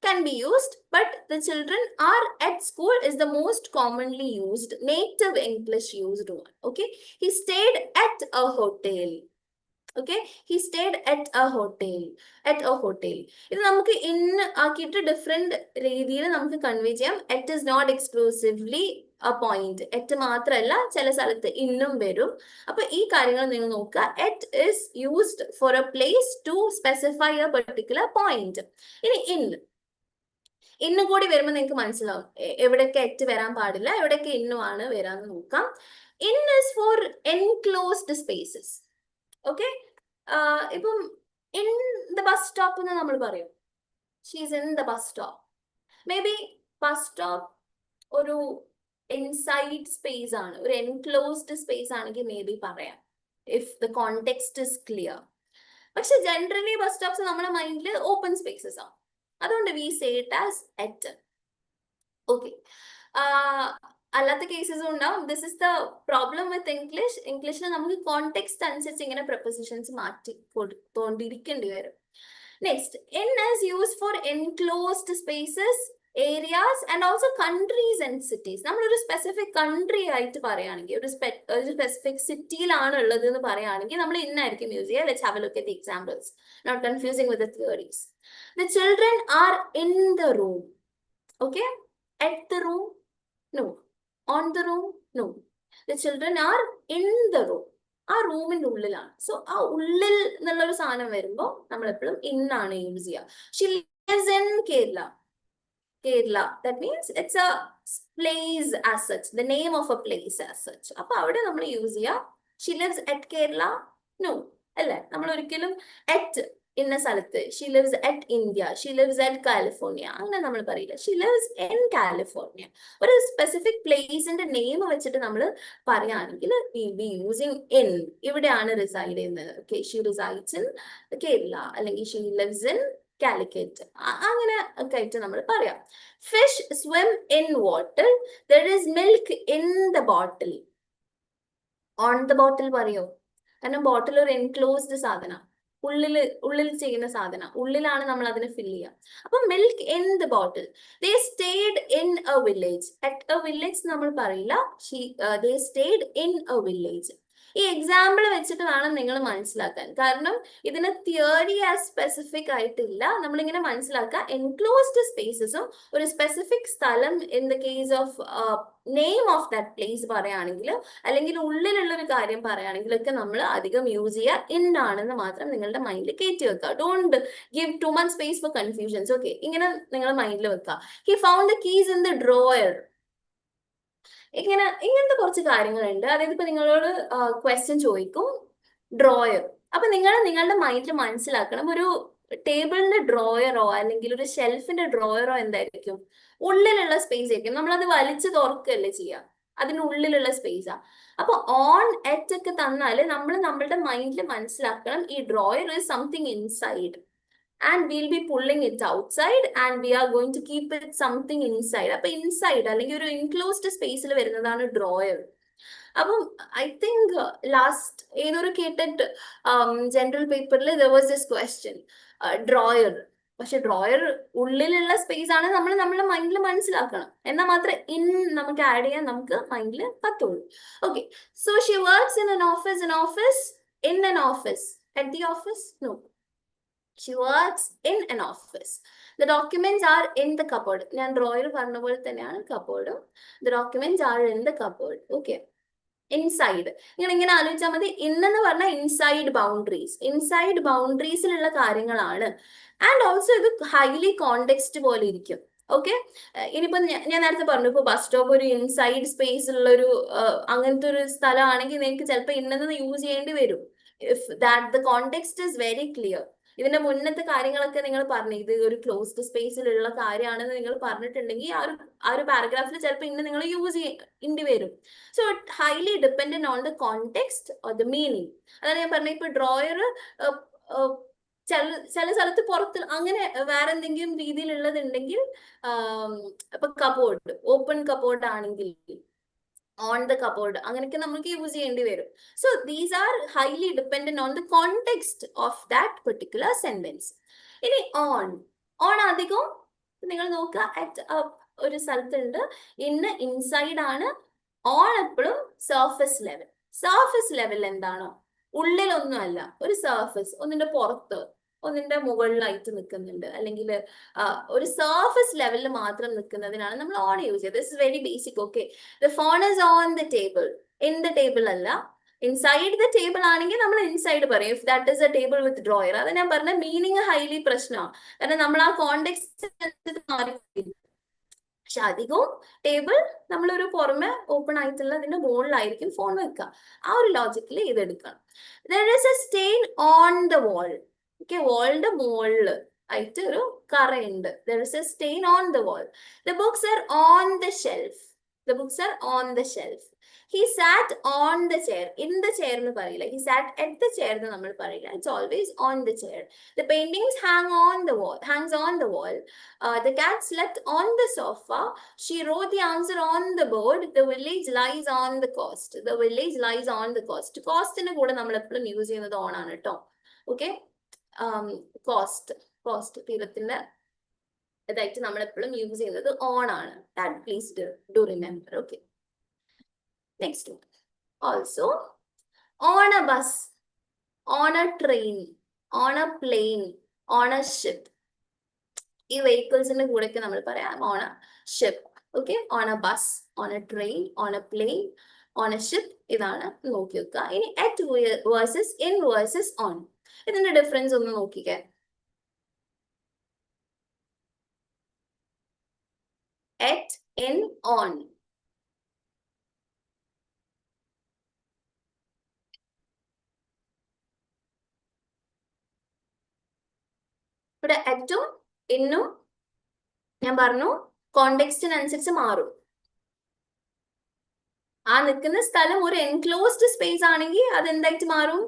can can be used, but the children are at school is the most commonly used native English used one. Okay, he stayed at a hotel. Okay, he stayed at a hotel. At a hotel. ഇത് നമുക്ക് ഇൻ ആക്കിയിട്ട് ഡിഫറെന്റ് രീതിയിൽ നമുക്ക് കൺവേ ചെയ്യാം. At is not exclusively a point. At മാത്രമല്ല, ചില സ്ഥലത്ത് ഇന്നും വരും. അപ്പൊ ഈ കാര്യങ്ങൾ നിങ്ങൾ നോക്കുക. At is used for a place to specify a particular point. ഇനി ഇന്ന് കൂടി വരുമ്പോൾ നിങ്ങൾക്ക് മനസ്സിലാവും എവിടെയൊക്കെ എറ്റ് വരാൻ പാടില്ല, എവിടെയൊക്കെ ഇന്നുമാണ് വരാന്ന് നോക്കാം. In is for enclosed spaces. Okay, ഇപ്പം ഇൻ ദ ബസ് സ്റ്റോപ്പ് എന്ന് നമ്മൾ പറയും. She's in the bus stop. Maybe bus stop ഒരു ഇൻസൈഡ് സ്പേസ് ആണ്, ഒരു എൻക്ലോസ്ഡ് സ്പേസ് ആണെങ്കിൽ മേ ബി പറയാം, if the context is clear. പക്ഷെ ജനറലി ബസ് സ്റ്റോപ്സ് നമ്മുടെ മൈൻഡിൽ ഓപ്പൺ സ്പേസസ് ആണ്. അതുകൊണ്ട് we say it as at. Okay, അല്ലാത്ത കേസസും ഉണ്ടാവും. This is the problem with English. ഇംഗ്ലീഷിൽ നമുക്ക് കോണ്ടെക്സ്റ്റ് അനുസരിച്ച് ഇങ്ങനെ പ്രൊപ്പോസിഷൻസ് മാറ്റി കൊടുത്തോണ്ടിരിക്കേണ്ടി വരും. Next, in as use for enclosed spaces, areas and also countries and cities. നമ്മളൊരു സ്പെസിഫിക് കൺട്രി ആയിട്ട് പറയുകയാണെങ്കിൽ, ഒരു സ്പെസിഫിക് സിറ്റിയിലാണ് ഉള്ളത് എന്ന് പറയുകയാണെങ്കിൽ നമ്മൾ ഇന്നായിരിക്കും യൂസ് ചെയ്യുക. Let's have a look at the examples, not confusing with the theories. The children are in the room. Okay, at the room? No. On the room? No. The children are in the room. ആ റൂമിന്റെ ഉള്ളിലാണ്. സോ ആ ഉള്ളിൽ എന്നുള്ളൊരു സാധനം വരുമ്പോൾ നമ്മൾ എപ്പോഴും ഇൻ ആണ് യൂസ് ചെയ്യുക. She lives in Kerala. Kerala. That means it's a place as such, the name of a place as such. അപ്പൊ അവിടെ നമ്മൾ യൂസ് ചെയ്യുക. She lives at Kerala? No. അല്ലേ, നമ്മൾ ഒരിക്കലും at ഇന്ന സ്ഥലത്ത്, she lives at India, she lives at California, അങ്ങനെ നമ്മൾ പറയില്ല. She lives in California. ഒരു സ്പെസിഫിക് പ്ലേസിന്റെ നെയിം വെച്ചിട്ട് നമ്മൾ പറയുകയാണെങ്കിൽ വിൽ ബി യൂസിങ് ഇൻ. ഇവിടെയാണ് റിസൈഡ് ചെയ്യുന്നത്. Okay, she resides in Kerala, അല്ലെങ്കിൽ ഷി ലിവ്സ് ഇൻ കാലിക്കറ്റ്, അങ്ങനെ ഒക്കെ ആയിട്ട് നമ്മൾ പറയാം. Fish swim in water. There is milk in the bottle. On the ബോട്ടിൽ പറയോ? കാരണം ബോട്ടിൽ ഒരു എൻക്ലോസ്ഡ് സാധനം, ഉള്ളിൽ ചെയ്യുന്ന സാധനം, ഉള്ളിലാണ് നമ്മൾ അതിനെ ഫിൽ ചെയ്യുക. അപ്പൊ milk in the bottle. They stayed in a village. At a village നമ്മൾ പറയില്ല, they stayed in a village. ഈ എക്സാമ്പിൾ വെച്ചിട്ട് വേണം നിങ്ങൾ മനസ്സിലാക്കാൻ. കാരണം ഇതിന് തിയറി ആസ് സ്പെസിഫിക് ആയിട്ടില്ല. നമ്മളിങ്ങനെ മനസ്സിലാക്കുക, എൻക്ലോസ്ഡ് സ്പേസസും ഒരു സ്പെസിഫിക് സ്ഥലം in the case of name of that place പറയുകയാണെങ്കിൽ, അല്ലെങ്കിൽ ഉള്ളിലുള്ള ഒരു കാര്യം പറയുകയാണെങ്കിലൊക്കെ നമ്മൾ അധികം യൂസ് ചെയ്യുക ഇൻ ആണെന്ന് മാത്രം നിങ്ങളുടെ മൈൻഡിൽ കയറ്റി വെക്കുക. Don't give too much space four confusions. Okay, ഇങ്ങനെ നിങ്ങൾ മൈൻഡിൽ വെക്കുക. He found the keys in the drawer. ഇങ്ങനത്തെ കുറച്ച് കാര്യങ്ങളുണ്ട്. അതായത് ഇപ്പൊ നിങ്ങളോട് ക്വസ്റ്റ്യൻ ചോദിക്കും, ഡ്രോയർ. അപ്പൊ നിങ്ങളുടെ മൈൻഡിൽ മനസ്സിലാക്കണം, ഒരു ടേബിളിന്റെ ഡ്രോയറോ അല്ലെങ്കിൽ ഒരു ഷെൽഫിന്റെ ഡ്രോയറോ എന്തായിരിക്കും? ഉള്ളിലുള്ള സ്പേസ് ആയിരിക്കും. നമ്മളത് വലിച്ചു തുറക്കല്ലേ ചെയ്യുക, അതിനുള്ളിലുള്ള സ്പേസാ. അപ്പൊ ഓൺ എറ്റ് ഒക്കെ തന്നാല് നമ്മൾ നമ്മളുടെ മൈൻഡിൽ മനസ്സിലാക്കണം, ഈ drawer is something inside and we'll be pulling it outside and we are going to keep it something inside. അപ്പൊ ഇൻസൈഡ് അല്ലെങ്കിൽ ഒരു എൻക്ലോസ്ഡ് സ്പേസിൽ വരുന്നതാണ് ഡ്രോയർ. അപ്പം ഐ തിങ്ക് ലാസ്റ്റ് ഏതൊരു KTET ജനറൽ പേപ്പറിൽ there was this question, drawer. പക്ഷെ ഡ്രോയർ ഉള്ളിലുള്ള സ്പേസ് ആണ് നമ്മൾ നമ്മുടെ മൈൻഡിൽ മനസ്സിലാക്കണം. എന്നാൽ മാത്രമേ ഇൻ നമുക്ക് ആഡ് ചെയ്യാൻ നമുക്ക് മൈൻഡിൽ പറ്റുള്ളൂ. Okay, so Xi works in an office. In an office. At the office? No. She works in an office. The documents are in the cupboard. ഞാൻ ഡ്രോയർ പറഞ്ഞ പോലെ തന്നെയാണ് കബോർഡും. The documents are in the cupboard. Okay. Inside. നിങ്ങൾ ഇങ്ങനെ ആലോചിച്ചാൽ മതി. ഇന്നെന്ന് പറഞ്ഞാൽ ഇൻസൈഡ് ബൗണ്ടറീസ്. ഇൻസൈഡ് ബൗണ്ടറീസിലുള്ള കാര്യങ്ങളാണ്. ആൻഡ് ഓൾസോ ഇത് ഹൈലി കോണ്ടെക്സ്റ്റ് പോലെ ഇരിക്കും. ഓക്കെ, ഇനിയിപ്പോ ഞാൻ നേരത്തെ പറഞ്ഞു, ഇപ്പൊ ബസ് സ്റ്റോപ്പ് ഒരു ഇൻസൈഡ് സ്പേസ് ഉള്ള ഒരു അങ്ങനത്തെ ഒരു സ്ഥലമാണെങ്കിൽ നിങ്ങൾക്ക് ചിലപ്പോൾ ഇന്നെന്ന് യൂസ് ചെയ്യേണ്ടി വരും. If that the context is very clear. ഇതിന്റെ മുന്നത്തെ കാര്യങ്ങളൊക്കെ നിങ്ങൾ പറഞ്ഞു, ഇത് ഒരു ക്ലോസ്ഡ് സ്പേസിലുള്ള കാര്യമാണെന്ന് നിങ്ങൾ പറഞ്ഞിട്ടുണ്ടെങ്കിൽ ആ ഒരു പാരഗ്രാഫിൽ ചിലപ്പോൾ ഇന്ന് നിങ്ങൾ യൂസ് ചെയ്യേണ്ടി വരും. So it highly dependent on the context or the meaning. അതാണ് ഞാൻ പറഞ്ഞത്. ഇപ്പൊ ഡ്രോയർ ചില സ്ഥലത്ത് പുറത്ത് അങ്ങനെ വേറെ എന്തെങ്കിലും രീതിയിലുള്ളതുണ്ടെങ്കിൽ, ഇപ്പൊ കബോർഡ്, ഓപ്പൺ കബോർഡ് ആണെങ്കിൽ ഓൺ ദ കബോർഡ്, അങ്ങനെയൊക്കെ നമുക്ക് യൂസ് ചെയ്യേണ്ടി വരും. So these are highly dependent on the context of that particular sentence. ഇനി ഓൺ അധികം നിങ്ങൾ നോക്കുക, അറ്റ് ഒരു സ്ഥലത്തുണ്ട്, ഇൻസൈഡ് ആണ്, ഓൺ എപ്പോഴും സർഫസ് ലെവൽ. സർഫസ് ലെവൽ എന്താണോ, ഉള്ളിലൊന്നും അല്ല, ഒരു സർഫസ്, ഒന്നിന്റെ പുറത്ത് ഒന്നിന്റെ മുകളിലായിട്ട് നിൽക്കുന്നുണ്ട്, അല്ലെങ്കിൽ ഒരു സർഫസ് ലെവലിൽ മാത്രം നിൽക്കുന്നതിനാണ് നമ്മൾ ഓൺ യൂസ് ചെയ്യുന്നത്. This is very basic. Okay, the phone is on the table, in the table അല്ല. ഇൻസൈഡ് ദ ടേബിൾ ആണെങ്കിൽ നമ്മൾ ഇൻസൈഡ് പറയും, if that is A table with drawer. അത് ഞാൻ പറഞ്ഞ മീനിങ് ഹൈലി പ്രശ്നമാണ്, കാരണം നമ്മൾ ആ കോണ്ടെക്സ്റ്റ് മാറി. പക്ഷെ അധികവും ടേബിൾ നമ്മളൊരു പുറമെ ഓപ്പൺ ആയിട്ടുള്ള അതിന്റെ മുകളിലായിരിക്കും ഫോൺ വെക്കുക. ആ ഒരു ലോജിക്കിൽ ഇത് എടുക്കണം. There is a stain on the wall. Okay, വാളിന്റെ മുകളിൽ ആയിട്ട് ഒരു കറയുണ്ട്. There is a stain on the wall. The books are on the shelf. The books are on the shelf. He sat on the chair. In the chair എന്ന് പറയില്ല, he sat at the chair എന്ന് നമ്മൾ പറയില്ല. It's always on the chair. The paintings hang on the wall, hangs on the wall. The cat slept on the sofa. She wrote the answer on the board. The village lies on the coast. The village lies on the coast. കോസ്റ്റിന്റെ കൂടെ നമ്മൾ എപ്പോഴും യൂസ് ചെയ്യുന്നത് ഓൺ ആണ് കേട്ടോ. ഓക്കെ, കോസ്റ്റ്, കോസ്റ്റ് തീരത്തിന്റെ ഇതായിട്ട് നമ്മൾ എപ്പോഴും യൂസ് ചെയ്യുന്നത് ഓൺ ആണ്. That please do remember. Okay, next one. Also, on a bus, on a train, on a plane, on a ship. ഈ വെഹിക്കിൾസിന്റെ കൂടെയൊക്കെ നമ്മൾ പറയാം on a ship. Okay, on a bus, on a train, on a plane, on a ship. ഇതാണ് നോക്കി വെക്കുക. ഇനി at versus in versus on, ഇതിന്റെ ഡിഫറൻസ് ഒന്ന് നോക്കിക്കേ. At, in, on. ഇവിടെ അറ്റും ഇന്നും ഞാൻ പറഞ്ഞു കോണ്ടെക്സ്റ്റിനനുസരിച്ച് മാറും. ആ നിൽക്കുന്ന സ്ഥലം ഒരു എൻക്ലോസ്ഡ് സ്പേസ് ആണെങ്കിൽ അത് എന്തായിട്ട് മാറും,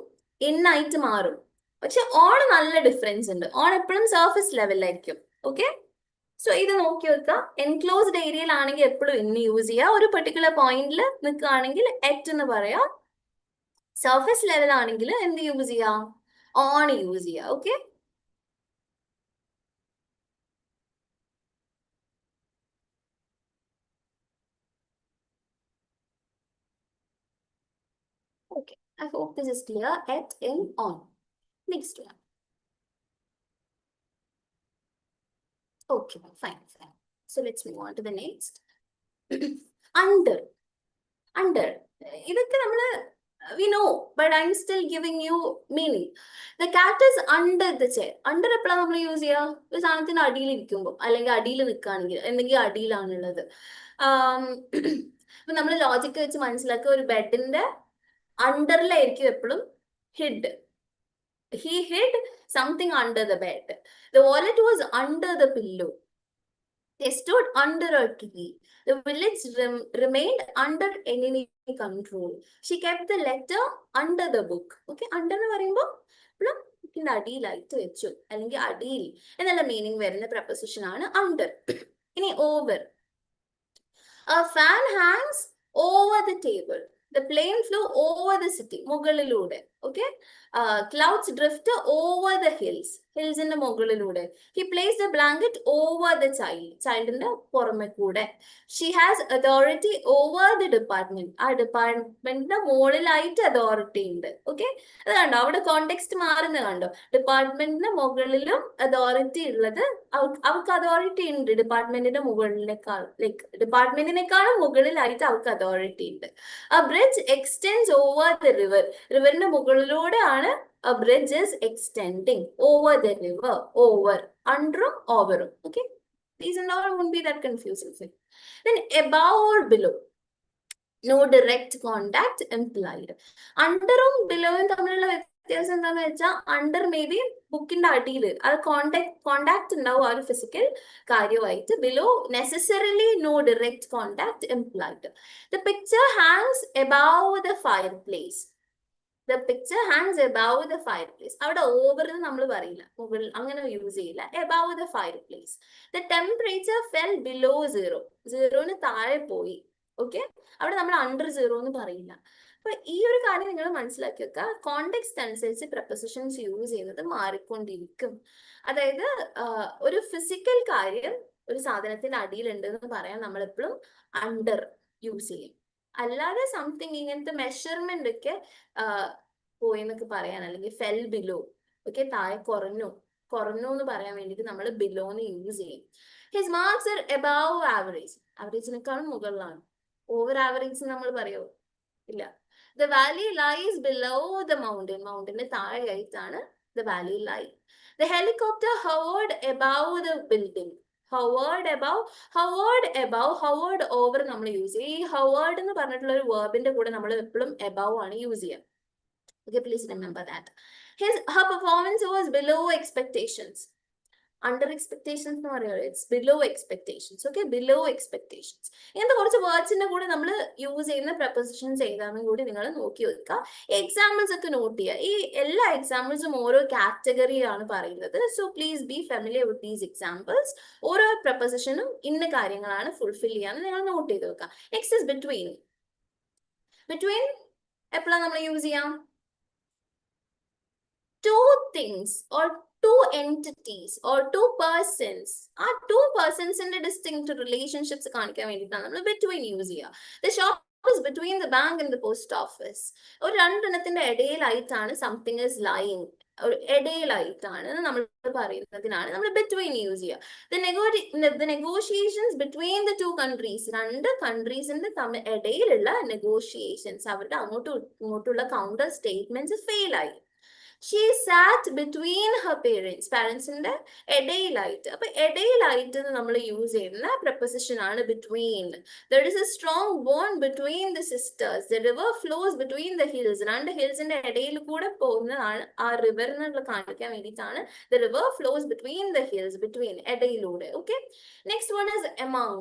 ഇൻ ആയിട്ട് മാറും. പക്ഷെ ഓൺ നല്ല ഡിഫറൻസ് ഉണ്ട്. ഓൺ എപ്പോഴും സർഫസ് ലെവലിലായിരിക്കും. ഓക്കെ, സോ ഇത് നോക്കി വെക്കുക. എൻക്ലോസ്ഡ് ഏരിയയിലാണെങ്കിൽ എപ്പോഴും ഇൻ യൂസ് ചെയ്യുക. ഒരു പെർട്ടിക്കുലർ പോയിന്റിൽ നിൽക്കുകയാണെങ്കിൽ എറ്റ് എന്ന് പറയാം. സർഫസ് ലെവൽ ആണെങ്കിൽ എന്ത് യൂസ് ചെയ്യാം, ഓൺ യൂസ് ചെയ്യുക. Okay, okay, I hope this is clear. At, in, on. Next one. Okay, fine. So let's move on to the next. Under. Under. ഇതൊക്കെ നമ്മള് we know, but I'm still giving you meaning. The cat is under the chair. Under എപ്പോഴാണ് നമ്മൾ യൂസ് ചെയ്യുക, ഒരു സാധനത്തിന് അടിയിൽ ഇരിക്കുമ്പോൾ, അല്ലെങ്കിൽ അടിയിൽ നിൽക്കുകയാണെങ്കിൽ, എന്തെങ്കിലും അടിയിലാണുള്ളത്. അപ്പൊ നമ്മൾ ലോജിക്ക് വെച്ച് മനസ്സിലാക്കുക, ഒരു ബെഡിന്റെ അണ്ടറിലായിരിക്കും എപ്പോഴും ഹിഡ്. He hid something under the bed. The wallet was under the pillow. They stood under a tree. The village remained under enemy control. She kept the letter under the book. Okay, under എന്ന് പറയുമ്പോൾ ബുക്കിന്റെ അടിയിലായിട്ട് വെച്ചു, അല്ലെങ്കിൽ അടിയിൽ എന്നുള്ള മീനിങ് വരുന്ന പ്രപ്പോസിഷൻ ആണ് under. ഇനി over. A fan hangs over the table. The plane flew over the city. മുകളിലൂടെ. Okay. Clouds drift over the hills. Hills in the മുകളിലൂടെ. He placed the blanket over the child. Child in the പുറമെ കൂടെ. She has authority over the department. ആ ഡിപ്പാർട്ട്മെന്റിന്റെ മുകളിലായിട്ട് അതോറിറ്റി ഉണ്ട്. ഓക്കെ, അത് കണ്ടോ, അവിടെ കോണ്ടെക്സ്റ്റ് മാറുന്ന കണ്ടോ. ഡിപ്പാർട്ട്മെന്റിന്റെ മുകളിലും അതോറിറ്റി ഉള്ളത്, അവർക്ക് അതോറിറ്റി ഉണ്ട് ഡിപ്പാർട്ട്മെന്റിന്റെ മുകളിലേക്കാൾ, ലൈക്ക് ഡിപ്പാർട്ട്മെന്റിനേക്കാളും മുകളിലായിട്ട് അവർക്ക് അതോറിറ്റി ഉണ്ട്. A bridge extends over the river. റിവറിന്റെ മുകളിലൂടെയാണ് a bridge is extending over the river. Over, underും overും. Okay, these and all won't be that confusing. Then above or below, no direct contact implied. അണ്ടറും ബിലോയും തമ്മിലുള്ള വ്യത്യാസം എന്താന്ന് വെച്ചാൽ, അണ്ടർ മേ ബി ബുക്കിന്റെ അടിയിൽ അത് കോണ്ടാക്ട് ഉണ്ടാവും ആ ഒരു ഫിസിക്കൽ കാര്യമായിട്ട്. Below necessarily no direct contact implied. The picture hangs above the fireplace. The picture hangs above the fireplace. അവിടെ ഓവർ എന്ന് നമ്മൾ പറയില്ല, മുകളിൽ അങ്ങനെ യൂസ് ചെയ്യില്ല. above the fireplace. The temperature fell below 0. 0ന് താഴെ പോയി. ഓക്കെ, അവിടെ നമ്മൾ അണ്ടർ 0 എന്ന് പറയില്ല. അപ്പൊ ഈ ഒരു കാര്യം നിങ്ങൾ മനസ്സിലാക്കി വെക്കുക. കോണ്ടെക്സ്റ്റ് അനുസരിച്ച് പ്രപ്പോസിഷൻസ് യൂസ് ചെയ്യുന്നത് മാറിക്കൊണ്ടിരിക്കും. അതായത് ഒരു ഫിസിക്കൽ കാര്യം ഒരു സാധനത്തിന്റെ അടിയിലുണ്ട് എന്ന് പറയാൻ നമ്മൾ എപ്പോഴും അണ്ടർ യൂസ് ചെയ്യും. അല്ലാതെ സംതിങ് ഇങ്ങനത്തെ മെഷർമെന്റ് ഒക്കെ പോയി എന്നൊക്കെ പറയാൻ, അല്ലെങ്കിൽ ഫെൽ ബിലോ, ഓക്കെ, താഴെ കുറഞ്ഞു എന്ന് പറയാൻ വേണ്ടിയിട്ട് നമ്മൾ ബിലോന്ന് യൂസ് ചെയ്യും. His marks are above average, ആവറേജിനേക്കാളും മുകളിലാണ്. ഓവർ ആവറേജ് നമ്മൾ പറയോ? ഇല്ല. The valley lies below the mountain, മൗണ്ടന്റെ താഴെയായിട്ടാണ് the valley lie. The helicopter hovered above the building, hovered over നമ്മൾ യൂസ് ചെയ്യും. ഈ ഹവേർഡ് എന്ന് പറഞ്ഞിട്ടുള്ള ഒരു വേർബിന്റെ കൂടെ നമ്മൾ എപ്പോഴും എബവ് ആണ് യൂസ് ചെയ്യുക. Okay, please remember that. Her performance was below expectations. Under expectations എന്ന് പറയുന്നത് it's below expectations. Okay, below expectations. ഇങ്ങനത്തെ കുറച്ച് വേർഡ്സിന്റെ കൂടെ നമ്മൾ യൂസ് ചെയ്യുന്ന പ്രപ്പോസിഷൻസ് ഏതാണെന്നും കൂടി നിങ്ങൾ നോക്കി വെക്കുക. എക്സാമ്പിൾസ് ഒക്കെ നോട്ട് ചെയ്യുക. ഈ എല്ലാ എക്സാമ്പിൾസും ഓരോ കാറ്റഗറിയാണ് പറയുന്നത്. So please be familiar with these examples. ഓരോ പ്രപ്പോസിഷനും ഇന്ന കാര്യങ്ങളാണ് ഫുൾഫിൽ ചെയ്യാന്ന് നിങ്ങൾ നോട്ട് ചെയ്ത് വെക്കുക. Next is between. ബിറ്റ്വീൻ എപ്പോഴാണ് നമ്മൾ യൂസ് ചെയ്യാം? Two things or two entities or two persons, ആ two personsന്റെ distinct relationships കാണിക്കാൻ വേണ്ടിയിട്ടാണ് നമ്മൾ between യൂസ് ചെയ്യുക. The shop is between the bank and the post office. ഒരു രണ്ടെണ്ണത്തിന്റെ ഇടയിലായിട്ടാണ് സംതിങ് is lying, ഇടയിലായിട്ടാണ് നമ്മൾ പറയുന്നതിനാണ് നമ്മൾ between യൂസ് ചെയ്യുക. The negotiations between the two countries, രണ്ട് കൺട്രീസിന്റെ ഇടയിലുള്ള നെഗോഷിയേഷൻസ്, അവരുടെ അങ്ങോട്ടും ഇങ്ങോട്ടുള്ള കൗണ്ടർ സ്റ്റേറ്റ്മെന്റ്സ് ഫെയിൽ ആയി. She sat between her parents, പാരന്റ്സിന്റെ ഇടയിലായിട്ട്. അപ്പൊ ഇടയിലായിട്ട് നമ്മൾ യൂസ് ചെയ്യുന്ന പ്രപ്പോസിഷൻ ആണ് between. There is a strong bond between the sisters. The river flows between the hills. രണ്ട് ഹിൽസിന്റെ ഇടയിൽ കൂടെ പോകുന്നതാണ് ആ റിവർ എന്നുള്ള കാണിക്കാൻ വേണ്ടിയിട്ടാണ് the river flows between the hills, between, ഇടയിലൂടെ. Okay, next one is among.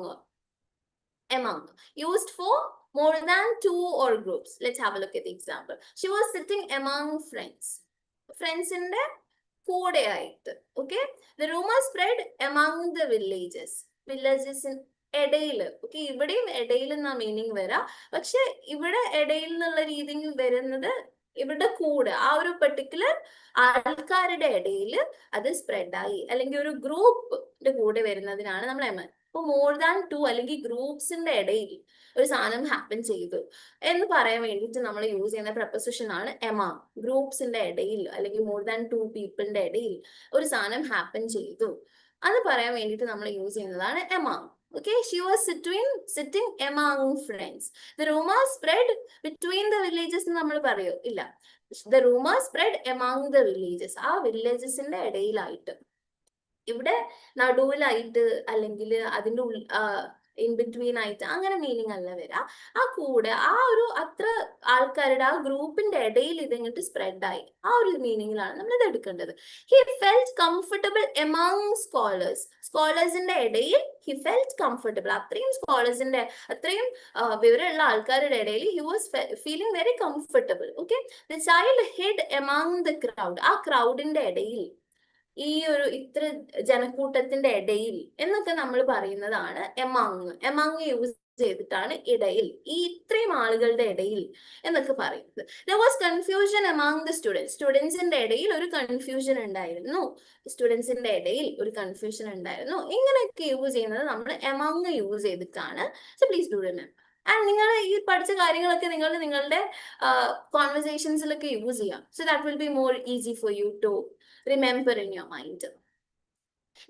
Among, used for more than two or groups. Let's have a look at the example. She was sitting among friends. ഫ്രണ്ട്സിന്റെ കൂടെ ആയിട്ട്. Okay, the rumour spread among the villages, വില്ലേജസിന് ഇടയിൽ. ഓക്കെ, ഇവിടെയും ഇടയിൽ എന്നാ മീനിങ് വരാം, പക്ഷെ ഇവിടെ ഇടയിൽ എന്നുള്ള രീതിയിൽ വരുന്നത് ഇവരുടെ കൂടെ, ആ ഒരു പെർട്ടിക്കുലർ ആൾക്കാരുടെ ഇടയിൽ അത് സ്പ്രെഡായി, അല്ലെങ്കിൽ ഒരു ഗ്രൂപ്പിന്റെ കൂടെ വരുന്നതിനാണ് നമ്മൾ എമംഗ്. ഇപ്പൊ മോർ ദാൻ ടു അല്ലെങ്കിൽ ഗ്രൂപ്പ്സിന്റെ ഇടയിൽ ഒരു സാധനം ഹാപ്പൻ ചെയ്തു എന്ന് പറയാൻ വേണ്ടിയിട്ട് നമ്മൾ യൂസ് ചെയ്യുന്ന പ്രപ്പോസിഷൻ ആണ് എമംഗ്. ഗ്രൂപ്പ്സിന്റെ ഇടയിൽ അല്ലെങ്കിൽ മോർ ദാൻ ടു പീപ്പിളിന്റെ ഇടയിൽ ഒരു സാധനം ഹാപ്പൻ ചെയ്തു അത് പറയാൻ വേണ്ടിയിട്ട് നമ്മൾ യൂസ് ചെയ്യുന്നതാണ് among. Okay, she was sitting among friends. The rumor spread between the villages എന്ന് നമ്മൾ പറയോ? ഇല്ല. The rumor spread among the villages, ആ വില്ലേജസിന്റെ ഇടയിലായിട്ട്. ഇവിടെ നടുവിലായിട്ട് അല്ലെങ്കിൽ അതിന്റെ ഇൻ ബിറ്റ്വീൻ ആയിട്ട് അങ്ങനെ മീനിങ് അല്ല വരാ. ആ കൂടെ ആ ഒരു അത്ര ആൾക്കാരുടെ ആ ഗ്രൂപ്പിന്റെ ഇടയിൽ ഇത് ഇങ്ങോട്ട് സ്പ്രെഡായി, ആ ഒരു മീനിങ്ങിലാണ് നമ്മൾ ഇത് എടുക്കേണ്ടത്. He felt comfortable among scholars. സ്കോളേഴ്സിന്റെ ഇടയിൽ ഹി ഫെൽറ്റ് കംഫർട്ടബിൾ, അത്രയും സ്കോളേഴ്സിന്റെ അത്രയും വിവരമുള്ള ആൾക്കാരുടെ ഇടയിൽ he was feeling very comfortable. Okay, the child ഹിഡ് among the crowd, ആ ക്രൗഡിന്റെ ഇടയിൽ, ഈ ഒരു ഇത്ര ജനക്കൂട്ടത്തിന്റെ ഇടയിൽ എന്നൊക്കെ നമ്മൾ പറയുന്നതാണ് എമംഗ്. എമംഗ് യൂസ് ചെയ്തിട്ടാണ് ഇടയിൽ, ഈ ഇത്രയും ആളുകളുടെ ഇടയിൽ എന്നൊക്കെ പറയുന്നത്. There was confusion among the students. സ്റ്റുഡൻസിന്റെ ഇടയിൽ ഒരു കൺഫ്യൂഷൻ ഉണ്ടായിരുന്നു, സ്റ്റുഡൻസിന്റെ ഇടയിൽ ഒരു കൺഫ്യൂഷൻ ഉണ്ടായിരുന്നു. ഇങ്ങനെയൊക്കെ യൂസ് ചെയ്യുന്നത് നമ്മൾ എമംഗ് യൂസ് ചെയ്തിട്ടാണ്. So please do remember. And നിങ്ങൾ ഈ പഠിച്ച കാര്യങ്ങളൊക്കെ നിങ്ങൾ നിങ്ങളുടെ കോൺവെർസേഷൻസിലൊക്കെ യൂസ് ചെയ്യാം. So that will be more easy for you to remember in your mind.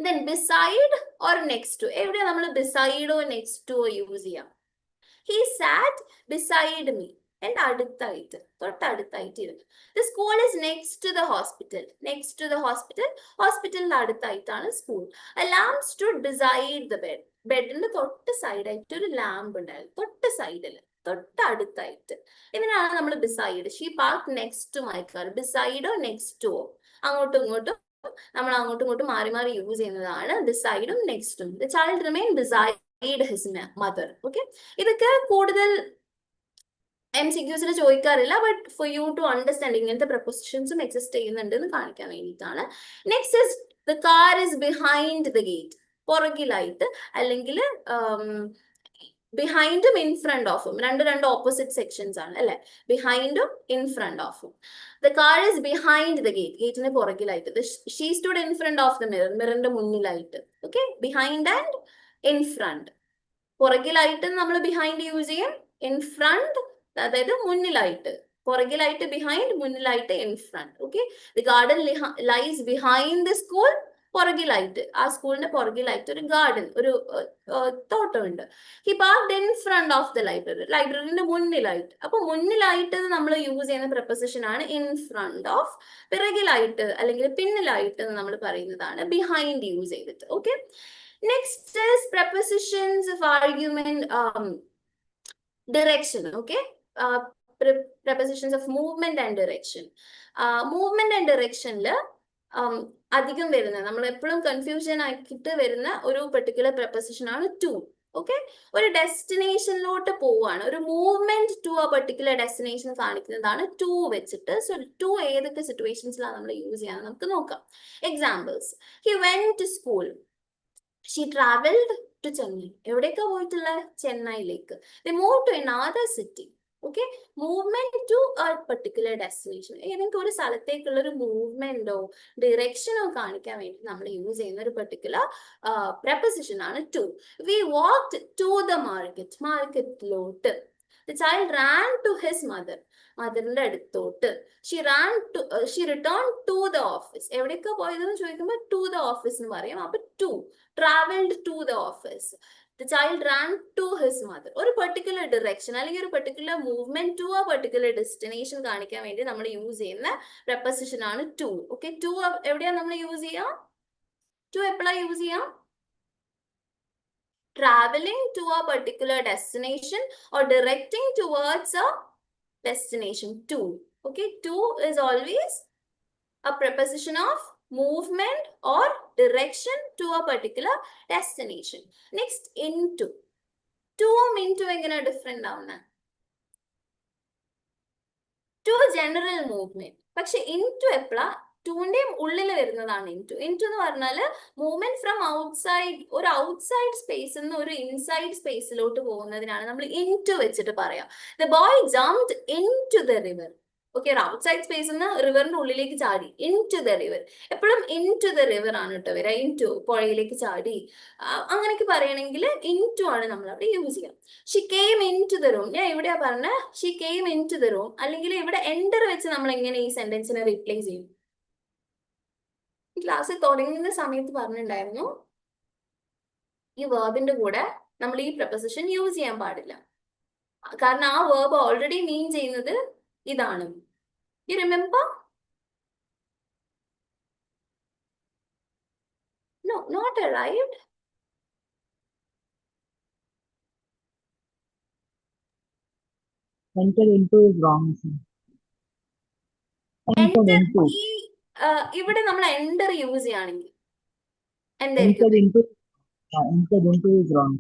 Then beside or next to, എവിടെ നമ്മൾ beside or next to use ചെയ്യാം? He sat beside me, എന്റെ അടുത്തായിട്ട്, തൊട്ടടുത്തായിട്ട് ഇരുന്നു. The school is next to the hospital. Next to the hospital, ഹോസ്പിറ്റലിന്റെ അടുത്തായിട്ടാണ് school. A lamp stood beside the bed. ബെഡിന്റെ തൊട്ട് സൈഡായിട്ട് ഒരു ലാമ്പ് ഉണ്ടായിരുന്നു, തൊട്ട് സൈഡില്, തൊട്ടടുത്തായിട്ട്. ഇതിനാണ് നമ്മൾ beside. She parked next to my car. beside or next to, അങ്ങോട്ടും ഇങ്ങോട്ടും നമ്മൾ അങ്ങോട്ടും ഇങ്ങോട്ടും മാറി മാറി യൂസ് ചെയ്യുന്നതാണ് ബിസൈഡും നെക്സ്റ്റും. The child remain beside his mother. Okay, ഇതൊക്കെ കൂടുതൽ MCQസിൽ ചോദിക്കാറില്ല, but for you to understand ഇങ്ങനത്തെ പ്രപ്പോസിഷൻസും എക്സിസ്റ്റ് ചെയ്യുന്നുണ്ട് എന്ന് കാണിക്കാൻ വേണ്ടിയിട്ടാണ്. Next is the car is behind the gate, പുറകിലായിട്ട് അല്ലെങ്കിൽ ബിഹൈൻഡും ഇൻ ഫ്രണ്ട് ഓഫും രണ്ട് ഓപ്പോസിറ്റ് സെക്ഷൻസ് ആണ് അല്ലെ. ബിഹൈൻഡും ഇൻ ഫ്രണ്ട് ഓഫും. The car is behind the gate, ഗേറ്റിന് പുറകിലായിട്ട്. She stood in front of the mirror, മിററിന്റെ മുന്നിലായിട്ട്. Okay, behind and in front. പുറകിലായിട്ട് നമ്മൾ ബിഹൈൻഡ് യൂസ് ചെയ്യും, ഇൻ ഫ്രണ്ട് അതായത് മുന്നിലായിട്ട്. പുറകിലായിട്ട് ബിഹൈൻഡ്, മുന്നിലായിട്ട് in front. Okay, the garden lies behind the school. പുറകിലായിട്ട്, ആ സ്കൂളിന്റെ പുറകിലായിട്ട് ഒരു ഗാർഡൻ, ഒരു തോട്ടമുണ്ട്. He parked in front of the library, ലൈബ്രറിന്റെ മുന്നിലായിട്ട്. അപ്പൊ മുന്നിലായിട്ട് നമ്മൾ യൂസ് ചെയ്യുന്ന പ്രപ്പോസിഷൻ ആണ് ഇൻ ഫ്രണ്ട് ഓഫ്. പിറകിലായിട്ട് അല്ലെങ്കിൽ പിന്നിലായിട്ട് നമ്മൾ പറയുന്നതാണ് ബിഹൈൻഡ് യൂസ് ചെയ്തിട്ട്. Okay, next is prepositions of argument, direction. Okay, prepositions of movement and direction. Movement and direction അധികം വരുന്ന, നമ്മൾ എപ്പോഴും കൺഫ്യൂഷൻ ആക്കിയിട്ട് വരുന്ന ഒരു പെർട്ടിക്കുലർ പ്രപ്പോസിഷൻ ആണ് ടു. ഓക്കെ, ഒരു ഡെസ്റ്റിനേഷനിലോട്ട് പോവാണ്, ഒരു മൂവ്മെന്റ് ടു ആ പെർട്ടിക്കുലർ ഡെസ്റ്റിനേഷൻ കാണിക്കുന്നതാണ് ടു വെച്ചിട്ട്. സോ ടു ഏതൊക്കെ സിറ്റുവേഷൻസിലാണ് നമ്മൾ യൂസ് ചെയ്യാൻ നമുക്ക് നോക്കാം. Examples: he went to school, she travelled to Chennai. എവിടേക്കാ പോയിട്ടുള്ള? ചെന്നൈയിലേക്ക്. They move to another city. Okay, movement to a particular destination. ഏതെങ്കിലും ഒരു സ്ഥലത്തേക്കുള്ള ഒരു മൂവ്മെന്റോ ഡിറക്ഷനോ കാണിക്കാൻ വേണ്ടി നമ്മൾ യൂസ് ചെയ്യുന്ന ഒരു പെർട്ടിക്കുലർ പ്രപ്പോസിഷൻ ആണ് to. We walked to the market, മാർക്കറ്റിലോട്ട്. The child ran to his mother, മദറിന്റെ അടുത്തോട്ട്. She return to the office. എവിടേക്കാ പോയതെന്ന് ചോദിക്കുമ്പോൾ ടു ദ ഓഫീസ് എന്ന് പറയാം. അപ്പൊ to, traveled to the office. The child ran to his mother. ഒരു പെർട്ടിക്കുലർ ഡിറക്ഷൻ അല്ലെങ്കിൽ ഒരു പെർട്ടിക്കുലർ മൂവ്മെന്റ് ടു ആ പെർട്ടിക്കുലർ ഡെസ്റ്റിനേഷൻ കാണിക്കാൻ വേണ്ടി നമ്മൾ യൂസ് ചെയ്യുന്ന പ്രപ്പോസിഷൻ ആണ് ടു. ഓക്കെ, ടു എവിടെയാ നമ്മൾ യൂസ് ചെയ്യാം? ടു എപ്പോഴാ യൂസ് ചെയ്യാം? traveling to a particular destination or directing towards a destination. Two. Okay, two is always a preposition of movement or direction to a particular destination. Next, into. To into എങ്ങനെ ഡിഫറെന്റ് ആവുന്ന? ടു ജനറൽ മൂവ്മെന്റ്, പക്ഷെ ഇൻടു എപ്പോഴാ? ടൂന്റെയും ഉള്ളിൽ വരുന്നതാണ് ഇൻടു. ഇൻടു എന്ന് പറഞ്ഞാല് മൂവ്മെന്റ് ഫ്രം ഔട്ട്സൈഡ്, ഒരു ഔട്ട്സൈഡ് സ്പേസിൽ നിന്ന് ഒരു ഇൻസൈഡ് സ്പേസിലോട്ട് പോകുന്നതിനാണ് നമ്മൾ ഇൻടു വെച്ചിട്ട് പറയാം. The boy jumped into the river. Okay, ഒരു ഔട്ട്സൈഡ് സ്പേസിൽ നിന്ന് റിവറിന്റെ ഉള്ളിലേക്ക് ചാടി, ഇൻടു ദ റിവർ. എപ്പോഴും ഇൻടു ദ റിവർ ആണ് കേട്ടോ വരിക, ഇൻടു പുഴയിലേക്ക് ചാടി. അങ്ങനെയൊക്കെ പറയണമെങ്കിൽ ഇൻടു ആണ് നമ്മൾ അവിടെ യൂസ് ചെയ്യാം. She came into the room, ഞാൻ ഇവിടെയാ പറഞ്ഞ Xi came into the room. അല്ലെങ്കിൽ ഇവിടെ എൻ്റർ വെച്ച് നമ്മൾ എങ്ങനെ ഈ സെന്റൻസിനെ റീപ്ലേസ് ചെയ്യും? ക്ലാസ് തുടങ്ങുന്ന സമയത്ത് പറഞ്ഞിട്ടുണ്ടായിരുന്നു, ഈ വേർബിന്റെ കൂടെ നമ്മൾ ഈ പ്രപ്പോസിഷൻ യൂസ് ചെയ്യാൻ പാടില്ല. കാരണം ആ വേർബ് ഓൾറെഡി മീൻ ചെയ്യുന്നത് ഇതാണ്. You remember? No, not arrived. Enter into is wrong. Enter Enter into. ഈ ഇവിടെ നമ്മൾ എൻ്റർ യൂസ് ചെയ്യുകയാണെങ്കിൽ Enter എന്തായിരിക്കും? into. Enter into is wrong.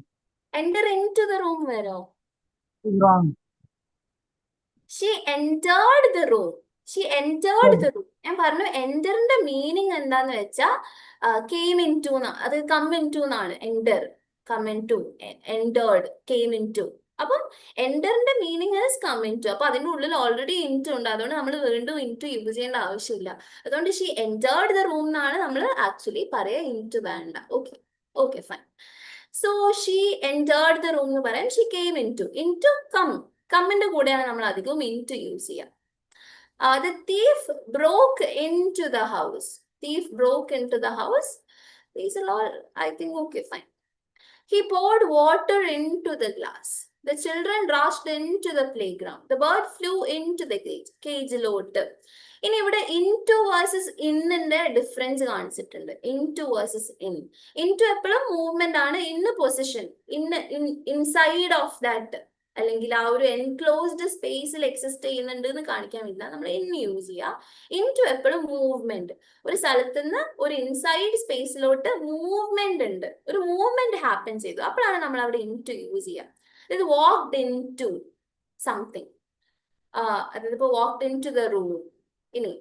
Enter in to the room വരോ? Is wrong. She entered the room. She entered the room. ഞാൻ പറഞ്ഞു എൻ്ററിന്റെ മീനിങ് എന്താന്ന് വെച്ചാ കെയിം ഇൻ ടു, അത് കം ഇൻ ടു എന്നാണ്. Enter, come into, entered, came into. അപ്പം എൻ്ററിന്റെ മീനിങ് ഈസ് കം ഇൻ ടു. അപ്പൊ അതിന്റെ ഉള്ളിൽ ഓൾറെഡി ഇൻടു ഉണ്ട്, അതുകൊണ്ട് നമ്മൾ വീണ്ടും ഇൻടു യൂസ് ചെയ്യേണ്ട ആവശ്യമില്ല. അതുകൊണ്ട് ഷീ entered the room എന്നാണ് നമ്മൾ ആക്ച്വലി പറയാ, ഇൻടു വേണ്ട. Okay, okay, fine. So she entered the room എന്ന് പറയാം. She came into. Into come, കമ്മിന്റെ കൂടെയാണ് നമ്മൾ അധികവും ഇൻടു യൂസ് ചെയ്യുക. The thief broke into the house. Thief broke into the house. These are all, I think, okay, fine. He poured water into the glass. The children rushed into the playground. The bird flew into the cage. Cage-ലോട്ട്. ഇനി ഇവിടെ into versus in-ന്റെ ഡിഫറൻസ് കാണിച്ചിട്ടുണ്ട്. into versus in. into എപ്പോഴും മൂവ്മെന്റ് ആണ്, in position, inside of that അല്ലെങ്കിൽ ആ ഒരു എൻക്ലോസ്ഡ് സ്പേസിൽ എക്സിസ്റ്റ് ചെയ്യുന്നുണ്ട് എന്ന് കാണിക്കാൻ വേണ്ടി നമ്മൾ ഇൻ യൂസ് ചെയ്യുക. ഇൻടു എപ്പോഴും മൂവ്മെന്റ്, ഒരു സ്ഥലത്ത് നിന്ന് ഒരു ഇൻസൈഡ് സ്പേസിലോട്ട് മൂവ്മെന്റ് ഉണ്ട്, ഒരു മൂവ്മെന്റ് ഹാപ്പൻ ചെയ്തു, അപ്പോഴാണ് നമ്മൾ അവിടെ ഇൻടു യൂസ് ചെയ്യുക. അതായത് വാക്ക്ഡ് ഇൻ ടു സംതിങ്, അതായത് ഇപ്പൊ walked in to the room. ഇനി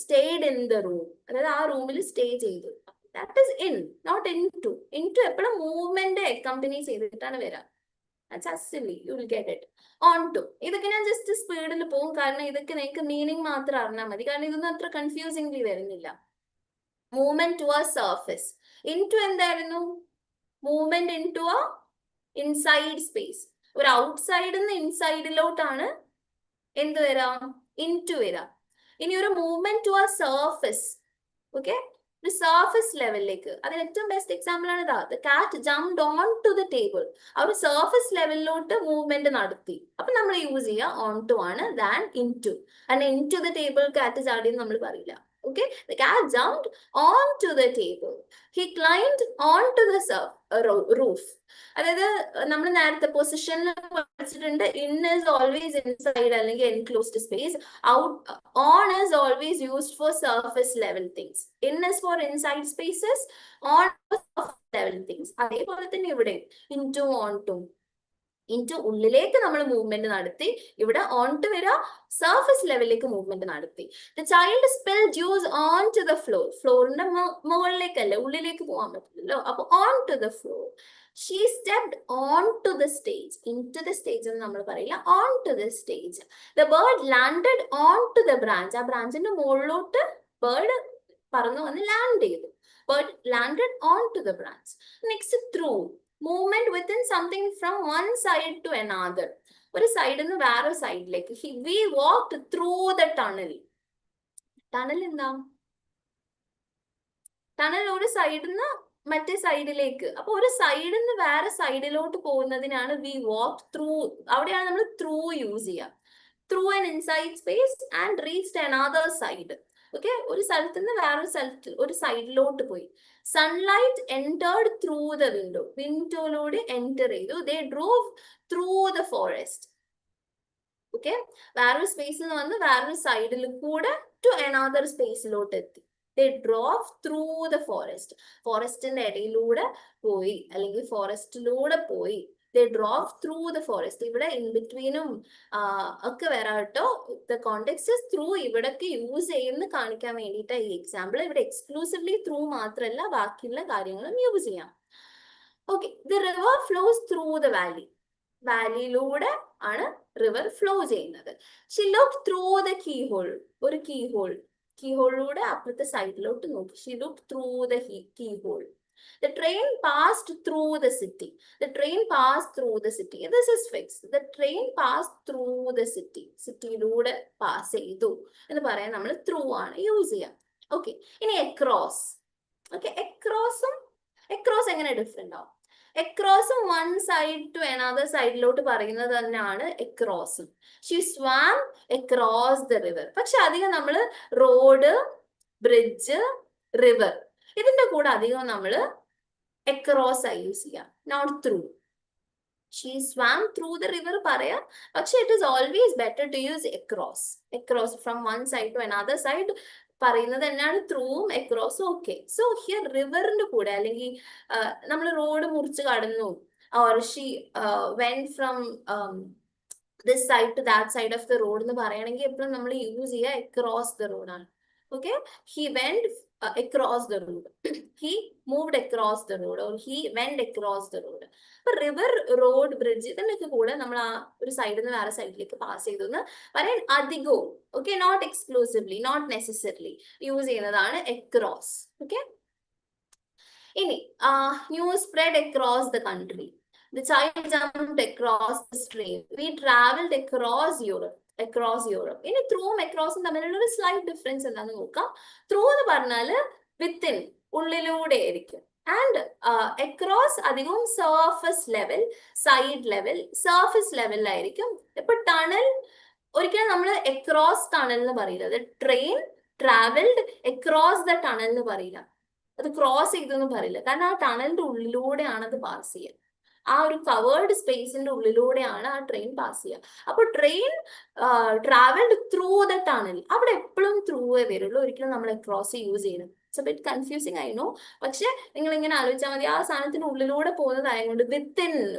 സ്റ്റേഡ് ഇൻ ദ റൂം, അതായത് ആ റൂമിൽ സ്റ്റേ ചെയ്തു. That is in, not in to. In to എപ്പോഴും മൂവ്മെന്റ് അക്കംപനി ചെയ്തിട്ടാണ് വരിക. That's silly. You will get it. On to. ഇതൊക്കെ ഞാൻ ജസ്റ്റ് സ്പീഡിൽ പോകും, കാരണം ഇതൊക്കെ നിങ്ങൾക്ക് മീനിങ് മാത്രം അറിഞ്ഞാൽ മതി, കാരണം ഇതൊന്നും അത്ര കൺഫ്യൂസിംഗ്ലി വരുന്നില്ല. മൂവ്മെന്റ് ടു ആ സർഫസ്. ഇൻടു എന്തായിരുന്നു? മൂവ്മെന്റ് ഇൻടു ആ ഇൻസൈഡ് സ്പേസ്. ഒരു ഔട്ട്സൈഡിൽ നിന്ന് ഇൻസൈഡിലോട്ടാണ് എന്ത് വരാം? ഇൻടു വരാം. ഇനി ഒരു മൂവ്മെന്റ് ടു ആ സർഫസ്. ഓക്കെ, ഒരു സർഫസ് ലെവലിലേക്ക്. അതിന് ഏറ്റവും ബെസ്റ്റ് എക്സാമ്പിൾ ആണ് ഇതാ. The cat jumped on to the table. ആ ഒരു സർഫസ് ലെവലിലോട്ട് മൂവ്മെന്റ് നടത്തി. അപ്പൊ നമ്മൾ യൂസ് ചെയ്യുക ഓൺ ടു ആണ് than in to. and into the table കാറ്റ് ചാടി നമ്മൾ പറയില്ല. Okay, the cat jumped onto the table. He climbed onto the roof. അതായത് നമ്മൾ നേരത്തെ പൊസിഷനിൽ പഠിച്ചിട്ടുണ്ട്, ഇൻ ഇസ് ഓൾവേസ് ഇൻസൈഡ് അല്ലെങ്കിൽ enclosed space. Out on is always used for surface level things. In is for inside spaces, on level things. അതേപോലെ തന്നെ ഇവിടെ ഇൻടു ഓൺ ടു. ഇൻടു ഉള്ളിലേക്ക് നമ്മൾ മൂവ്മെന്റ് നടത്തി, ഇവിടെ ഓൺ ടു വരിക സർഫസ് ലെവലിലേക്ക് മൂവ്മെന്റ് നടത്തി. The child spill juice on to the floor. ഫ്ലോറിന്റെ മുകളിലേക്കല്ലേ, ഉള്ളിലേക്ക് പോകാൻ പറ്റില്ലല്ലോ, അപ്പൊ on to the floor. She stepped on to the stage. In to the stage എന്ന് നമ്മൾ പറയില്ല, on to the stage. The bird landed on to the branch. ആ ബ്രാഞ്ചിന്റെ മുകളിലോട്ട് ബേർഡ് പറന്നു വന്ന് ലാൻഡ് ചെയ്തു. Bird landed on to the branch. Next through. Movement within something from one side to another. ഒരു സൈഡിൽ നിന്ന് വേറെ സൈഡിലേക്ക്. We walked through the tunnel. Tunnel എന്താ? ടണൽ ഒരു സൈഡിൽ നിന്ന് മറ്റേ സൈഡിലേക്ക്. അപ്പൊ ഒരു സൈഡിൽ നിന്ന് വേറെ സൈഡിലോട്ട് പോകുന്നതിനാണ് വി വാക്ക് ത്രൂ. അവിടെയാണ് നമ്മൾ ത്രൂ യൂസ് ചെയ്യുക. Through an inside space and reached another side. Okay, ഒരു സ്ഥലത്ത് നിന്ന് വേറൊരു സ്ഥലത്ത് ഒരു സൈഡിലോട്ട് പോയി. Sunlight entered through the window. വിൻഡോയിലൂടെ എന്റർ ചെയ്തു. They drove through the forest. Okay, വേറൊരു സ്പേസിൽ നിന്ന് വന്ന് വേറൊരു സൈഡിൽ കൂടെ ടു അനദർ സ്പേസിലോട്ട് എത്തി. ദേ ഡ്രോവ് ത്രൂ ദ ഫോറസ്റ്റ്. ഫോറസ്റ്റിന്റെ ഇടയിലൂടെ പോയി അല്ലെങ്കിൽ ഫോറസ്റ്റിലൂടെ പോയി. They drove through the forest. ഇവിടെ ഇൻ ബിറ്റ്വീനും ഒക്കെ വരാം കേട്ടോ. The context is through. ഇവിടൊക്കെ യൂസ് ചെയ്യുന്ന കാണിക്കാൻ വേണ്ടിയിട്ട് ഈ എക്സാമ്പിൾ. ഇവിടെ എക്സ്ക്ലൂസീവ്ലി ത്രൂ മാത്രമല്ല, ബാക്കിയുള്ള കാര്യങ്ങളും യൂസ് ചെയ്യാം. Okay, the river flows through the valley. വാലിയിലൂടെ ആണ് റിവർ ഫ്ലോ ചെയ്യുന്നത്. She looked through the keyhole. ഒരു കീ ഹോൾ. കീ ഹോളിലൂടെ അപ്പുറത്തെ സൈഡിലോട്ട് നോക്കി. She looked through the keyhole. The train passed through the city. The train passed through the city. This is fixed. The train passed through the city. സിറ്റിയിലൂടെ പാസ് ചെയ്തു എന്ന് പറയാൻ നമ്മൾ ത്രൂ ആണ് യൂസ് ചെയ്യുക. ഓക്കെ, ഇനി across. ഓക്കെ, across എങ്ങനെ ഡിഫറെന്റ് ആവും? acrossും വൺ സൈഡ് ടു അനദർ സൈഡിലോട്ട് പറയുന്നത് തന്നെയാണ് acrossും. She swam across the river. പക്ഷെ അധികം നമ്മൾ റോഡ്, ബ്രിഡ്ജ്, റിവർ ഇതിന്റെ കൂടെ അധികം നമ്മൾ across ആയി യൂസ് ചെയ്യാം, not through. She swam through the river പറയാം, പക്ഷെ it is always better to use across. Across from one side to another side പറയുന്നത് തന്നെയാണ് ത്രൂവും acrossും. ഓക്കെ, സോ ഹിയർ റിവറിന്റെ കൂടെ അല്ലെങ്കിൽ നമ്മൾ റോഡ് മുറിച്ച് കടന്നു, or she went from this side to that side of the road എന്ന് പറയുകയാണെങ്കിൽ എപ്പോഴും നമ്മൾ യൂസ് ചെയ്യുക across the road ആണ്. Okay, he went across the road. He moved across the road, or he went across the road. അപ്പൊ റിവർ, റോഡ്, ബ്രിഡ്ജ് ഇതിനൊക്കെ കൂടെ നമ്മൾ ആ ഒരു സൈഡിൽ നിന്ന് വേറെ സൈഡിലേക്ക് പാസ് ചെയ്തു എന്ന് പറയാൻ അധികവും, okay, not exclusively, not necessarily use ചെയ്യുന്നതാണ് across. ഓക്കെ, ഇനി news spread across the country. The child jumped across the stream. We traveled across Europe. ഇനി ത്രൂവും acrossും തമ്മിലുള്ള ഒരു സ്ലൈറ്റ് ഡിഫറൻസ് എന്താന്ന് നോക്കാം. ത്രൂ എന്ന് പറഞ്ഞാല് വിത്തിൻ, ഉള്ളിലൂടെ ആയിരിക്കും. ആൻഡ് across അധികവും surface level, side level, surface ലെവലിലായിരിക്കും. ഇപ്പൊ ടണൽ ഒരിക്കലും നമ്മൾ across ടണൽ എന്ന് പറയില്ല. Train travelled across the tunnel എന്ന് പറയില്ല. അത് ക്രോസ് ചെയ്തെന്ന് പറയില്ല, കാരണം ആ ടണലിന്റെ ഉള്ളിലൂടെയാണ് അത് പാസ് ചെയ്യുക. ആ ഒരു കവേർഡ് സ്പേസിന്റെ ഉള്ളിലൂടെയാണ് ആ ട്രെയിൻ പാസ് ചെയ്യുക. അപ്പൊ train travelled through the tunnel. അവിടെ എപ്പോഴും ത്രൂവേ വരുള്ളൂ, ഒരിക്കലും നമ്മൾ across യൂസ് ചെയ്യുന്നത്. ഇറ്റ്സ് എ ബിറ്റ് കൺഫ്യൂസിങ് ആയിരുന്നു. പക്ഷെ നിങ്ങൾ ഇങ്ങനെ ആലോചിച്ചാൽ മതി, ആ സാധനത്തിന് ഉള്ളിലൂടെ പോകുന്നതായതുകൊണ്ട്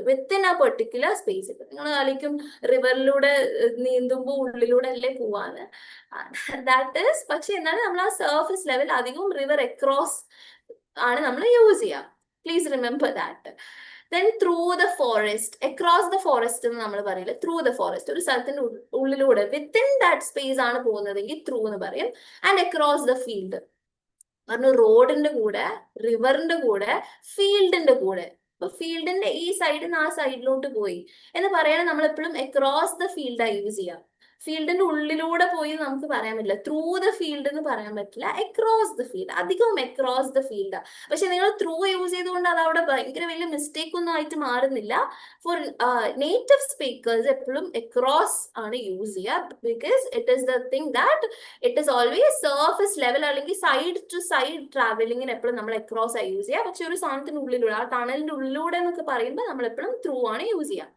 വിത്തിൻ ആ പെർട്ടിക്കുലർ സ്പേസ്. നിങ്ങൾ ആലോചിക്കും റിവറിലൂടെ നീന്തുമ്പോൾ ഉള്ളിലൂടെ അല്ലേ പോവാന്ന്. ദാറ്റ് ഈസ്, പക്ഷെ എന്നാലും നമ്മൾ ആ സർഫസ് ലെവൽ അധികവും റിവർ across ആണ് നമ്മൾ യൂസ് ചെയ്യുക. Please remember that. Then through the forest, across the forest എന്ന് നമ്മൾ പറയില്ല, through the forest. ഒരു സ്ഥലത്തിന്റെ ഉള്ളിലൂടെ, within that space ആണ് പോകുന്നതെങ്കിൽ through എന്ന് പറയും. And across the field, പറഞ്ഞു റോഡിന്റെ കൂടെ, റിവറിന്റെ കൂടെ, ഫീൽഡിന്റെ കൂടെ. അപ്പൊ ഫീൽഡിന്റെ ഈ സൈഡിൽ നിന്ന് ആ സൈഡിലോട്ട് പോയി എന്ന് പറയാൻ നമ്മൾ എപ്പോഴും അക്രോസ് ദ ഫീൽഡാണ് യൂസ് ചെയ്യാം. ഫീൽഡിന്റെ ഉള്ളിലൂടെ പോയി നമുക്ക് പറയാൻ പറ്റില്ല, ത്രൂ ദ ഫീൽഡ് എന്ന് പറയാൻ പറ്റില്ല, അക്രോസ് ദ ഫീൽഡ്. അധികവും അക്രോസ് ദ ഫീൽഡാ. പക്ഷെ നിങ്ങൾ ത്രൂ യൂസ് ചെയ്തുകൊണ്ട് അത് അവിടെ ഭയങ്കര വലിയ മിസ്റ്റേക്ക് ഒന്നും ആയിട്ട് മാറുന്നില്ല. ഫോർ നേറ്റീവ് സ്പീക്കേഴ്സ് എപ്പോഴും അക്രോസ് ആണ് യൂസ് ചെയ്യുക. Because it is the thing that it is always surface level അല്ലെങ്കിൽ സൈഡ് ടു സൈഡ് ട്രാവലിങ്ങിന് എപ്പോഴും നമ്മൾ അക്രോസ് ആയി യൂസ് ചെയ്യുക. പക്ഷെ ഒരു സാധനത്തിന്റെ ഉള്ളിലൂടെ, ആ ടണലിന്റെ ഉള്ളിലൂടെ എന്നൊക്കെ പറയുമ്പോൾ നമ്മൾ എപ്പോഴും ത്രൂ ആണ് യൂസ് ചെയ്യുക.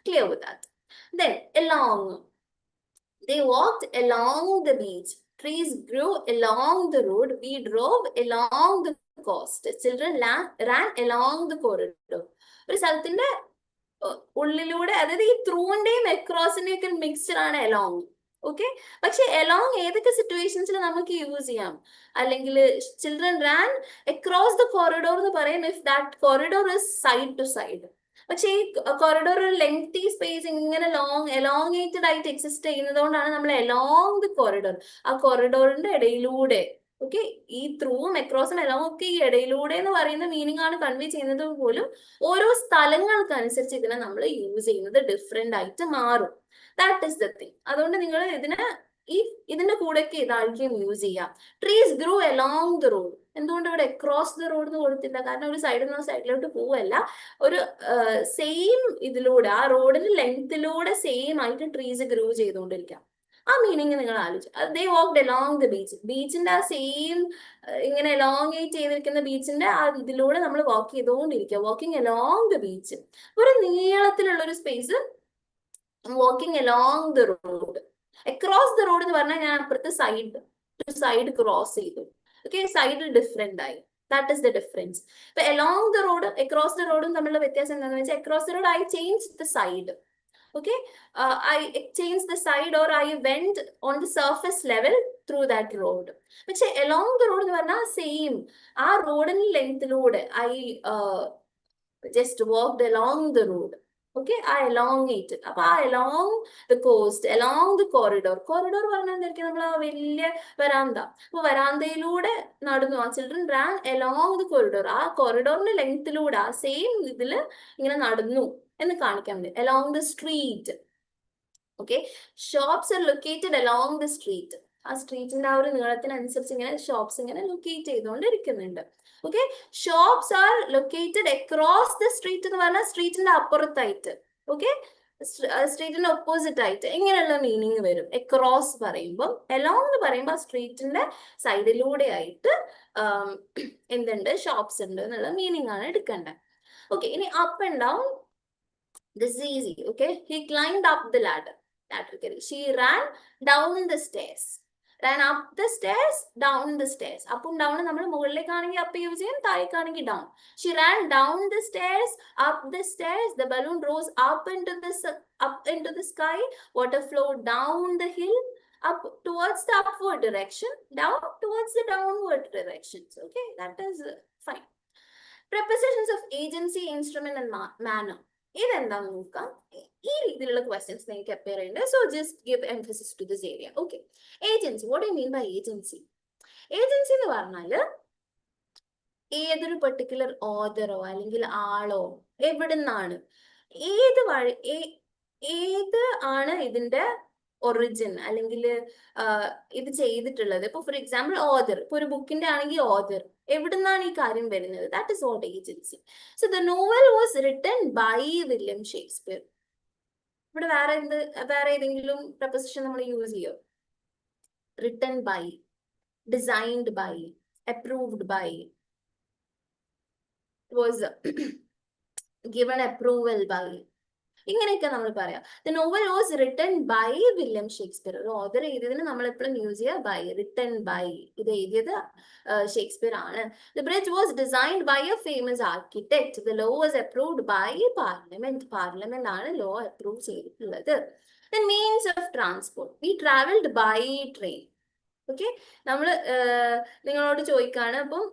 Clear with that. Then along, they walked along the beach. Trees grew along the road. We drove along the coast. Children ran along the corridor. ഒരു സ്ഥലത്തിന്റെ ഉള്ളിലൂടെ, അതായത് ഈ ത്രൂവിന്റെയും അക്രോസിന്റെയും ഒക്കെ മിക്സ്ചർ ആണ് എലോങ്. ഓക്കെ, പക്ഷെ എലോങ് ഏതൊക്കെ സിറ്റുവേഷൻസിൽ നമുക്ക് യൂസ് ചെയ്യാം? അല്ലെങ്കിൽ children ran across the corridor എന്ന് പറയും if that corridor is side to side. പക്ഷെ ഈ കോറിഡോർ ഒരു ലെങ്തി സ്പേസ് ഇങ്ങനെ എലോങ്ങേറ്റഡ് ആയിട്ട് എക്സിസ്റ്റ് ചെയ്യുന്നത് കൊണ്ടാണ് നമ്മൾ എലോങ് ദി കോറിഡോർ, ആ കോറിഡോറിന്റെ ഇടയിലൂടെ. ഓക്കെ, ഈ ത്രൂവും അക്രോസും എലോങ് ഒക്കെ ഈ ഇടയിലൂടെ എന്ന് പറയുന്ന മീനിങ് ആണ് കൺവേ ചെയ്യുന്നത് പോലും ഓരോ സ്ഥലങ്ങൾക്ക് അനുസരിച്ച് ഇതിനെ നമ്മൾ യൂസ് ചെയ്യുന്നത് ഡിഫറെന്റ് ആയിട്ട് മാറും. That is the thing. അതുകൊണ്ട് നിങ്ങൾ ഇതിന്റെ കൂടെയൊക്കെ ഇതായിരിക്കും യൂസ് ചെയ്യാം. Trees grew along the road. എന്തുകൊണ്ട് ഇവിടെ അക്രോസ് ദ റോഡ് എന്ന് കൊടുത്തില്ല? കാരണം ഒരു സൈഡിൽ നിന്ന് സൈഡിലോട്ട് പോവല്ല, ഒരു സെയിം ഇതിലൂടെ, ആ റോഡിന്റെ ലെങ്തിലൂടെ സെയിം ആയിട്ട് ട്രീസ് ഗ്രൂ ചെയ്തുകൊണ്ടിരിക്കാം. ആ മീനിങ് നിങ്ങൾ ആലോചിച്ചു. ദേ വാക്ക്ഡ് അലോങ് ദ ബീച്ച്. ബീച്ചിന്റെ ആ സെയിം ഇങ്ങനെ എലോങ്ങേറ്റ് ചെയ്തിരിക്കുന്ന ബീച്ചിന്റെ ആ ഇതിലൂടെ നമ്മൾ വാക്ക് ചെയ്തുകൊണ്ടിരിക്കുക. Walking along the beach. ഒരു നീളത്തിലുള്ള ഒരു space, walking along the road. Across the road എന്ന് പറഞ്ഞാൽ ഞാൻ അപ്പുറത്തെ സൈഡ് ക്രോസ് ചെയ്തു. ഓക്കെ, സൈഡ് ഡിഫറെന്റ് ആയി. That is the difference. ഇപ്പൊ along the road across the റോഡും തമ്മിലുള്ള വ്യത്യാസം എന്താണെന്ന് വെച്ചാൽ, across the road I change the side. Okay, I changed the side or I went on the surface level through that road. പക്ഷെ along the road എന്ന് പറഞ്ഞാൽ സെയിം ആ റോഡിന്റെ ലെങ്തിലൂടെ I just walked along the road. Okay, I elongate. അപ്പൊ ആ along the coast, along the corridor. Corridor പറഞ്ഞാൽ എന്തായിരിക്കും? നമ്മൾ ആ വലിയ വരാന്ത. അപ്പൊ വരാന്തയിലൂടെ നടന്നു. ആ children ran along the corridor. ആ കോറിഡോറിന്റെ ലെങ്തിലൂടെ ആ സെയിം ഇതില് ഇങ്ങനെ നടന്നു എന്ന് കാണിക്കാൻ വേണ്ടി. along the street. Okay, shops are located along the street. ആ സ്ട്രീറ്റിന്റെ ആ ഒരു നീളത്തിനനുസരിച്ച് ഇങ്ങനെ ഷോപ്സ് ഇങ്ങനെ ലൊക്കേറ്റ് ചെയ്തുകൊണ്ടിരിക്കുന്നുണ്ട്. Okay, shops are located across the street എന്ന് പറഞ്ഞാൽ സ്ട്രീറ്റിന്റെ അപ്പുറത്തായിട്ട്. ഓക്കെ, സ്ട്രീറ്റിന്റെ ഓപ്പോസിറ്റ് ആയിട്ട് ഇങ്ങനെയുള്ള മീനിങ് വരും അക്രോസ് പറയുമ്പോൾ. അലോങ് എന്ന് പറയുമ്പോൾ സ്ട്രീറ്റിന്റെ സൈഡിലൂടെ ആയിട്ട് എന്തുണ്ട്? ഷോപ്സ് ഉണ്ട് എന്നുള്ള മീനിങ് ആണ് എടുക്കേണ്ടത്. ഓക്കെ, ഇനി up and down. This is easy. Okay, he climbed up the ladder. She ran down the stairs. Ran up the stairs, down the stairs. Up and down നമ്മൾ മുകളിലേക്കാണെങ്കിൽ up യൂസ് ചെയ്യും, താഴേക്കാണെങ്കിൽ down. She ran down the stairs, up the stairs. The balloon rose up into the sky. Water flowed down the hill, up towards the upward direction, down towards the downward directions. Okay, that is fine. Prepositions of agency, instrument and manner. ഇതെന്താന്ന് നോക്കാം. ഈ രീതിയിലുള്ള ക്വസ്റ്റ്യൻസ് നിങ്ങൾക്ക് അപ്പിയർ ചെയ്യുന്നുണ്ട്. So just give emphasis to this area. Okay, agency. What I mean by agency? Agency എന്ന് പറഞ്ഞാല് ഏതൊരു പെർട്ടിക്കുലർ ഓതറോ അല്ലെങ്കിൽ ആളോ എവിടുന്നാണ്, ഏത് ആണ് ഇതിന്റെ ഒറിജിൻ അല്ലെങ്കിൽ ഇത് ചെയ്തിട്ടുള്ളത്. ഇപ്പൊ ഫോർ എക്സാമ്പിൾ ഓതർ, ഇപ്പൊ ഒരു ബുക്കിന്റെ ആണെങ്കിൽ ഓതർ എവിടുന്നാണ് ഈ കാര്യം വരുന്നത്? That is what agency. So the novel was written by William Shakespeare. ഇവിടെ വേറെ ഏതെങ്കിലും പ്രപ്പോസിഷൻ നമ്മൾ യൂസ് ചെയ്യോ? Written by, designed by, approved by, was given approval by, ഇങ്ങനെയൊക്കെ നമ്മൾ പറയാം. The novel was written by William Shakespeare. ഒരു ഓതർ എഴുതിയതിന് നമ്മൾ എപ്പോഴും യൂസ് ചെയ്യുക ബൈ, റിട്ടൺ ബൈ. ഇത് എഴുതിയത് ഷേക്സ്പിയർ ആണ്. The bridge was designed by a famous architect. The law was approved by parliament. Parliament ആണ് ലോ അപ്രൂവ് ചെയ്തിട്ടുള്ളത്. The means of transport. We travelled by train. Okay, നിങ്ങളോട് ചോദിക്കാണ്, അപ്പം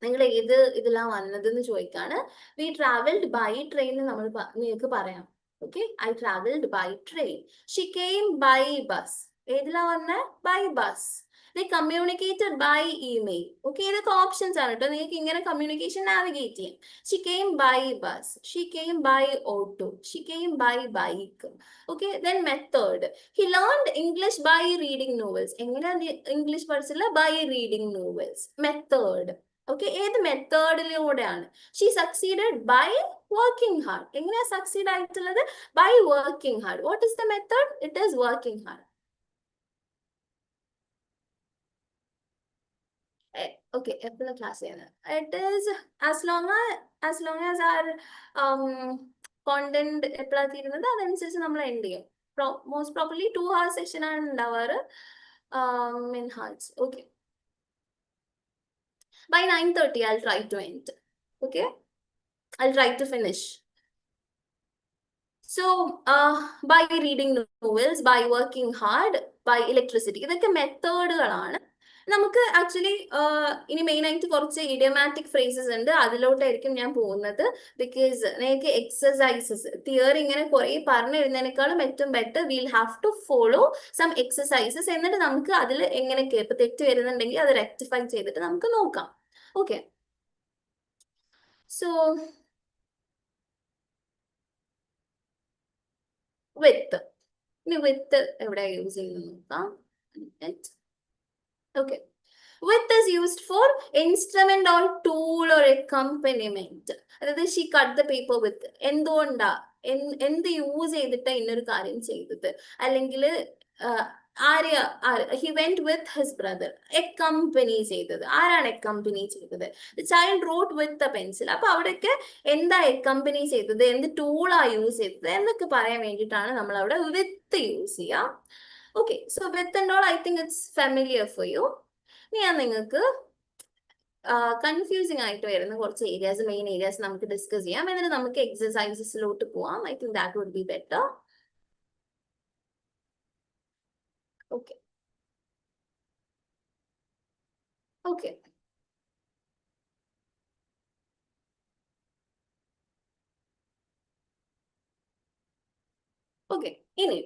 നിങ്ങൾ ഏത് ഇതിലാണ് വന്നതെന്ന് ചോദിക്കാണ്. വി ട്രാവൽഡ് ബൈ ട്രെയിൻ നമ്മൾ നിങ്ങൾക്ക് പറയാം. Okay, I travelled by train. She came by bus. ഏതിലാ വന്നേ? By bus. They communicated by email. Okay, ഇതൊക്കെ ഓപ്ഷൻസ് ആണ് കേട്ടോ, നിങ്ങൾക്ക് ഇങ്ങനെ കമ്മ്യൂണിക്കേഷൻ നാവിഗേറ്റ് ചെയ്യാം. She came by bus, she came by auto, she came by bike. Okay, then method. He learned English by reading novels. എങ്ങനെയാണ് ഇംഗ്ലീഷ് പഠിച്ചില്ല? By reading novels. Method. Okay, ഏത് മെത്തേഡിലൂടെയാണ്? She succeeded by working hard. എങ്ങനെയാ സക്സീഡ് ആയിട്ടുള്ളത്? By working hard. What is the method? It is working hard. Okay, എപ്പോഴാ ക്ലാസ് ചെയ്യുന്നത്? It is as long as our content എപ്പോഴാ തീരുന്നത് അതനുസരിച്ച് നമ്മൾ എൻഡ് ചെയ്യും. മോസ്റ്റ് പ്രോബബ്ലി 2 hours സെഷൻ ആണ് ഉണ്ടാവാറ് in hearts. Okay, by 9:30 I'll try to end. Okay, I'll try to finish. So by reading novels, by working hard, by electricity. ഇതൊക്കെ മെത്തേഡുകളാണ്. നമുക്ക് ആക്ച്വലി ഇനി മെയിൻ ആയിട്ട് കുറച്ച് ഇഡിയോമാറ്റിക് ഫ്രേസസ് ഉണ്ട്, അതിലോട്ടായിരിക്കും ഞാൻ പോകുന്നത്. ബിക്കോസ് നിങ്ങൾക്ക് എക്സസൈസസ് തിയറി ഇങ്ങനെ കുറെ പറഞ്ഞു തരുന്നതിനേക്കാളും ഏറ്റവും better will have to follow some exercises. എന്നിട്ട് നമുക്ക് അതിൽ എങ്ങനെയൊക്കെ ഇപ്പൊ തെറ്റ് വരുന്നുണ്ടെങ്കിൽ അത് റെക്ടിഫൈ ചെയ്തിട്ട് നമുക്ക് നോക്കാം. Okay, so with. ഇനി വിത്ത് എവിടെ യൂസ് ചെയ്യുന്നത് നോക്കാം. Okay, with is used for instrument or tool or accompaniment. അതായത് she cut the paper with. എന്തുകൊണ്ടാ എന്ത് യൂസ് ചെയ്തിട്ട് ഇന്നൊരു കാര്യം ചെയ്തത്? അല്ലെങ്കിൽ he went with his brother. accompany ചെയ്തത് ആരാണ്? accompany ചെയ്തത്. the child wrote with a pencil. അപ്പൊ അവിടെയൊക്കെ എന്താ accompany ചെയ്തത്, എന്ത് ടൂളാ യൂസ് ചെയ്തത് എന്നൊക്കെ പറയാൻ വേണ്ടിയിട്ടാണ് നമ്മൾ അവിടെ with യൂസ് ചെയ്യാം. Okay, so with and all, I think it's familiar for you. ഞാൻ നിങ്ങൾക്ക് കൺഫ്യൂസിങ് ആയിട്ട് വരുന്ന കുറച്ച് ഏരിയാസ്, മെയിൻ ഏരിയാസ് നമുക്ക് ഡിസ്കസ് ചെയ്യാം. എന്നിട്ട് നമുക്ക് എക്സസൈസസിലോട്ട് പോവാം. I think that would be better. Okay okay okay ഇനി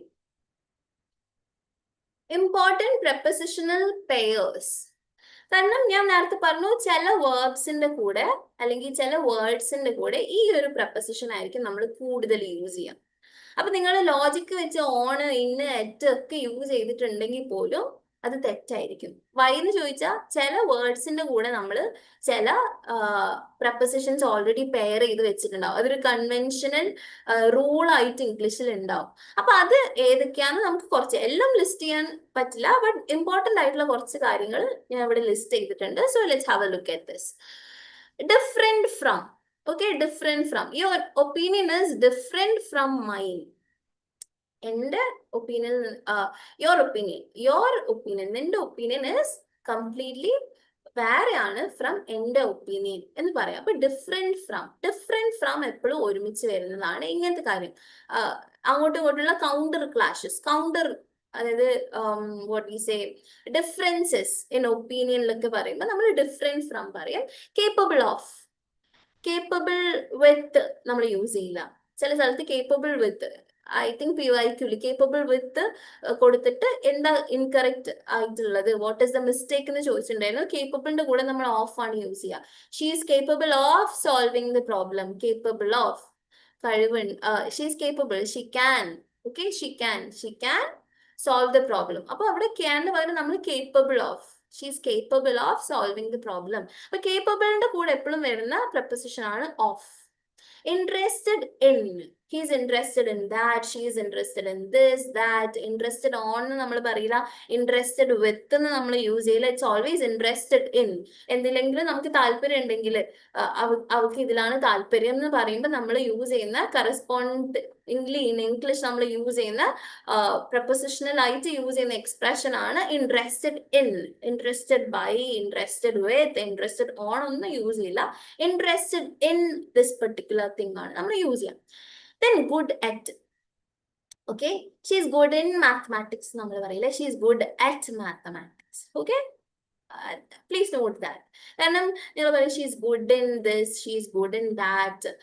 ഇമ്പോർട്ടൻറ്റ് പ്രപ്പോസിഷണൽ പെയേഴ്സ്. കാരണം ഞാൻ നേരത്തെ പറഞ്ഞു ചില വേർബ്സിന്റെ കൂടെ അല്ലെങ്കിൽ ചില വേർഡ്സിന്റെ കൂടെ ഈ ഒരു പ്രപ്പോസിഷൻ ആയിരിക്കും നമ്മൾ കൂടുതൽ യൂസ് ചെയ്യാം. അപ്പൊ നിങ്ങൾ ലോജിക്ക് വെച്ച് ഓണ് ഇന്ന് എറ്റ് ഒക്കെ യൂസ് ചെയ്തിട്ടുണ്ടെങ്കിൽ പോലും അത് തെറ്റായിരിക്കും. വൈ എന്ന് ചോദിച്ചാൽ ചില വേർഡ്സിന്റെ കൂടെ നമ്മൾ ചില പ്രപ്പോസിഷൻസ് ഓൾറെഡി പെയർ ചെയ്ത് വെച്ചിട്ടുണ്ടാവും. അതൊരു കൺവെൻഷനൽ റൂൾ ആയിട്ട് ഇംഗ്ലീഷിൽ ഉണ്ടാവും. അപ്പൊ അത് ഏതൊക്കെയാണെന്ന് നമുക്ക് കുറച്ച് എല്ലാം ലിസ്റ്റ് ചെയ്യാൻ പറ്റില്ല, ബട്ട് ഇമ്പോർട്ടന്റ് ആയിട്ടുള്ള കുറച്ച് കാര്യങ്ങൾ ഞാൻ ഇവിടെ ലിസ്റ്റ് ചെയ്തിട്ടുണ്ട്. So let's have a look at this. Different from. Okay, different from. Your opinion is different from mine. എന്റെ ഒപ്പീനിയൻ, your opinion, നിന്റെ ഒപ്പീനിയൻ is completely വേറെയാണ് ഫ്രം എന്റെ ഒപ്പീനിയൻ എന്ന് പറയാം. അപ്പൊ ഡിഫറെന്റ് ഫ്രം എപ്പോഴും ഒരുമിച്ച് വരുന്നതാണ് ഇങ്ങനത്തെ കാര്യം. അങ്ങോട്ടും ഇങ്ങോട്ടുള്ള കൗണ്ടർ ക്ലാഷസ്, അതായത് what we say differences in ഒപ്പീനിയനിലൊക്കെ പറയുമ്പോൾ നമ്മൾ ഡിഫറെന്റ് ഫ്രം പറയും. കേപ്പബിൾ വിത്ത് നമ്മൾ യൂസ് ചെയ്യില്ല. ചില സ്ഥലത്ത് capable with, I think PYQ capable with കൊടുത്തിട്ട് എന്താ ഇൻകറക്റ്റ് ആയിട്ടുള്ളത്, വാട്ട് ഇസ് ദ മിസ്റ്റേക്ക് എന്ന് ചോദിച്ചിട്ടുണ്ടായിരുന്നു. കേപ്പബിളിന്റെ കൂടെ നമ്മൾ ഓഫ് ആണ് യൂസ് ചെയ്യുക. She is capable of solving the problem. Capable of കഴിവുണ്ട്. She is capable, she can. Okay, she can solve the problem. അപ്പൊ അവിടെ ക്യാന് പകരം നമ്മൾ capable of. She is capable of solving the problem. അപ്പൊ കേപ്പബിളിന്റെ കൂടെ എപ്പോഴും വരുന്ന പ്രപ്പോസിഷൻ ആണ് of. Interested in. He is interested in that. She is interested in this, that. Interested on നമ്മൾ പറയില്ല. Interested with എന്ന് നമ്മൾ യൂസ് ചെയ്യില്ല. It's always interested in. എന്തിലെങ്കിലും നമുക്ക് താല്പര്യം ഉണ്ടെങ്കിൽ അവർക്ക് ഇതിലാണ് താല്പര്യം എന്ന് പറയുമ്പോൾ നമ്മൾ യൂസ് ചെയ്യുന്ന കറസ്പോണ്ട് ഇംഗ്ലീഷ് നമ്മൾ യൂസ് ചെയ്യുന്ന പ്രപ്പോസിഷണൽ ആയിട്ട് യൂസ് ചെയ്യുന്ന എക്സ്പ്രഷൻ ആണ് interested in. Interested by, interested with, interested on ഒന്നും യൂസ് ചെയ്യില്ല. Interested in this particular thing ആണ് നമ്മൾ യൂസ് ചെയ്യാം. Then good at. Okay, she is good in mathematics നമ്മൾ പറയില്ല, she is good at mathematics. Okay, please note that. കാരണം നിങ്ങൾ പറയും she's good in this, she's good in that.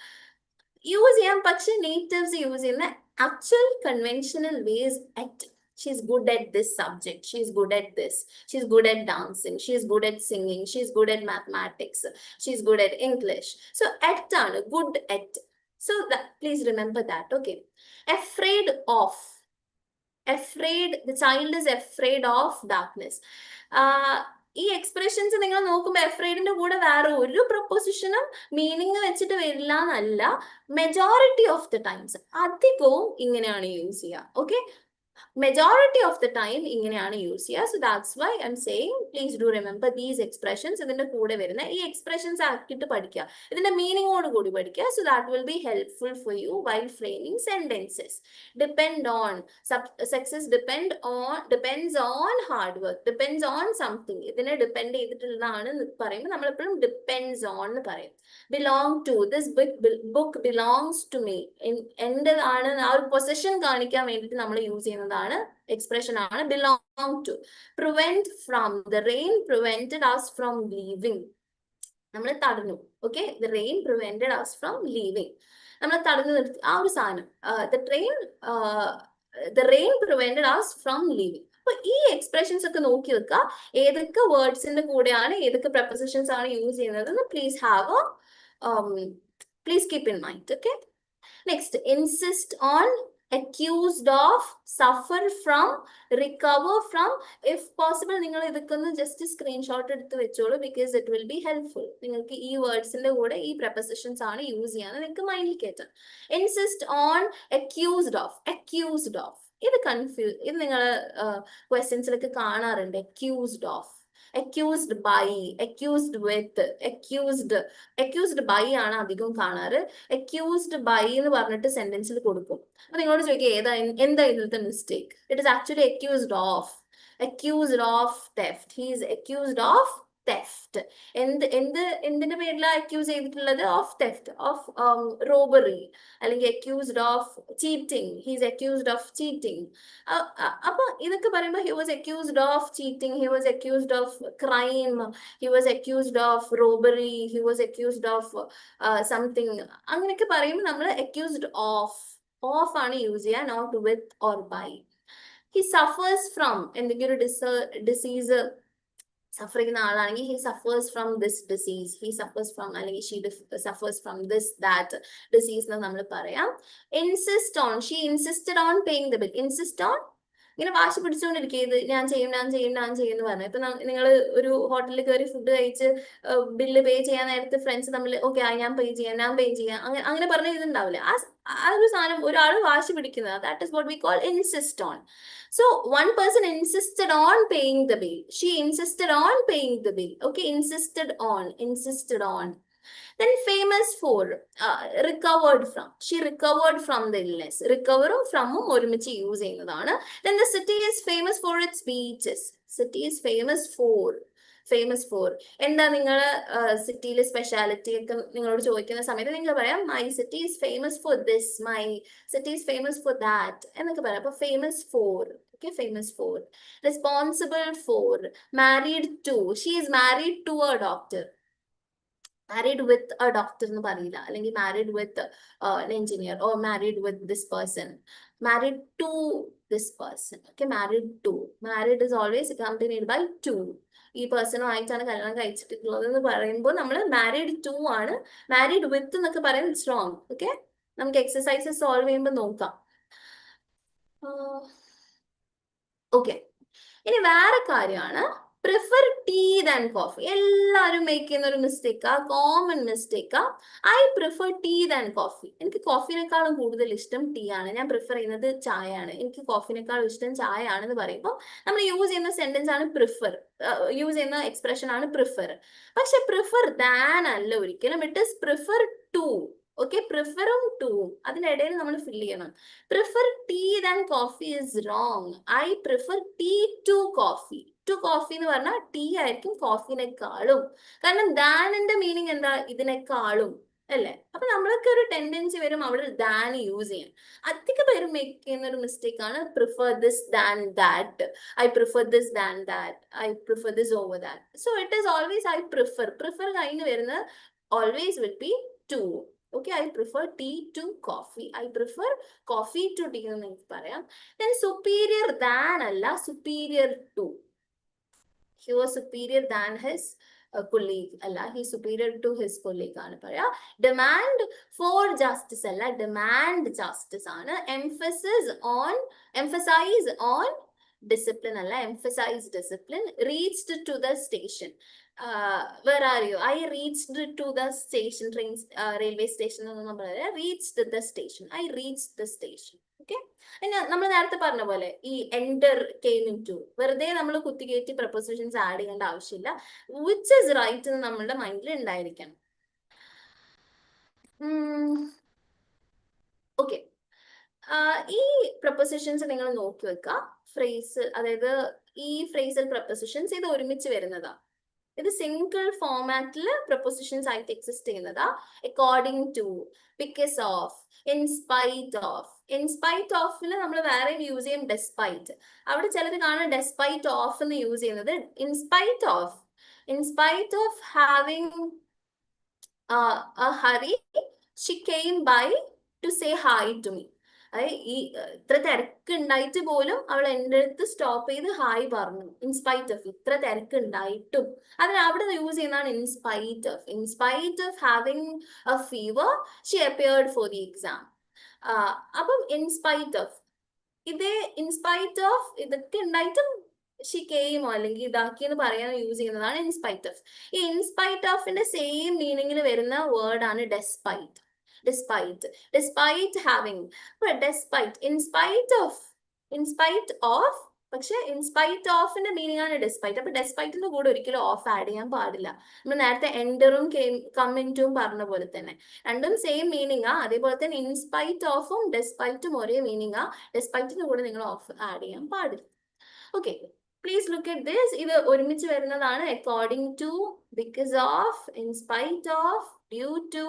Use ചെയ്യാം, പക്ഷെ നേറ്റീവ്സ് യൂസ് ചെയ്യുന്ന actual conventional ways at. She's good at this subject. She's good at this. She's good at dancing. She's good at singing. She's good at mathematics. She's good at English. So at ആണ് good at. So that, please remember that. Okay. Afraid of. Afraid. The child is afraid of darkness. ഈ എക്സ്പ്രഷൻസ് നിങ്ങൾ നോക്കുമ്പോൾ എഫ്രൈഡിന്റെ കൂടെ വേറെ ഒരു പ്രൊപ്പോസിഷനും മീനിങ് വെച്ചിട്ട് വരില്ല എന്നല്ല. മെജോറിറ്റി ഓഫ് ദ ടൈംസ് അധികവും ഇങ്ങനെയാണ് യൂസ് ചെയ്യുക. Okay, majority of the time ഇങ്ങനെയാണ് യൂസ് ചെയ്യുക. So that's why I'm saying please do remember these expressions. ഇതിന്റെ കൂടെ വരുന്ന ഈ എക്സ്പ്രഷൻസ് ആക്കിയിട്ട് പഠിക്കുക, ഇതിന്റെ മീനിങ്ങോട് കൂടി പഠിക്കുക. So that will be helpful for you while framing sentences. Depend on, success depends on hard work, depends on something. ഇതിനെ ഡിപ്പെൻഡ് ചെയ്തിട്ടുള്ളതാണ് പറയുമ്പോൾ നമ്മൾ എപ്പോഴും ഡിപ്പെൻഡ്സ് ഓൺ എന്ന് പറയും. Belong to, this book belongs to me, എന്റേതാണ് ആ ഒരു പൊസഷൻ കാണിക്കാൻ വേണ്ടിയിട്ട് നമ്മൾ യൂസ് ചെയ്യുന്നതാണ് എക്സ്പ്രഷൻ ആണ് belong to. Prevent from, the rain prevented us from leaving. നമ്മൾ തടഞ്ഞു. Okay, the rain prevented us from leaving. നമ്മൾ തടഞ്ഞു നിർത്തി ആ ഒരു സാധനം. the rain prevented us from leaving. അപ്പൊ ഈ എക്സ്പ്രഷൻസ് ഒക്കെ നോക്കി വെക്കുക, ഏതൊക്കെ വേർഡ്സിന്റെ കൂടെയാണ് ഏതൊക്കെ പ്രപ്പോസിഷൻസ് ആണ് യൂസ് ചെയ്യുന്നത്. Please keep in mind. Okay, next, insist on, accused of, suffer from, recover from. If possible നിങ്ങൾ ഇതൊക്കെ ഒന്ന് ജസ്റ്റ് സ്ക്രീൻഷോട്ട് എടുത്ത് വെച്ചോളൂ, because it will be helpful. നിങ്ങൾക്ക് ഈ വേർഡ്സിന്റെ കൂടെ ഈ പ്രപ്പോസിഷൻസ് ആണ് യൂസ് ചെയ്യാന്ന് നിങ്ങൾക്ക് മൈൻഡിൽ കയറ്റാം. Insist on, accused of. Accused of ഇത് ഇത് നിങ്ങൾ ക്വസ്റ്റ്യൻസിലൊക്കെ കാണാറുണ്ട്. Accused of, accused by, accused with, accused by ആണ് അധികം കാണാറ്. accused by എന്ന് പറഞ്ഞിട്ട് സെന്റൻസിൽ കൊടുക്കും. അപ്പൊ നിങ്ങളോട് ചോദിക്കുക എന്താ ഇതിലത്തെ mistake? It is actually accused of. accused of theft. He is accused of theft. എന്തിന്റെ പേരിലാണ് അക്യൂസ് ചെയ്തിട്ടുള്ളത്? ഓഫ് തെഫ്റ്റ്, ഓഫ് റോബറി, അല്ലെങ്കിൽ accused of cheating. He is accused of cheating. അപ്പൊ ഇതൊക്കെ പറയുമ്പോൾ he was accused of cheating, he was accused of crime, he was accused of robbery, he was accused of something. അങ്ങനെയൊക്കെ പറയുമ്പോൾ നമ്മൾ accused of ആണ് യൂസ് ചെയ്യുക, not with or by. He suffers from, എന്തെങ്കിലും ഒരു ഡിസീസ് സഫർ ചെയ്യുന്ന ആളാണെങ്കിൽ he suffers from this disease, he suffers from, അല്ലെങ്കിൽ she suffers from this that disease എന്ന് നമ്മൾ പറയാം. insist on, she insisted on paying the bill. insist on, ഇങ്ങനെ വാശി പിടിച്ചുകൊണ്ടിരിക്കുക, ഇത് ഞാൻ ചെയ്യുന്നു പറഞ്ഞു. ഇപ്പൊ നിങ്ങൾ ഒരു ഹോട്ടലിൽ കയറി ഫുഡ് കഴിച്ച് ബില്ല് പേ ചെയ്യാൻ നേരത്ത് ഫ്രണ്ട്സ് തമ്മിൽ ഓക്കെ ഞാൻ പേ ചെയ്യാം അങ്ങനെ പറഞ്ഞ ഇതുണ്ടാവില്ല. ആ ഒരു സാധനം ഒരാൾ വാശി പിടിക്കുന്നത്, that is what we call insist on. So one person insisted on paying the bill. She insisted on paying the bill. Okay, insisted on. Then famous for, recovered from. She recovered from the illness. Recover from ഒരുമിച്ച് യൂസ് ചെയ്യുന്നതാണ്. Then the city is famous for its beaches. City is famous for. എന്താ നിങ്ങള് സിറ്റിയിലെ സ്പെഷ്യാലിറ്റി ഒക്കെ നിങ്ങളോട് ചോദിക്കുന്ന സമയത്ത് നിങ്ങൾ പറയാം my city is famous for this, my city is famous for that എന്നൊക്കെ പറയാം. അപ്പൊ famous for. Okay, famous for. Responsible for, married to. She is married to a doctor. Married with a doctor എന്ന് പറയില്ല, അല്ലെങ്കിൽ married with an engineer, or married with this person. Married to this person. Okay, married is always accompanied by to. ഈ പേഴ്സണുമായിട്ടാണ് കല്യാണം കഴിച്ചിട്ടുള്ളത് എന്ന് പറയുമ്പോൾ നമ്മൾ മാരീഡ് ടു ആണ്. മാരീഡ് വിത്ത് എന്നൊക്കെ പറയുന്നത് ഇറ്റ്സ് റോങ്. ഓക്കെ, നമുക്ക് എക്സസൈസസ് സോൾവ് ചെയ്യുമ്പോൾ നോക്കാം. ഓക്കെ, ഇനി വേറെ കാര്യമാണ് പ്രിഫർ ടീ ദാൻ കോഫി. എല്ലാവരും മേക്ക് ചെയ്യുന്ന ഒരു മിസ്റ്റേക്കാ, കോമൺ മിസ്റ്റേക്കാ. I prefer tea than coffee. എനിക്ക് കോഫിനേക്കാളും കൂടുതൽ ഇഷ്ടം ടീ ആണ്, ഞാൻ പ്രിഫർ ചെയ്യുന്നത് ചായ ആണ്, എനിക്ക് കോഫിനേക്കാളും ഇഷ്ടം ചായ ആണെന്ന് പറയുമ്പോൾ നമ്മൾ യൂസ് ചെയ്യുന്ന സെന്റൻസ് ആണ് പ്രിഫർ, യൂസ് ചെയ്യുന്ന എക്സ്പ്രഷൻ ആണ് പ്രിഫർ. പക്ഷെ പ്രിഫർ ദാൻ അല്ല ഒരിക്കലും, it is prefer to. Okay, പ്രിഫറും ടൂവും അതിനിടയിൽ നമ്മൾ ഫില്ല് ചെയ്യണം. Prefer tea than coffee is wrong. I prefer tea to coffee. To coffee എന്ന് പറഞ്ഞാൽ ടീ ആയിരിക്കും കോഫിനെക്കാളും. കാരണം ദാനിന്റെ മീനിങ് എന്താ? ഇതിനെക്കാളും. അല്ലേ? അപ്പൊ നമ്മൾക്ക് ഒരു ടെൻഡൻസി വരും അവിടെ ദാൻ യൂസ് ചെയ്യാൻ. അധിക പേര് മേക്ക് ചെയ്യുന്ന ഒരു മിസ്റ്റേക്ക് ആണ് prefer this than that. I prefer this than that. I prefer this over that. So it is always I prefer. Prefer കഴിഞ്ഞ് വരുന്നത് always will be to. Okay, I prefer tea to coffee. I prefer coffee to tea എന്ന് എനിക്ക് പറയാം. ദെൻ സുപ്പീരിയർ ദാൻ അല്ല, superior to. He was superior than his colleague അല്ല, he superior to his colleague ആണ് പറയാ. Demand for justice അല്ല, demand justice ആണ്. Emphasize on discipline അല്ല, emphasize discipline. Reached to the station. Where are you? I reached to the station. Railway station എന്നൊന്നും പറയാ. Reached the station. I reached the station. Okay. നമ്മൾ നേരത്തെ പറഞ്ഞ പോലെ ഈ എൻറ്റർ കെയിം ഇൻ ടു വെറുതെ നമ്മൾ കുത്തിക്കയറ്റി പ്രപ്പോസിഷൻസ് ആഡ് ചെയ്യേണ്ട ആവശ്യമില്ല. വിച്ച് ഇസ് റൈറ്റ് എന്ന് നമ്മളുടെ മൈൻഡിൽ ഉണ്ടായിരിക്കണം. ഓക്കെ, ഈ പ്രപ്പോസിഷൻസ് നിങ്ങൾ നോക്കി വെക്കുക. ഫ്രേസ്, അതായത് ഈ ഫ്രേസൽ പ്രപ്പോസിഷൻസ് ഇത് ഒരുമിച്ച് വരുന്നതാ. ഇത് സിംഗിൾ ഫോമാറ്റിൽ പ്രപ്പോസിഷൻസ് ആയിട്ട് എക്സിസ്റ്റ് ചെയ്യുന്നതാ. According to, because of, in spite of. In spite ഓഫിൽ നമ്മൾ വേറെ യൂസ് ചെയ്യും ഡെസ്പൈറ്റ്. അവിടെ ചിലർ കാണാൻ ഡെസ്പൈറ്റ് ഓഫ് എന്ന് യൂസ് ചെയ്യുന്നത്. In spite of having a hurry, she came by to say hi to me. ഈ ഇത്ര തിരക്ക് ഉണ്ടായിട്ട് പോലും അവൾ എൻ്റെ അടുത്ത് സ്റ്റോപ്പ് ചെയ്ത് ഹായ് പറഞ്ഞു. ഇൻസ്പൈറ്റ് ഓഫ്, ഇത്ര തിരക്ക് ഉണ്ടായിട്ടും. അതിന് അവിടെ യൂസ് ചെയ്യുന്നതാണ് in spite of. In spite of having a fever she appeared for the exam. അപ്പം ഇൻസ്പൈറ്റ് ഓഫ്, ഇതേ ഇൻസ്പൈറ്റ് ഓഫ് ഇതൊക്കെ ഉണ്ടായിട്ടും ഷി കെയിമോ അല്ലെങ്കിൽ ഇതാക്കിയെന്ന് പറയാൻ യൂസ് ചെയ്യുന്നതാണ് ഇൻസ്പൈറ്റ് ഓഫ്. ഈ ഇൻസ്പൈറ്റ് ഓഫിന്റെ സെയിം മീനിങ്ങിൽ വരുന്ന വേർഡാണ് despite. Despite having, despite, in spite of. പക്ഷെ ഇൻസ്പൈറ്റ് ഓഫിന്റെ മീനിങ് ആണ് ഡെസ്പൈറ്റ്. അപ്പൊ ഡെസ്പൈറ്റിന്റെ കൂടെ ഒരിക്കലും ഓഫ് ആഡ് ചെയ്യാൻ പാടില്ല. നമ്മൾ നേരത്തെ എൻഡറും കമ്മിൻറ്റും പറഞ്ഞ പോലെ തന്നെ രണ്ടും സെയിം മീനിങ് ആ. അതേപോലെ തന്നെ ഇൻസ്പൈറ്റ് ഓഫും ഡെസ്പൈറ്റും ഒരേ മീനിങ് ആ. ഡെസ്പൈറ്റിന്റെ കൂടെ നിങ്ങൾ ഓഫ് ആഡ് ചെയ്യാൻ പാടില്ല. Okay, please look at this. ഇത് ഒരുമിച്ച് വരുന്നതാണ്. According to, because of, in spite of, due to,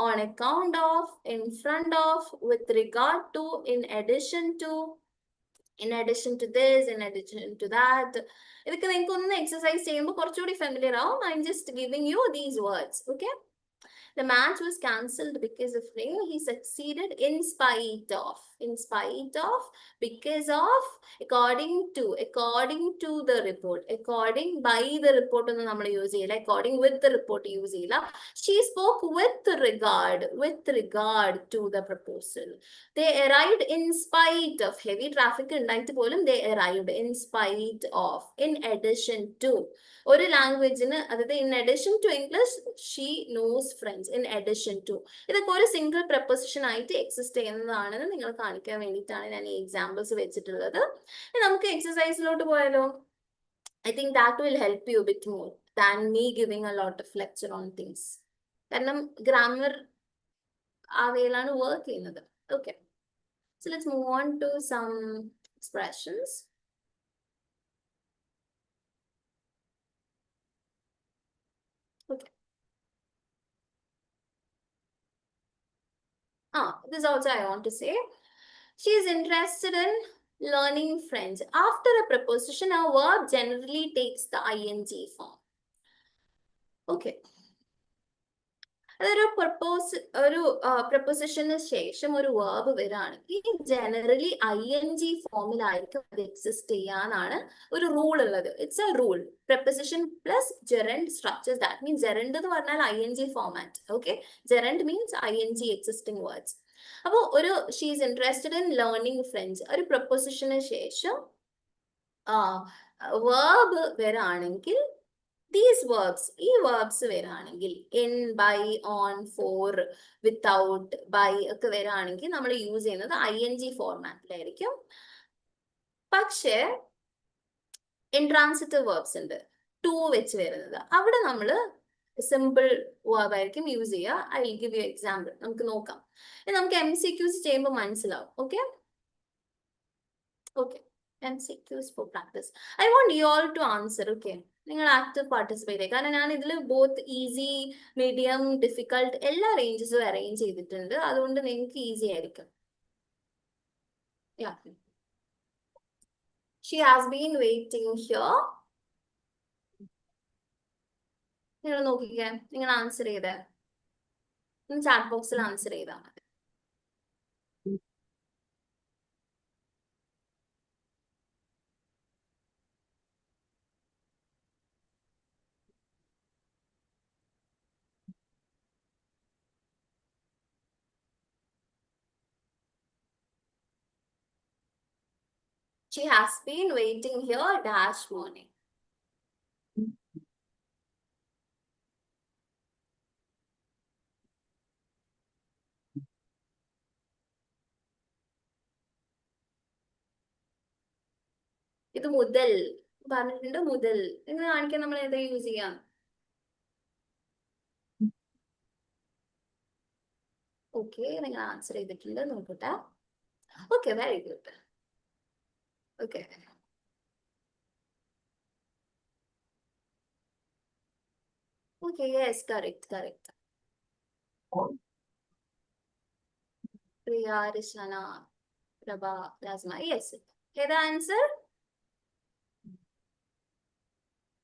on account of, in front of, with regard to, in addition to this, in addition to that. ഇതൊക്കെ നിങ്ങൾക്ക് ഒന്ന് എക്സസൈസ് ചെയ്യുമ്പോൾ കുറച്ചുകൂടി ഫെമിലിയർ ആവും. I am just giving you these words. Okay, the match was cancelled because of rain. He succeeded in spite of, because of, according to the report. According by the report ഒന്നും നമ്മൾ യൂസ് ചെയ്യില്ല. according with the report use ചെയ്യില്ല. She spoke with regard to the proposal. They arrived in spite of, heavy traffic ഉണ്ടായിട്ട് പോലും they arrived in spite of, in addition to. ഒരു ലാംഗ്വേജിന്, അതായത് in addition to English she knows French. In addition to, ഇതൊക്കെ ഒരു സിംഗിൾ പ്രപ്പോസിഷൻ ആയിട്ട് എക്സിസ്റ്റ് ചെയ്യുന്നതാണെന്ന് നിങ്ങൾ കാണിക്കാൻ വേണ്ടിയിട്ടാണ് ഞാൻ ഈ എക്സാമ്പിൾസ് വെച്ചിട്ടുള്ളത്. നമുക്ക് എക്സസൈസിലോട്ട് പോയാലോ? I think that will help you a bit more than me giving a lot of lecture on things. കാരണം ഗ്രാമർ ആ വേയിലാണ് വർക്ക് ചെയ്യുന്നത്. Okay, so let's move on to some expressions. Okay. This also I want to say. She is interested in learning French. After a preposition, a verb generally takes the ing form. Okay. അതൊരു പ്രപ്പോസിഷന് ശേഷം ഒരു വേർബ് വരികയാണെങ്കിൽ ജനറലി ing ഫോമിലായിരിക്കും അത് എക്സിസ്റ്റ് ചെയ്യാനാണ് ഒരു റൂൾ ഉള്ളത്. It's A rule. Preposition plus gerund structures. That means gerund എന്ന് പറഞ്ഞാൽ ing format. Okay, gerund means ing existing words. അപ്പോൾ ഒരു she is interested in learning French, ഒരു പ്രപ്പോസിഷന് ശേഷം വേർബ് വരികയാണെങ്കിൽ these verbs, ഈ verbs വരാണെങ്കിൽ in, by, on, for, without, by ഒക്കെ വരാണെങ്കിൽ നമ്മൾ യൂസ് ചെയ്യുന്നത് ing ഫോർമാറ്റിലായിരിക്കും. പക്ഷേ ഇൻട്രാൻസിറ്റീവ് verbs ഉണ്ട്, to വെച്ച് വരുന്നത്. അവിടെ നമ്മൾ സിമ്പിൾ verb ആയിരിക്കും യൂസ് ചെയ്യുക. I will give you example. നമുക്ക് നോക്കാം. നമുക്ക് MCQs ചെയ്യുമ്പോൾ മനസ്സിലാവും. Okay, MCQs for practice. I want you all to answer. Okay. നിങ്ങൾ ആക്റ്റീവ് പാർട്ടിസിപ്പേറ്റ് ചെയ്യുക. കാരണം ഞാൻ ഇതിൽ ബോത്ത് ഈസി, മീഡിയം, ഡിഫിക്കൾട്ട് എല്ലാ റേഞ്ചസും അറേഞ്ച് ചെയ്തിട്ടുണ്ട്. അതുകൊണ്ട് നിങ്ങൾക്ക് ഈസി ആയിരിക്കും. Yeah. She has been waiting here. നിങ്ങൾ നോക്കിക്കേ, നിങ്ങൾ ആൻസർ ചെയ്തേ, ചാറ്റ് ബോക്സിൽ ആൻസർ ചെയ്താൽ മതി. She has been waiting here dash morning. ഇത് മുതൽ പറഞ്ഞിട്ടുണ്ട്. മുതൽ എന്ന് കാണിക്കാൻ നമ്മൾ ഏതാ യൂസ് ചെയ്യാം? ഓക്കെ, നിങ്ങൾ ആൻസർ ചെയ്തിട്ടുണ്ട്, നോക്കട്ടെ. Okay, very good. Okay, okay, yes, correct, correct. Priya, Rishana, Prabha, Rasma, yes. ഏതാ answer?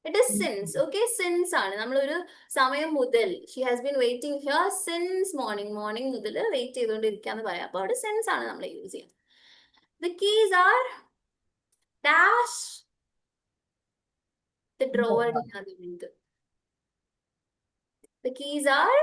It is since. Okay, since ആണ്. നമ്മളൊരു സമയം മുതൽ, she has been waiting here since morning, morning മുതൽ വെയിറ്റ് ചെയ്തുകൊണ്ടിരിക്കാന്ന് പറയാം. അപ്പൊ അവിടെ സിൻസ് ആണ് നമ്മൾ യൂസ് ചെയ്യാം. The keys are dash the drawer in the window. The keys are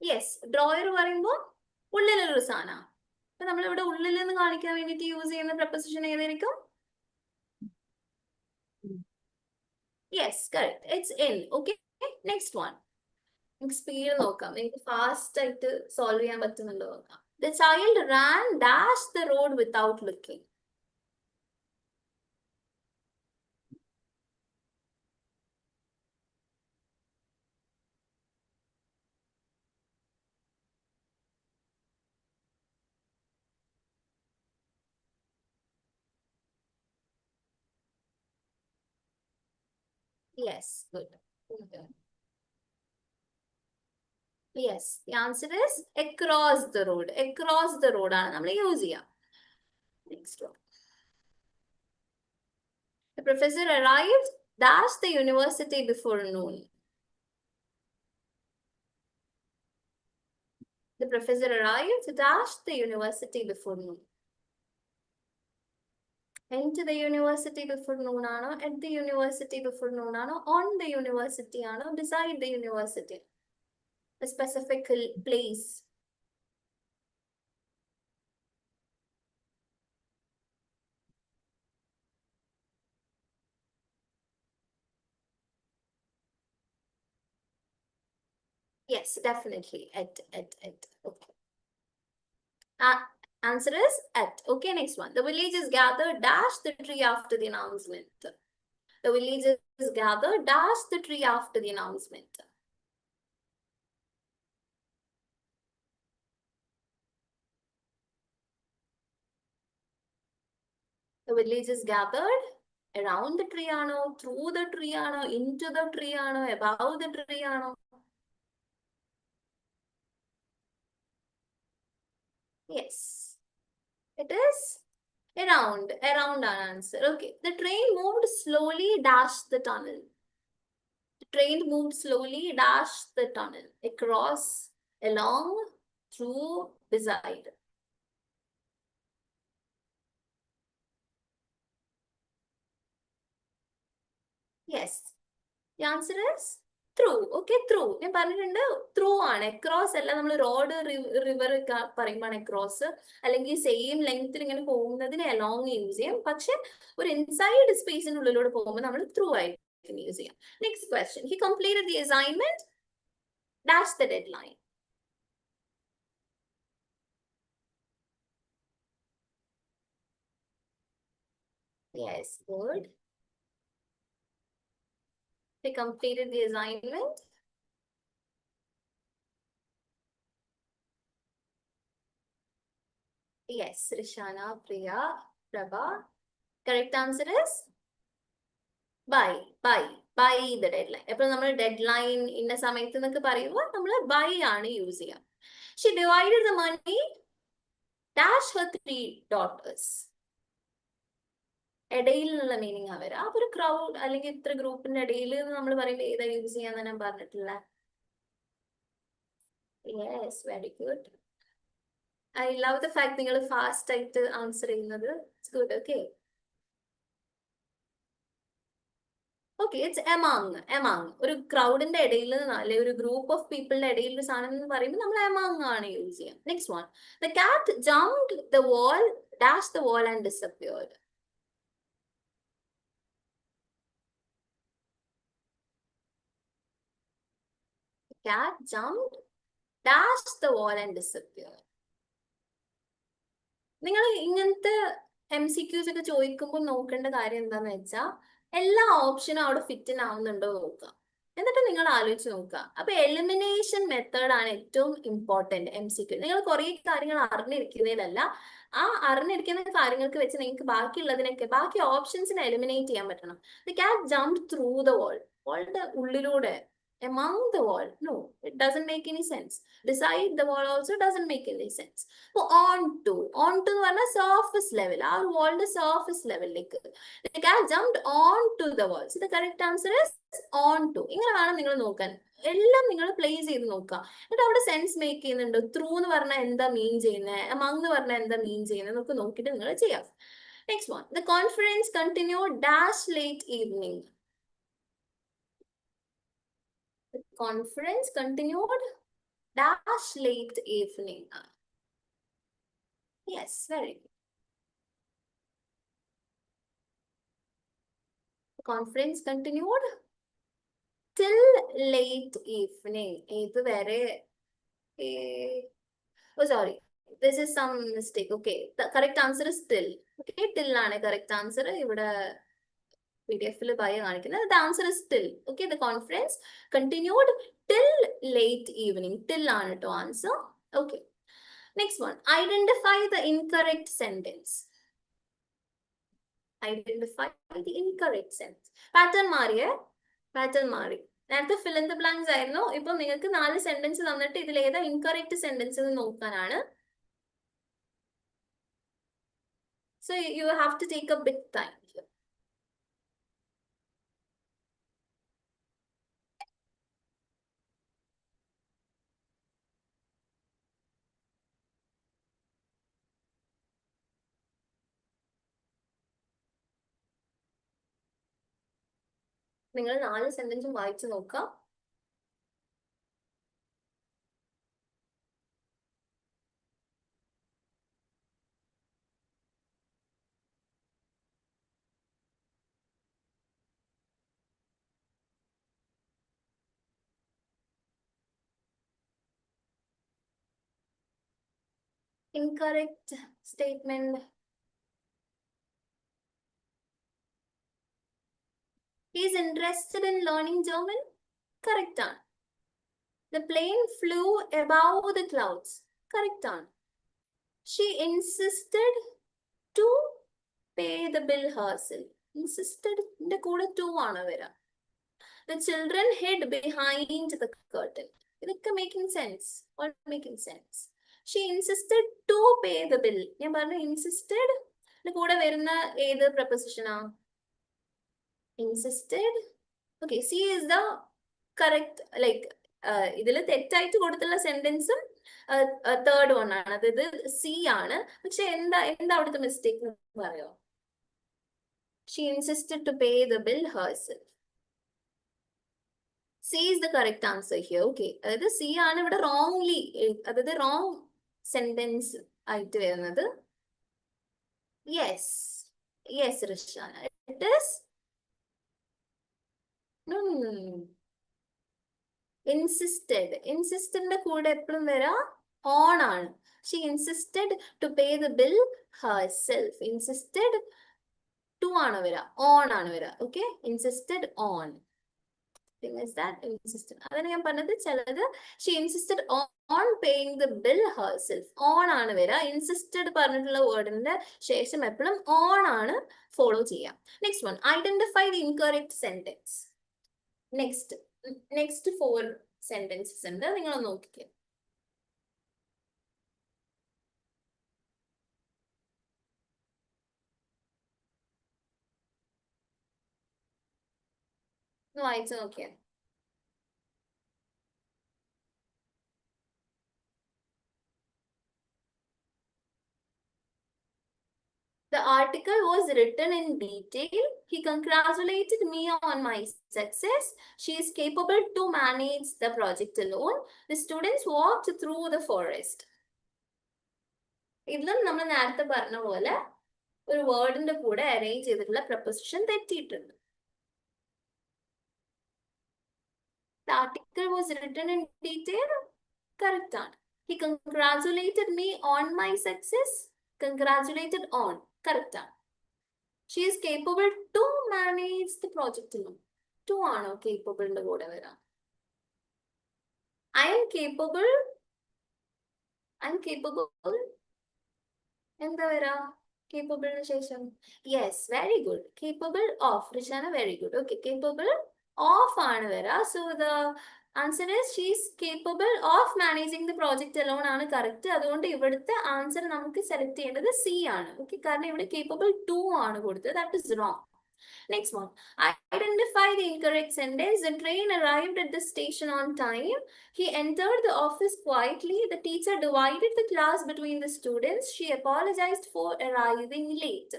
yes. Drawer പറയുമ്പോൾ ഉള്ളിലൊരു സാധനം. അപ്പൊ നമ്മളിവിടെ ഉള്ളിൽ നിന്ന് കാണിക്കാൻ വേണ്ടിട്ട് യൂസ് ചെയ്യുന്ന പ്രപ്പോസിഷൻ ഏതായിരിക്കും? Yes, correct. It's in. Okay, next one. നമുക്ക് സ്പീഡ് നോക്കാം, എനിക്ക് ഫാസ്റ്റ് ആയിട്ട് സോൾവ് ചെയ്യാൻ പറ്റുന്നുണ്ടോ നോക്കാം. The child ran dash the road without looking. Yes, good. Okay. Yes, the answer is across the road. Across the road ആണ് നമ്മൾ യൂസ് ചെയ്യാം. Next one. The professor arrived dash the university before noon. The professor arrived dash the university before noon. Into the university before noon ആണോ, at the university before noon ആണോ, on the university ആണോ, beside the university? A specific place. Yes, definitely at. Okay. Answer is at. Okay, next one. The villagers gathered dash the tree after the announcement. The villagers gathered dash the tree after the announcement. The villagers gathered around the tree ആണോ, through the tree ആണോ, into the tree ആണോ, above the tree ആണോ? Yes, it is around. Around our answer. Okay. The train moved slowly dash the tunnel. The train moved slowly dash the tunnel. Across, along, through, beside. Yes. The answer is through. Okay, through. ഞാൻ പറഞ്ഞിട്ടുണ്ട് through ആണ്. Across അല്ല. നമ്മൾ റോഡ്, റിവർ ഒക്കെ പറയുമ്പോൾ across, അല്ലെങ്കിൽ സെയിം ലെങ്ത്തിൽ ഇങ്ങനെ പോകുന്നതിന് along യൂസ് ചെയ്യാം. പക്ഷെ ഒരു ഇൻസൈഡ് സ്പേസിനുള്ളിലൂടെ പോകുമ്പോൾ നമ്മൾ through ആയിരിക്കും യൂസ് ചെയ്യാം. Next question. He completed the assignment dash the deadline. Yes, good. He completed the assignment Yes, Rishana, Priya, Prabha. Correct answer is by the deadline. എപ്പോഴും നമ്മൾ ഡെഡ്ലൈൻ ഇന്ന സമയത്ത് എന്നൊക്കെ പറയുമ്പോൾ നമ്മൾ by ആണ് യൂസ് ചെയ്യുക. She divided the money dash her 3 daughters. ഇടയിൽ നിന്നുള്ള മീനിങ് ആ വരാം. അപ്പൊ ഒരു ക്രൗഡ് അല്ലെങ്കിൽ ഇത്ര ഗ്രൂപ്പിന്റെ ഇടയിൽ നമ്മൾ പറയുമ്പോൾ ഏതാ യൂസ് ചെയ്യാന്ന് ഞാൻ പറഞ്ഞിട്ടില്ല. Yes, very good. I love the fact നിങ്ങൾ ഫാസ്റ്റ് ആയിട്ട് ആൻസർ ചെയ്യുന്നത്. It's good. Okay okay, it's among. ഒരു ക്രൗഡിന്റെ ഇടയിൽ അല്ലെ ഒരു ഗ്രൂപ്പ് ഓഫ് പീപ്പിളിന്റെ ഇടയിൽ ഒരു സാധനം എന്ന് പറയുമ്പോൾ നമ്മൾ എമാങ് ആണ് യൂസ് ചെയ്യാം. Next one, the cat jumped the wall dash the wall and disappeared. Cat jumped, dashed the wall and disappeared. നിങ്ങൾ ഇങ്ങനത്തെ MCQs ഒക്കെ ചോദിക്കുമ്പോൾ നോക്കേണ്ട കാര്യം എന്താന്ന് വെച്ചാൽ എല്ലാ ഓപ്ഷനും അവിടെ ഫിറ്റ് ആവുന്നുണ്ടോ നോക്കുക. എന്നിട്ട് നിങ്ങൾ ആലോചിച്ച് നോക്കുക. അപ്പൊ എലിമിനേഷൻ മെത്തേഡ് ആണ് ഏറ്റവും ഇമ്പോർട്ടന്റ് MCQ. നിങ്ങൾ കുറെ കാര്യങ്ങൾ അറിഞ്ഞിരിക്കുന്നതിലല്ല, ആ അറിഞ്ഞിരിക്കുന്ന കാര്യങ്ങൾക്ക് വെച്ച് നിങ്ങൾക്ക് ബാക്കിയുള്ളതിനൊക്കെ ബാക്കി ഓപ്ഷൻസിനെ എലിമിനേറ്റ് ചെയ്യാൻ പറ്റണം. ദി കാറ്റ് ജംപ്ഡ് ത്രൂ ദ വാൾ. വാളിന്റെ ഉള്ളിലൂടെ, among the wall. No, it doesn't make any sense. Beside the wall also doesn't make any sense. So on to എന്ന് പറഞ്ഞാൽ surface level. ആ ഒരു വാളിന്റെ surface ലെവലിലേക്ക്. The cat jumped on to the wall. So the correct answer is on to. ഇങ്ങനെ വേണം നിങ്ങൾ നോക്കാൻ. എല്ലാം നിങ്ങൾ പ്ലേസ് ചെയ്ത് നോക്കുക. എന്നിട്ട് അവിടെ സെൻസ് മേക്ക് ചെയ്യുന്നുണ്ടോ? ത്രൂ എന്ന് പറഞ്ഞാൽ എന്താ മീൻ ചെയ്യുന്നത്, among എന്ന് പറഞ്ഞാൽ എന്താ മീൻ ചെയ്യുന്നത് എന്നൊക്കെ നോക്കിയിട്ട് നിങ്ങൾ ചെയ്യാം. Next one. The conference continued dash late evening. The conference continued dash late evening. Yes, very good. The conference continued till late evening. ഇത് വരെ oh sorry, this is some mistake. Okay, the correct answer is till. Okay, till ആണ് correct answer. ഇവിടെ PDF-ൽ by കാണിക്കുന്നത്. The answer is till. Okay, the conference continued till late evening. Till ആണ് ട്ടോ answer. Okay. Next one. Identify the incorrect sentence. Identify the incorrect sentence. Pattern മാറിയേ. Pattern മാറി. നേരത്തെ fill in the blanks ആയിരുന്നു. ഇപ്പൊ നിങ്ങൾക്ക് 4 സെന്റൻസ് തന്നിട്ട് ഇതിൽ ഏതാ ഇൻകറക്റ്റ് സെന്റൻസ് എന്ന് നോക്കാനാണ്. So you have to take a bit time here. നിങ്ങൾ 4 സെന്റൻസും വായിച്ചു നോക്കാം. Incorrect statement. He is interested in learning German. Correct ആണ്. The plane flew above the clouds. Correct ആണ്. She insisted to pay the bill herself. Insisted ന്റെ കൂടെ to ആണ് വരാ. The children hid behind the curtain. ഇതൊക്കെ making sense. All making sense. She insisted to pay the bill. ഞാൻ പറഞ്ഞു insisted ന്റെ കൂടെ വരുന്ന ഏത് preposition ആ? Insisted. Okay, C is the correct, like ഇതിൽ തെറ്റായിട്ട് കൊടുത്തുള്ള സെന്റൻസും തേർഡ് വൺ ആണ്, അതായത് C ആണ്. പക്ഷെ എന്താ അവിടുത്തെ മിസ്റ്റേക്ക് എന്ന് പറയോ? She insisted to pay the bill herself. C is the correct answer here. Okay, അതായത് C ആണ് ഇവിടെ wrongly, അതായത് wrong sentence ആയിട്ട് വരുന്നത്. Yes, yes, Rishana. It is no. Insisted ന്റെ കൂടെ എപ്പോഴും വരാ on ആണ്. She insisted to pay the bill herself. Insisted to ആണ് വരാ, on ആണ് വരാ. Okay, insisted on. Thing is that insisted. അതാണ് ഞാൻ പറഞ്ഞത്. ചിലത് she insisted on paying the bill herself. On ആണ് വരിക. insisted പറഞ്ഞിട്ടുള്ള വേർഡിന്റെ ശേഷം എപ്പോഴും on ആണ് ഫോളോ ചെയ്യാം. Next one, identify the incorrect sentence. Next 4 sentences ഉണ്ട്, നിങ്ങൾ നോക്കിക്കേ. വായിച്ചു നോക്കിയാ. The article was written in detail. He congratulated me on my success. She is capable to manage the project alone. The students walked through the forest. ഇതിലും നമ്മൾ നേരത്തെ പറഞ്ഞ പോലെ ഒരു വേർഡിന്റെ കൂടെ അറേഞ്ച് ചെയ്തിട്ടുള്ള preposition തെറ്റിയിട്ടുണ്ട്. The article was written in detail. Correct ആണ്. He congratulated me on my success. Congratulated on. Correct ആണ്. She is capable to manage the project alone. To ആണോ capableന്റെ കൂടെ വരാം? I am capable. എന്താ വരാ capableന് ശേഷം? Yes, very good. Capable of. Rishana, very good. Okay, capable of ആണ് വരാ. So the answer is she is capable of managing the project alone ആണ് correct. അതുകൊണ്ട് ഇവിടുത്തെ ആൻസർ നമുക്ക് സെലക്ട് ചെയ്യേണ്ടത് C ആണ്. Okay, കാരണം ഇവിടെ capable to ആണ് കൊടുത്തത്. That is wrong. Next one, identify the incorrect sentence. The train arrived at the station on time. He entered the office quietly. The teacher divided the class between the students. She apologized for arriving late.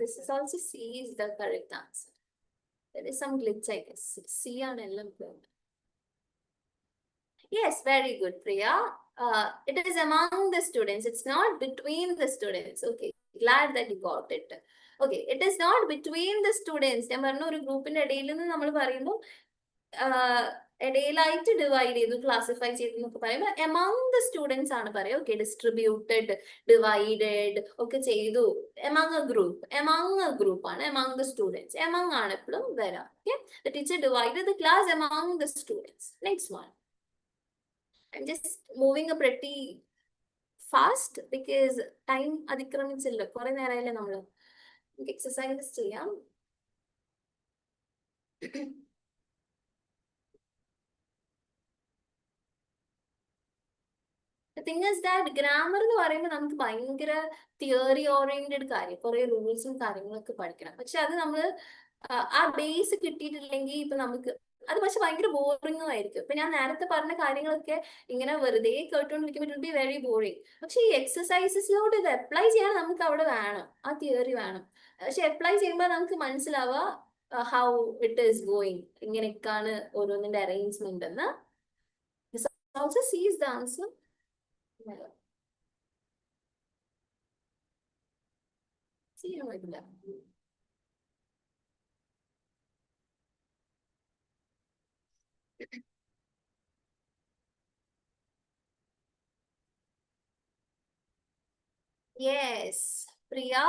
This is also C is the correct answer. There is some glitch, I guess. C ആണ് എല്ലാം. Yes, very good, Priya. It is among the students. It's not between the students. Okay, glad that you got it. Okay, it is not between the students. ഞാൻ പറഞ്ഞു ഒരു ഗ്രൂപ്പിന്റെ ഇടയിൽ നിന്ന് നമ്മൾ പറയുമ്പോൾ ഇടയിലായിട്ട് ഡിവൈഡ് ചെയ്തു, ക്ലാസിഫൈ ചെയ്തു എന്നൊക്കെ പറയുമ്പോൾ എമംഗ് ദ സ്റ്റുഡൻസ് ആണ് പറയുക. ഓക്കെ, ഡിസ്ട്രിബ്യൂട്ടഡ്, ഡിവൈഡഡ് ഒക്കെ ചെയ്തു. എമംഗ് എ ഗ്രൂപ്പ് ആണ്. എമംഗ് ദ സ്റ്റുഡൻസ്, എമംഗ് ആണ് എപ്പോഴും വരാം. Okay, the teacher divided the class among the students. Next one, I'm just moving a pretty fast because time അതിക്രമിച്ചല്ലോ, കുറെ നേരമായില്ലേ നമ്മള്. എക്സസൈസ് ചെയ്യാം. The thing is that grammar എന്ന് പറയുമ്പോൾ നമുക്ക് ഭയങ്കര തിയറി ഓറിയന്റഡ് കാര്യം, കുറെ റൂൾസും കാര്യങ്ങളൊക്കെ പഠിക്കണം. പക്ഷെ അത് നമ്മൾ ആ ബേസ് കിട്ടിയിട്ടില്ലെങ്കിൽ ഇപ്പൊ നമുക്ക് അത് പക്ഷെ ഭയങ്കര ബോറിംഗും ആയിരിക്കും. ഇപ്പൊ ഞാൻ നേരത്തെ പറഞ്ഞ കാര്യങ്ങളൊക്കെ ഇങ്ങനെ വെറുതെ കേട്ടോണ്ടിരിക്കുമ്പോൾ it will be very boring. പക്ഷെ ഈ എക്സസൈസസിലോട്ട് ഇത് അപ്ലൈ ചെയ്യാൻ നമുക്ക് അവിടെ വേണം, ആ തിയറി വേണം. പക്ഷെ അപ്ലൈ ചെയ്യുമ്പോൾ നമുക്ക് മനസ്സിലാവുക ഹൗ ഇറ്റ് ഈസ് ഗോയിങ്, ഇങ്ങനെയൊക്കെയാണ് ഓരോന്നിന്റെ അറേഞ്ച്മെന്റ് എന്ന്. ഓൾസോ സീസ് ദ ആൻസർ. ചെയ്യാൻ പറ്റില്ല. Yes, Priya,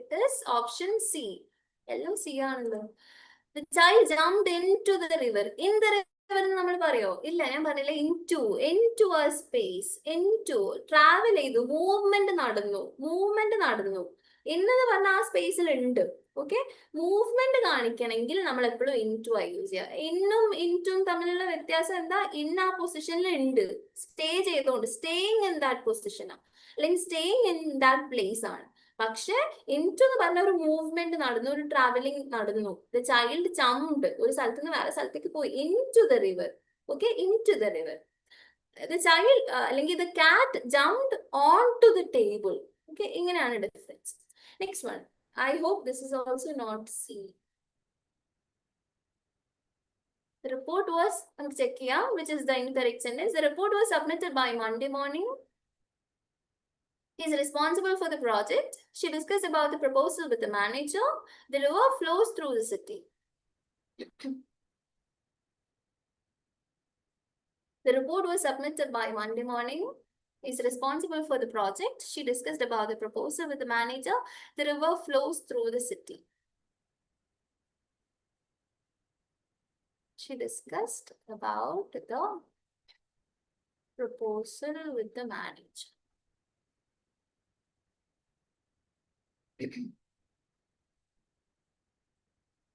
it is option C. എല്ലാം C ആണല്ലോ. The child jumped into the river. In the river നമ്മൾ പറയോ? ഇല്ല, ഞാൻ പറഞ്ഞില്ല. Into a space. Into travel ചെയ്തു, മൂവ്മെന്റ് നടന്നു. എന്നത് പറഞ്ഞ ആ സ്പേസിൽ ഉണ്ട്. ഓക്കെ, മൂവ്മെന്റ് കാണിക്കണമെങ്കിൽ നമ്മൾ എപ്പോഴും ഇൻടു ആയി യൂസ് ചെയ്യുക. ഇന്നും ഇൻറ്റും തമ്മിലുള്ള വ്യത്യാസം എന്താ? ഇൻ ആ പൊസിഷനിൽ ഉണ്ട്, സ്റ്റേ ചെയ്തോണ്ട്, സ്റ്റേയിങ് ഇൻ ദാറ്റ് പൊസിഷനാണ്, അല്ലെങ്കിൽ സ്റ്റേയിങ് ഇൻ ദാറ്റ് പ്ലേസ് ആണ്. പക്ഷെ ഇൻറ്റു എന്ന് പറഞ്ഞ ഒരു മൂവ്മെന്റ് നടന്നു, ഒരു ട്രാവലിംഗ് നടന്നു. ദ ചൈൽഡ് ജംപ്ഡ്, ഒരു സ്ഥലത്ത് നിന്ന് വേറെ സ്ഥലത്തേക്ക് പോയി. Into the river. Okay, into the river. The child അല്ലെങ്കിൽ the cat jumped on to the table. Okay, ഇങ്ങനെയാണ് difference. Next one, I hope this is also not C. The report was, check here, which is the incorrect sentence. The report was submitted by Monday morning. He is responsible for the project. She discussed about the proposal with the manager. The river flows through the city. The report was submitted by Monday morning. He is responsible for the project. She discussed about the proposal with the manager. The river flows through the city. She discussed about the proposal with the manager.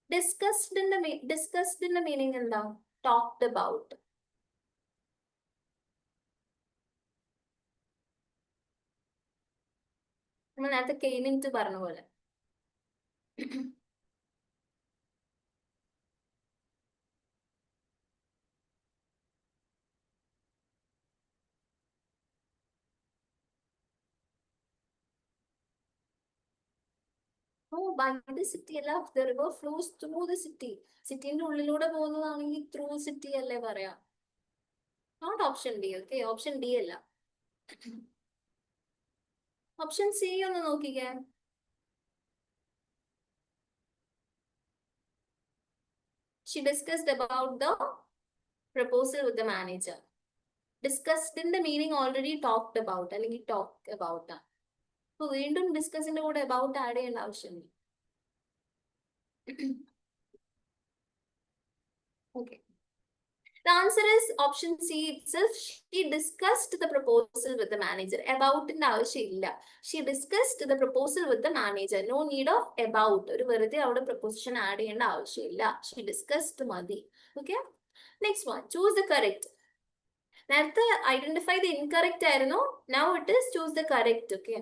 Discussed in the meaning എന്താ? Talked about. നമ്മൾ നേരത്തെ came into പറഞ്ഞ പോലെ. Oh, by the city അല്ല, the river flows through the city. സിറ്റിന്റെ ഉള്ളിലൂടെ പോകുന്നതാണെങ്കിൽ through city അല്ലേ പറയാ. Not option D, okay? Option D അല്ല. Option C ഒന്ന് നോക്കിക്കേ. She discussed about the proposal with the manager. Discussed in the meaning already talked about അല്ലെങ്കിൽ talk about ആണ്. അപ്പൊ വീണ്ടും ഡിസ്കസിന്റെ കൂടെ about ആഡ് ചെയ്യേണ്ട ആവശ്യമില്ല. Okay. The answer is option C itself. She discussed the proposal with the manager. About in ആവശ്യമില്ല. She discussed the proposal with the manager. No need of about. ഒരു വെറുതെ അവിടെ preposition ആഡ് ചെയ്യേണ്ട ആവശ്യമില്ല. She discussed മതി. Okay. Next one. Choose the correct. നേരത്തെ identify the incorrect ആയിരുന്നു. Now it is choose the correct. Okay.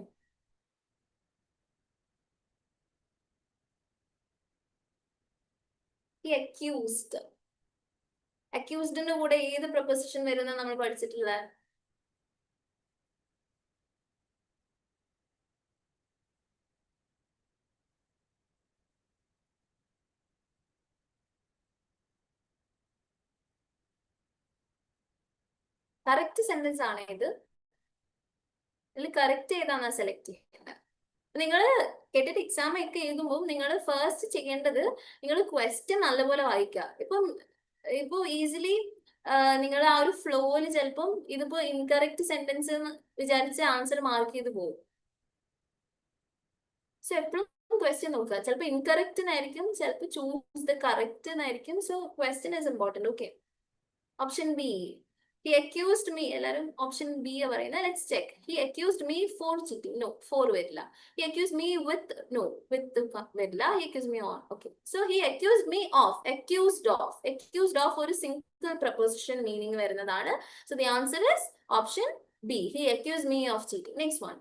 He accused. അക്യൂസ്ഡിന്റെ കൂടെ ഏത് പ്രൊപ്പോസിഷൻ വരുന്ന നമ്മൾ പഠിച്ചിട്ടുള്ള? കറക്റ്റ് സെന്റൻസ് ആണ് ഇത്. ഇതിൽ കറക്റ്റ് ഏതാണെന്ന് സെലക്ട് ചെയ്യേണ്ടത്. നിങ്ങൾ KTET എക്സാം ഒക്കെ എഴുതുമ്പോൾ നിങ്ങൾ ഫസ്റ്റ് ചെയ്യേണ്ടത് നിങ്ങൾ ക്വസ്റ്റ്യൻ നല്ലപോലെ വായിക്കുക. ഇപ്പൊ ഈസിലി നിങ്ങൾ ആ ഒരു ഫ്ലോയിൽ ചിലപ്പം ഇതിപ്പോ ഇൻകറക്റ്റ് സെന്റൻസ് എന്ന് വിചാരിച്ച് ആൻസർ മാർക്ക് ചെയ്ത് പോകും. സോ എപ്പോഴും ക്വസ്റ്റ്യൻ നോക്കുക. ചിലപ്പോൾ ഇൻകറക്റ്റ് ആയിരിക്കും, ചിലപ്പോൾ ചൂസ് ദ കറക്റ്റ് ആയിരിക്കും. So question is important. Okay. Option B. He accused me. എല്ലാരും ഓപ്ഷൻ ബി പറയുന്നത്. Let's check. He accused me for cheating. No, for വരില്ല. He accused me with, no, with വരില്ല. He accused me on. Okay. So he accused me of. Accused of. Accused of ഒരു single preposition meaning വരുന്നതാണ്. So the answer is option B. He accused me of cheating. Next one.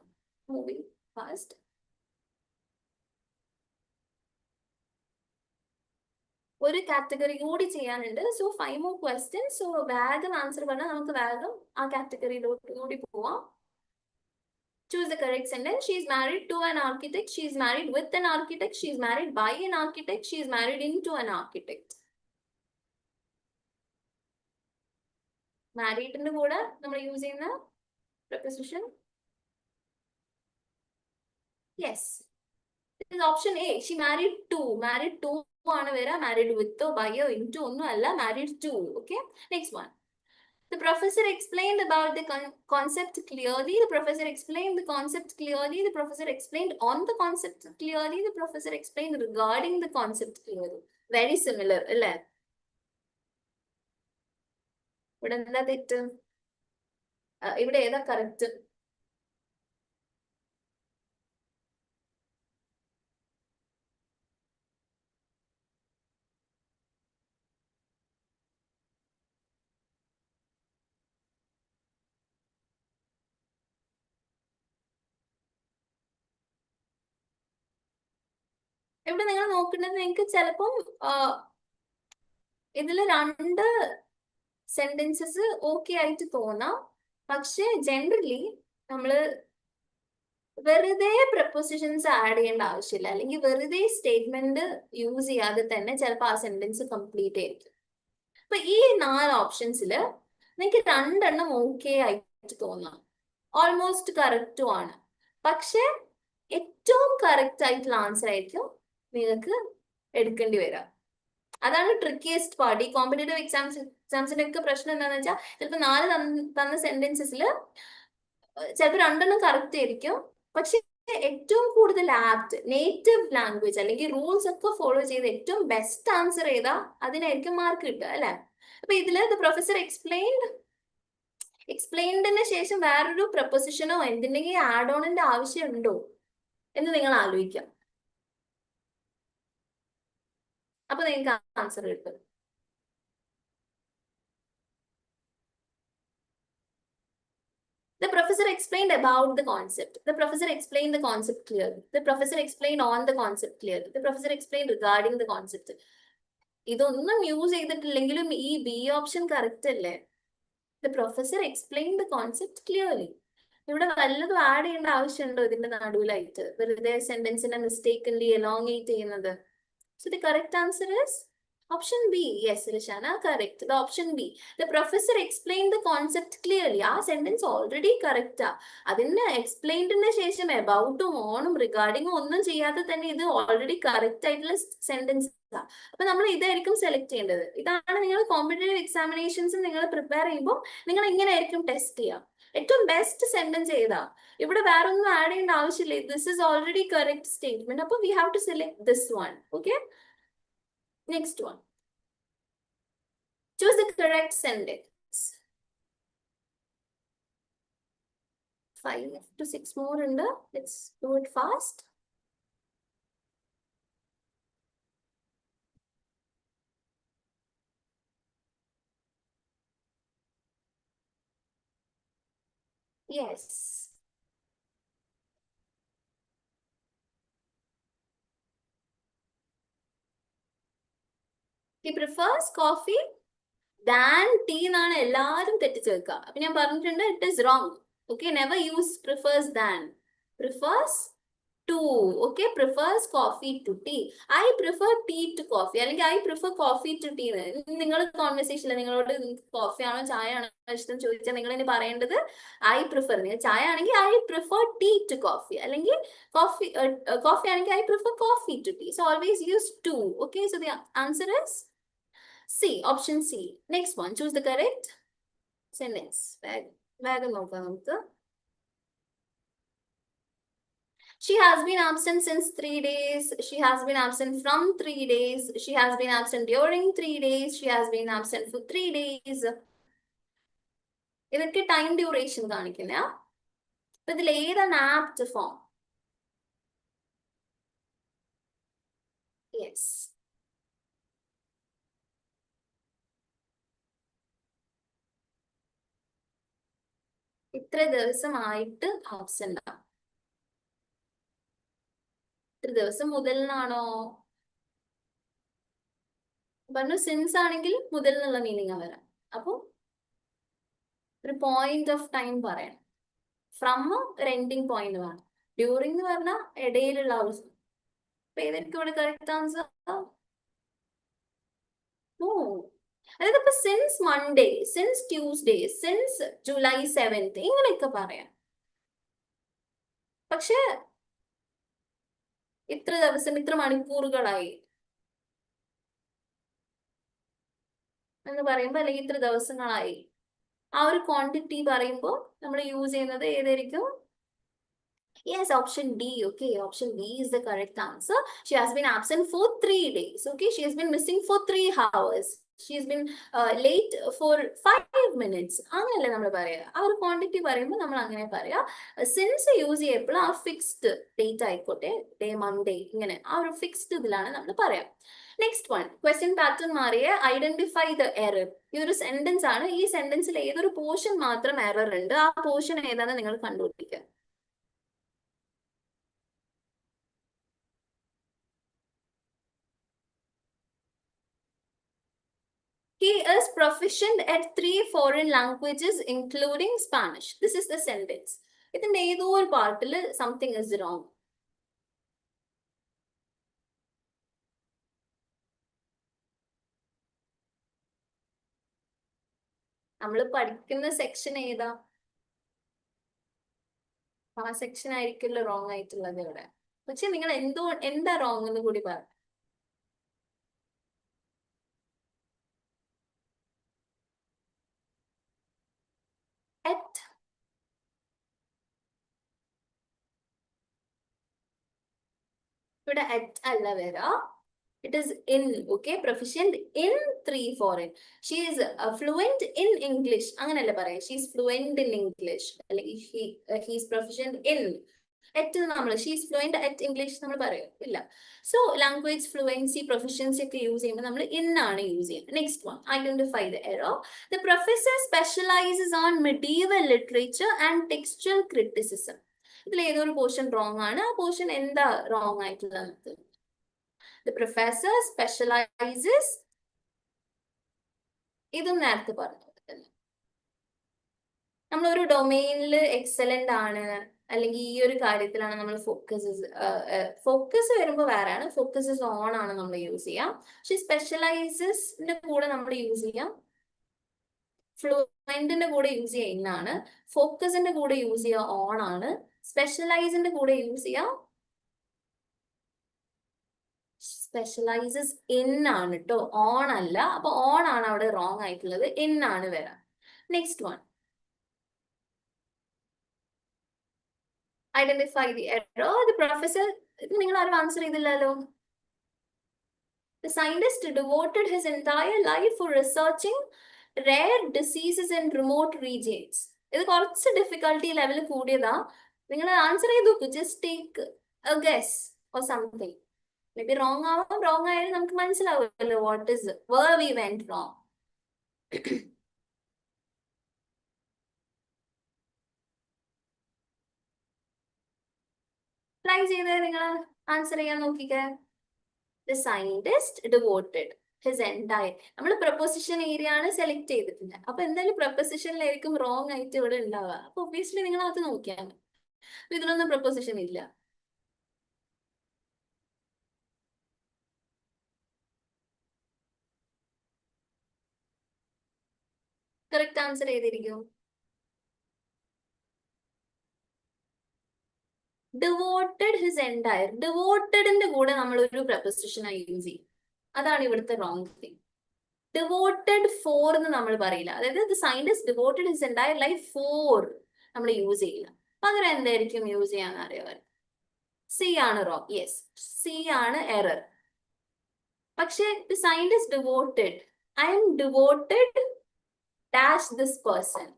Moving fast. ഒരു കാറ്റഗറി കൂടി ചെയ്യാനുണ്ട്. So 5 more questions. സോ വേഗം ആൻസർ പറഞ്ഞാൽ നമുക്ക് വേഗം ആ കാറ്റഗറിയിലോട്ട് കൂടി പോവാം. Choose the correct sentence. She is married to an architect. She is married with an architect. She is married by an architect. She is married into an architect. മാരീഡിന്റെ കൂടെ നമ്മൾ യൂസ് ചെയ്യുന്ന preposition. Yes. This is option A. She married to. Married to ആണ് വരാ. Married with or by or into ഒന്നും അല്ല. Married to. Okay. Next one. The professor explained about the concept clearly. The professor explained the concept clearly. The professor explained on the concept clearly. The professor explained regarding the concept clearly. Very similar, അല്ലേ? ഇവിടെ എന്താ തെറ്റ്? ഇവിടെ ഏതാ കറക്റ്റ്? ഇവിടെ നിങ്ങൾ നോക്കേണ്ടത് നിങ്ങൾക്ക് ചിലപ്പം ഇതിൽ 2 സെന്റൻസസ് ഓക്കെ ആയിട്ട് തോന്നാം. പക്ഷെ ജനറലി നമ്മള് വെറുതെ പ്രപ്പോസിഷൻസ് ആഡ് ചെയ്യേണ്ട ആവശ്യമില്ല. അല്ലെങ്കിൽ വെറുതെ സ്റ്റേറ്റ്മെന്റ് യൂസ് ചെയ്യാതെ തന്നെ ചിലപ്പോൾ ആ സെന്റൻസ് കംപ്ലീറ്റ് ആയിരിക്കും. അപ്പൊ ഈ 4 ഓപ്ഷൻസിൽ നിങ്ങൾക്ക് 2 എണ്ണം ഓക്കെ ആയിട്ട് തോന്നാം. ഓൾമോസ്റ്റ് കറക്റ്റും ആണ്. പക്ഷെ ഏറ്റവും കറക്റ്റ് ആയിട്ടുള്ള ആൻസർ ആയിരിക്കും നിങ്ങൾക്ക് എടുക്കേണ്ടി വരിക. അതാണ് ട്രിക്കിയസ്റ്റ് പാർട്ട്. ഈ കോമ്പറ്റേറ്റീവ് എക്സാംസിന്റെ ഒക്കെ പ്രശ്നം എന്താണെന്ന് വെച്ചാൽ ചിലപ്പോൾ 4 തന്ന സെന്റൻസസിൽ ചിലപ്പോൾ 2 കറക്റ്റ് ആയിരിക്കും, പക്ഷെ ഏറ്റവും കൂടുതൽ ആപ്റ്റ് നേറ്റീവ് ലാംഗ്വേജ് അല്ലെങ്കിൽ റൂൾസ് ഒക്കെ ഫോളോ ചെയ്ത് ഏറ്റവും ബെസ്റ്റ് ആൻസർ ഏതാ അതിനായിരിക്കും മാർക്ക് കിട്ടുക, അല്ലെ? അപ്പൊ ഇതില് പ്രൊഫസർ എക്സ്പ്ലെയിൻഡിന് ശേഷം വേറൊരു പ്രൊപ്പോസിഷനോ എന്തിന്റെങ്കിലും ആഡ് ഓണിന്റെ ആവശ്യമുണ്ടോ എന്ന് നിങ്ങൾ ആലോചിക്കാം. അപ്പൊ നിങ്ങൾക്ക് ആൻസർ കിട്ടും. The professor explained about the concept. The professor explained the concept clearly. The professor explained on the concept clearly. The professor explained regarding the concept. ഇതൊന്നും യൂസ് ചെയ്തിട്ടില്ലെങ്കിലും ഈ ബി ഓപ്ഷൻ കറക്റ്റ് അല്ലേ? The professor explained the concept clearly. ഇവിടെ വല്ലതും ആഡ് ചെയ്യേണ്ട ആവശ്യമുണ്ടോ ഇതിന്റെ നടുവിലായിട്ട് വെറുതെ സെന്റൻസിനെ മിസ്റ്റേക്കൻലി എലോങ്ങേറ്റ് ചെയ്യുന്നത്? So the correct answer is option B. Yes, Rishana, correct. The option B. The professor explained the concept clearly. ആ സെന്റൻസ് ഓൾറെഡി കറക്റ്റ് ആ. അതിന് എക്സ്പ്ലെയിൻഡിന് ശേഷം എബൌട്ടും ഓണും റിഗാർഡിങ്ങും ഒന്നും ചെയ്യാതെ തന്നെ ഇത് ഓൾറെഡി കറക്റ്റ് ആയിട്ടുള്ള സെന്റൻസ് ആ. അപ്പൊ നമ്മൾ ഇതായിരിക്കും സെലക്ട് ചെയ്യേണ്ടത്. ഇതാണ് നിങ്ങൾ കോമ്പറ്റേറ്റീവ് എക്സാമിനേഷൻസ് നിങ്ങൾ പ്രിപ്പയർ ചെയ്യുമ്പോൾ നിങ്ങൾ ഇങ്ങനെ ആയിരിക്കും ടെസ്റ്റ് ചെയ്യുക. ഏറ്റവും ബെസ്റ്റ് സെന്റൻസ് ഏതാ? ഇവിടെ വേറെ ഒന്നും ആഡ് ചെയ്യേണ്ട ആവശ്യമില്ല. This is already correct statement. അപ്പൊ we have to select this one. Okay, next one. Choose the correct sentence. 5 to 6 more in the. Let's do it fast. Yes. He prefers coffee than tea എന്നാണ് എല്ലാവരും തെറ്റിച്ച് വെക്കുക. അപ്പൊ ഞാൻ പറഞ്ഞിട്ടുണ്ട് it is wrong. Okay, never use prefers than. Prefers to. Okay, prefers coffee to tea. I prefer tea to coffee. അല്ലെങ്കിൽ I prefer coffee to tea. നിങ്ങൾ കോൺവെർസേഷനിൽ നിങ്ങളോട് കോഫി ആണോ ചായ ആണോ ഇഷ്ടം ചോദിച്ചാൽ നിങ്ങൾ ഇനി പറയേണ്ടത് I prefer. നിങ്ങൾ ചായ ആണെങ്കിൽ I prefer tea to coffee. അല്ലെങ്കിൽ കോഫി ആണെങ്കിൽ I prefer coffee to tea. So always use to. Okay, so the answer is C. Option C. Next one. Choose the correct sentence. വേഗം നോക്കാം നമുക്ക്. She has been absent since 3 days. She has been absent from 3 days. She has been absent during 3 days. She has been absent for 3 days. ഇതൊക്കെ ടൈം ഡ്യൂറേഷൻ കാണിക്കുന്ന. അപ്പൊ ഇതിൽ ഏതാണ് ആപ്റ്റ് ഫോം? യെസ്, ഇത്ര ദിവസമായിട്ട് ആബ്സെന്റ് ആണ്. ഇത്ര ദിവസം മുതലിനാണോ പറഞ്ഞു? സിൻസ് ആണെങ്കിൽ മുതൽ എന്നുള്ള മീനിങ് വരാം. അപ്പൊ ഒരു പോയിന്റ് ഓഫ് ടൈം പറയാം. ഫ്രം ഒരു എൻഡിങ് പോയിന്റ് വേണം. ഡ്യൂറിംഗ് എന്ന് പറഞ്ഞാൽ ഇടയിലുള്ള അവസ്ഥ. അപ്പൊ ഏതായിരിക്കും ഇവിടെ കറക്റ്റ് ആൻസർ? അതായത് ഇപ്പൊ since Monday, since Tuesday, since July 7th ഇങ്ങനെയൊക്കെ പറയാം. പക്ഷെ ഇത്ര ദിവസം ഇത്ര മണിക്കൂറുകളായി എന്ന് പറയുമ്പോ അല്ലെങ്കിൽ ഇത്ര ദിവസങ്ങളായി ആ ഒരു ക്വാണ്ടിറ്റി പറയുമ്പോൾ നമ്മൾ യൂസ് ചെയ്യുന്നത് ഏതായിരിക്കും? Yes, option D. Okay, option D is the correct answer. She has been absent for 3 days. Okay, she has been missing for 3 hours. She has been late for 5 minutes. അങ്ങനെയല്ലേ നമ്മൾ പറയാ. ആ ഒരു ക്വാണ്ടിറ്റി പറയുമ്പോൾ നമ്മൾ അങ്ങനെ പറയാ. സിൻസ് യൂസ് ചെയ്യുമ്പോൾ ആ ഫിക്സ്ഡ് ഡേറ്റ് ആയിക്കോട്ടെ, ഡേ മൺഡേ ഇങ്ങനെ ആ ഒരു ഫിക്സ്ഡ് ഇതിലാണ് നമ്മൾ പറയാം. Next one. ക്വസ്റ്റ്യൻ പാറ്റേൺ മാറിയ ഐഡന്റിഫൈ ദ എറർ. ഈ ഒരു സെന്റൻസ് ആണ്. ഈ സെന്റൻസിൽ ഏതൊരു പോർഷൻ മാത്രം എറർ ഉണ്ട്, ആ പോർഷൻ ഏതാണെന്ന് നിങ്ങൾ കണ്ടുപിടിക്കുക. He is proficient at 3 foreign languages including Spanish. This is the sentence. ഇതിന്റെ ഏതോ ഒരു പാർട്ടിൽ സംതിങ് ഇസ് റോങ്. നമ്മൾ പഠിക്കുന്ന സെക്ഷൻ ഏതാ? ആ സെക്ഷൻ ആയിരിക്കുമല്ലോ റോങ് ആയിട്ടുള്ളത് ഇവിടെ. പക്ഷെ നിങ്ങൾ എന്താ റോങ് എന്ന് കൂടി പറ. ഇവിടെ അറ്റ് അല്ല വരാ. It is in, okay? Proficient in 3 foreign. She is fluent in English. അങ്ങനല്ല പറയാം. She is fluent in English. അല്ലെങ്കിൽ he is proficient in. At നമ്മൾ she is fluent at English നമ്മൾ പറയും ഇല്ല. So language fluency, proficiency ഒക്കെ യൂസ് ചെയ്യുമ്പോൾ നമ്മൾ in ആണ് യൂസ് ചെയ്യുന്നത്. Next one, identify the error. The professor specializes on medieval literature and textual criticism. ഇതിൽ ഏതൊരു പോർഷൻ റോങ് ആണ്? ആ പോർഷൻ എന്താ റോങ് ആയിട്ടുള്ളത്? The professor specializes, ഇതും നേരത്തെ പറഞ്ഞു. നമ്മൾ ഒരു ഡൊമെയിനിൽ എക്സലന്റ് ആണ് അല്ലെങ്കിൽ ഈ ഒരു കാര്യത്തിലാണ് നമ്മൾ ഫോക്കസ് വരുമ്പോൾ വേറെയാണ്. ഫോക്കസസ് ഓൺ ആണ് നമ്മൾ യൂസ് ചെയ്യാം. പക്ഷെ സ്പെഷ്യലൈസസിന്റെ കൂടെ നമ്മൾ യൂസ് ചെയ്യാം. ഫ്ലുവന്റിന്റെ കൂടെ യൂസ് ചെയ്യുക ഇന്നാണ്. ഫോക്കസിന്റെ കൂടെ യൂസ് ചെയ്യുക ഓൺ ആണ്. സ്പെഷ്യലൈസിന്റെ കൂടെ യൂസ് ചെയ്യാം സ്പെഷ്യലൈസസ് ഇൻ ആണ് കേട്ടോ, ഓൺ അല്ല. അപ്പൊ ഓൺ ആണ് അവിടെ റോങ് ആയിട്ടുള്ളത്, ഇൻ ആണ് വരാം. Next one, identify the error. The professor, ഇത് നിങ്ങൾ ആരും ആൻസർ ചെയ്തില്ലല്ലോ. The scientist devoted his entire life for researching rare diseases in remote regions. ഇത് കുറച്ച് ഡിഫിക്കൽട്ടി ലെവൽ കൂടിയതാ. നിങ്ങൾ ആൻസർ ചെയ്ത് നോക്കൂ. Just take a guess or something. May be wrong ആവാം. റോങ് ആയാലും നമുക്ക് മനസ്സിലാവുമല്ലോ what is where we went wrong. Try ചെയ്ത് നിങ്ങൾ ആൻസർ ചെയ്യാൻ നോക്കിക്കേ. The scientist devoted his entire, നമ്മൾ പ്രൊപ്പോസിഷൻ ഏരിയ ആണ് സെലക്ട് ചെയ്തിട്ടുണ്ട്. അപ്പൊ എന്തായാലും പ്രൊപ്പോസിഷനിലായിരിക്കും റോങ് ആയിട്ട് ഇവിടെ ഉണ്ടാവുക. അപ്പൊ ഒബ്വിയസ്ലി നിങ്ങൾ അത് നോക്കിയാണ്. ഇതിലൊന്നും പ്രൊപ്പോസിഷൻ ഇല്ല. കറക്റ്റ് ആൻസർ ചെയ്തിരിക്കും. Devoted his entire. ഡിവോട്ടഡിന്റെ കൂടെ നമ്മൾ ഒരു പ്രൊപ്പോസിഷനായി യൂസ് ചെയ്യും. അതാണ് ഇവിടുത്തെ റോങ് തിങ്. ഡിവോട്ടഡ് ഫോർ എന്ന് നമ്മൾ പറയില്ല. അതായത് the scientist devoted his entire life for നമ്മൾ യൂസ് ചെയ്യില്ല. പകരം എന്തായിരിക്കും യൂസ് ചെയ്യാന്ന് അറിയാൻ? സി ആണ് റോങ്. യെസ്, സി ആണ് എറർ. പക്ഷെ the scientist devoted, I M devoted dash this person,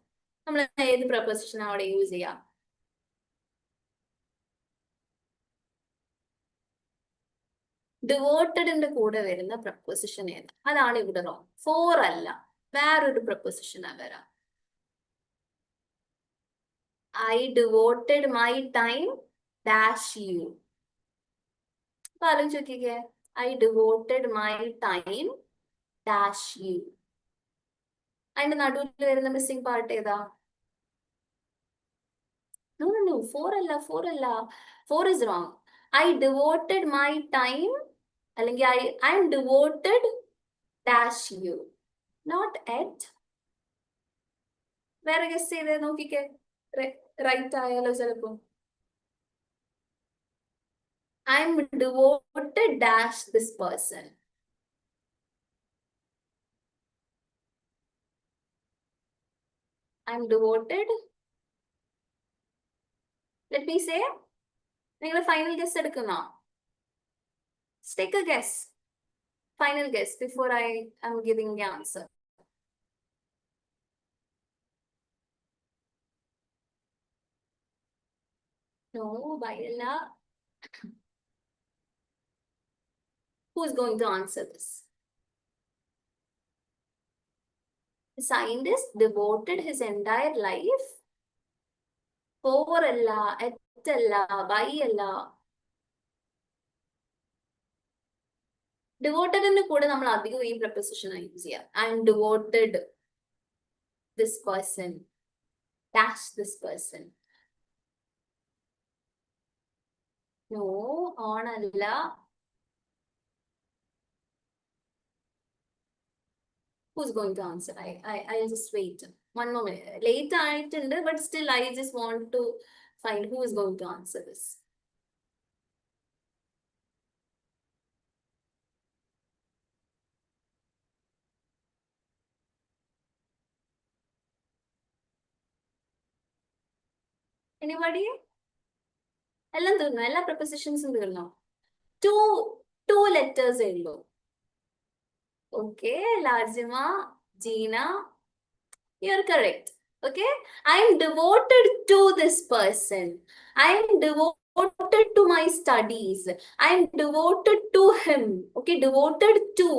നമ്മൾ ഏത് പ്രൊപ്പോസിഷൻ അവിടെ യൂസ് ചെയ്യാം? ഡിവോട്ടഡിന്റെ കൂടെ വരുന്ന പ്രപ്പോസിഷൻ ഏത്? അതാണ് ഇവിടെ റോങ്. ഫോർ അല്ല, വേറൊരു പ്രപ്പോസിഷനാ വരാം. I devoted my time dash you. അപ്പൊ ആലോചിച്ച് നോക്കിക്കേ, I devoted my time dash you. അതിന്റെ നടുവിൽ വരുന്ന മിസ്സിംഗ് പാർട്ട് ഏതാ? No, no, no, ഫോർ അല്ല, ഫോർ അല്ല. For is wrong. I devoted my time അല്ലെങ്കിൽ I M devoted dash you, not at. വേറെ ഗസ് ചെയ്ത് നോക്കിക്കേ, റൈറ്റ് ആയാലോ ചിലപ്പോ. I M devoted dash this person. I M devoted. Let me say, നിങ്ങൾ final guess എടുക്കുന്നോ? Take a guess. Final guess before I am giving the answer. No, Baila. Who's going to answer this? The scientist devoted his entire life. For Allah, at Allah, by Allah. ഡിവോട്ടഡിന്റെ കൂടെ നമ്മൾ അധികം ഈ പ്രപ്പോസിഷൻ യൂസ് ചെയ്യാം. I M devoted this person dash this person. No, on അല്ല. Who's going to answer? I'll just wait. One moment. Late ആയിട്ടുണ്ട്, but still I just want to Fine. Who is going to answer this? Anybody? എല്ലാം തീർന്നോ? എല്ലാ prepositions തീർന്നോ? Two letters ഉള്ളൂ. Okay, Larjima, Gina, you're correct. Okay, I'm devoted to this person. I'm devoted to my studies. I'm devoted to him. Okay, devoted to.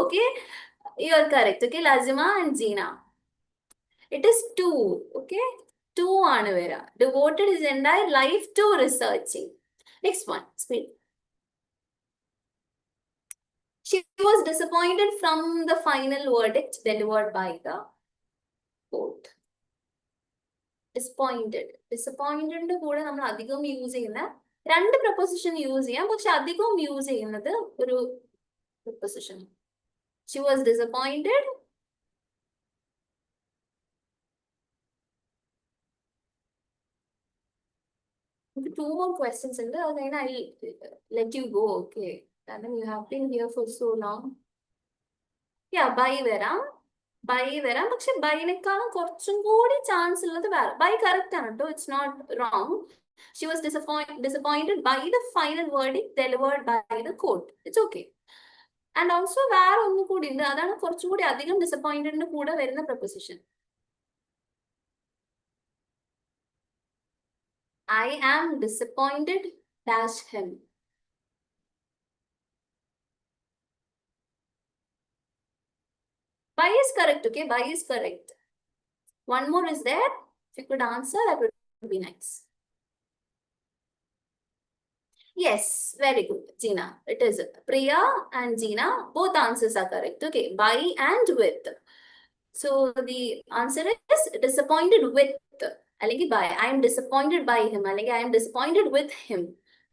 Okay, you're correct. Okay, Larjima and Gina. It is to. Okay, to ആണ് വരാ. Devoted his entire life to researching. Next one, speed. She was disappointed from the final verdict delivered by the court. Disappointed കൂടെ നമ്മൾ അധികം യൂസ് ചെയ്യുന്ന രണ്ട് പ്രപ്പോസിഷൻ യൂസ് ചെയ്യാം, പക്ഷെ അധികം യൂസ് ചെയ്യുന്നത് ഒരു preposition. She was disappointed. Two more questions ഉണ്ട്, അത് കഴിഞ്ഞാൽ I let you go. Okay, കാരണം you have been here for so long. By വരാം, പക്ഷെ ബൈനേക്കാളും കുറച്ചും കൂടി ചാൻസ് ഉള്ളത് വേറെ. ബൈ കറക്റ്റ് ആണ് കേട്ടോ, it's not wrong. She was disappointed by the final verdict delivered by the court. It's okay. And also വേറെ ഒന്നും കൂടി ഉണ്ട്, അതാണ് കുറച്ചും കൂടി അധികം ഡിസപ്പോയിന്റഡിന്റെ കൂടെ വരുന്ന preposition. I am disappointed dash him. By is correct, okay? By is correct. One more is there. If you could answer, that would be nice. Yes, very good, Gina. It is Priya and Gina. Both answers are correct. Okay, by and with. So the answer is disappointed with. Allengi by. I am disappointed by him. Allengi I am disappointed with him.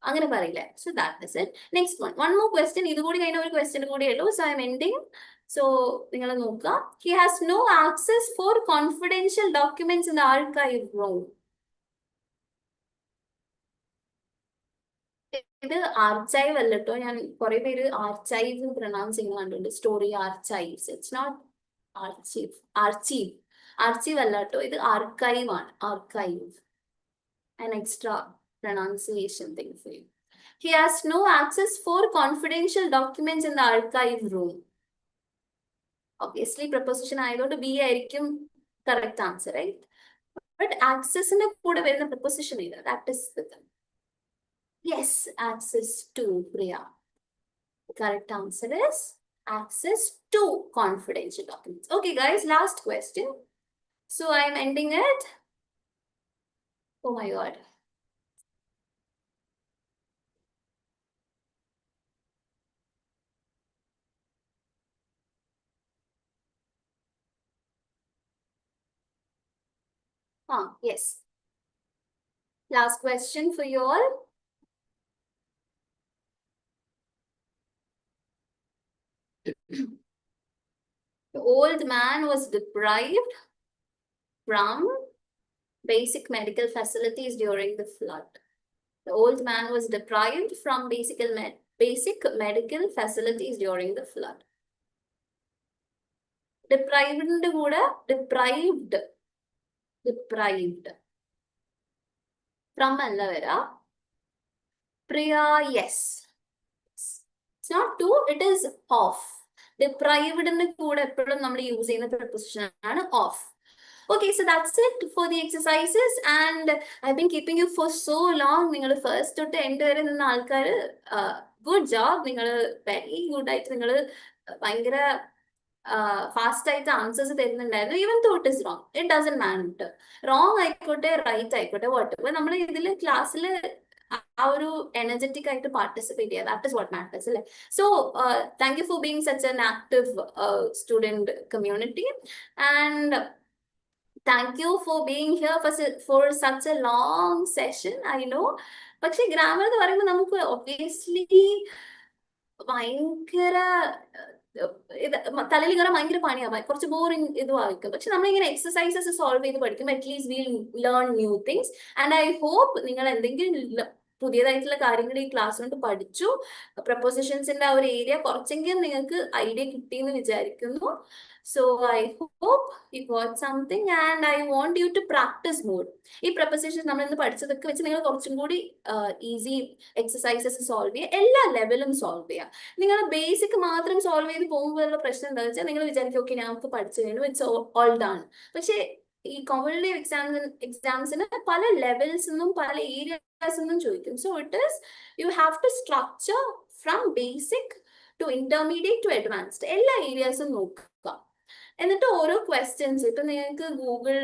അങ്ങനെ പറയില്ല. So that is it. Next one. One more question. ഇത് കൂടി കഴിഞ്ഞ ഒരു question കൂടിയേ ഉള്ളൂ. So I am ending. So നിങ്ങൾ നോക്കുക. He has no access for confidential documents in the archive room. ഇത് ആർച്ചൈവ് അല്ല കേട്ടോ. ഞാൻ കുറെ പേര് ആർച്ചൈവ് പ്രൊനൗൺസ് ചെയ്യുന്ന കണ്ടിട്ടുണ്ട്. Story archives. It's not archive. Archive അല്ല കേട്ടോ, ഇത് ആർക്കൈവ് ആണ്. Archive. An extra pronunciation thing for you. He has no access for confidential documents in the archive room. Obviously, preposition ആയതുകൊണ്ട് B ആയിരിക്കും correct answer, right? But access ന്റെ കൂടെ വരുന്ന preposition ഇല്ല. That is the thing. Yes, access to, Priya. The correct answer is access to confidential documents. Okay, guys, last question. So I am ending it. Oh my God. Yes. Last question for you all. The old man was deprived from basic medical facilities during the flood. The old man was deprived from basic medical facilities during the flood. Deprived ന്റെ കൂടെ deprived from അല്ല വരാ. Priya, yes. It's not to, it is of. Deprived ന്റെ കൂടെ എപ്പോഴും നമ്മൾ യൂസ് ചെയ്യുന്ന preposition ആണ് of. Okay, so that's it for the exercises, and I've been keeping you for so long. നിങ്ങൾ first തൊട്ട് end വരെ നിന്ന ആൾക്കാർ, good job. നിങ്ങൾ very good ആയിട്ട് നിങ്ങൾ ഭയങ്കര ഫാസ്റ്റ് ആയിട്ട് ആൻസേഴ്സ് തരുന്നുണ്ടായിരുന്നു. Even though it is wrong, it doesn't matter. Wrong ആയിക്കോട്ടെ റൈറ്റ് ആയിക്കോട്ടെ whatever, നമ്മൾ ഇതിൽ ക്ലാസ്സിൽ ആ ഒരു എനർജറ്റിക് ആയിട്ട് പാർട്ടിസിപ്പേറ്റ് ചെയ്യുക. ദാറ്റ് ഇസ് വാട്ട് മാറ്റേഴ്സ് അല്ലേ. So thank you for being such an active student community, and thank you for being here for such A long session. I know, പക്ഷെ ഗ്രാമർ എന്ന് പറയുമ്പോൾ നമുക്ക് ഒബ്വിയസ്ലി ഭയങ്കര ഇത് തലയിൽ കയറാൻ ഭയങ്കര പണിയാവും, കുറച്ച് ബോറിങ് ഇതും ആയിരിക്കും. പക്ഷെ നമ്മളിങ്ങനെ എക്സസൈസസ് സോൾവ് ചെയ്ത് പഠിക്കുമ്പോൾ at least will learn new things. And I hope നിങ്ങൾ എന്തെങ്കിലും പുതിയതായിട്ടുള്ള കാര്യങ്ങൾ ഈ ക്ലാസ് കൊണ്ട് പഠിച്ചു, പ്രപ്പോസിഷൻസിന്റെ ആ ഒരു ഏരിയ കുറച്ചെങ്കിലും നിങ്ങൾക്ക് ഐഡിയ കിട്ടിയെന്ന് വിചാരിക്കുന്നു. So I hope you got something and I want you to practise more. ഈ പ്രപ്പോസിഷൻസ് നമ്മൾ ഇന്ന് പഠിച്ചതൊക്കെ വെച്ച് നിങ്ങൾ കുറച്ചും കൂടി ഈസി എക്സസൈസസ് സോൾവ് ചെയ്യുക, എല്ലാ ലെവലും സോൾവ് ചെയ്യുക. നിങ്ങൾ ബേസിക് മാത്രം സോൾവ് ചെയ്ത് പോകുമ്പോഴുള്ള പ്രശ്നം എന്താണെന്ന് വെച്ചാൽ നിങ്ങൾ വിചാരിക്കും ഓക്കെ ഞങ്ങൾക്ക് പഠിച്ചു കഴിഞ്ഞു, ഇറ്റ്സ് ഓൾ ഡൺ. പക്ഷേ ഈ കോമ്പറ്റേറ്റീവ് എക്സാംസിന് പല ലെവൽസ് നിന്നും പല ഏരിയാസ് നിന്നും ചോദിക്കും. So it is you have to structure from basic to intermediate to advanced, എല്ലാ ഏരിയാസും നോക്കുക. എന്നിട്ട് ഓരോ ക്വസ്റ്റ്യൻസ്, ഇപ്പൊ നിങ്ങൾക്ക് ഗൂഗിൾ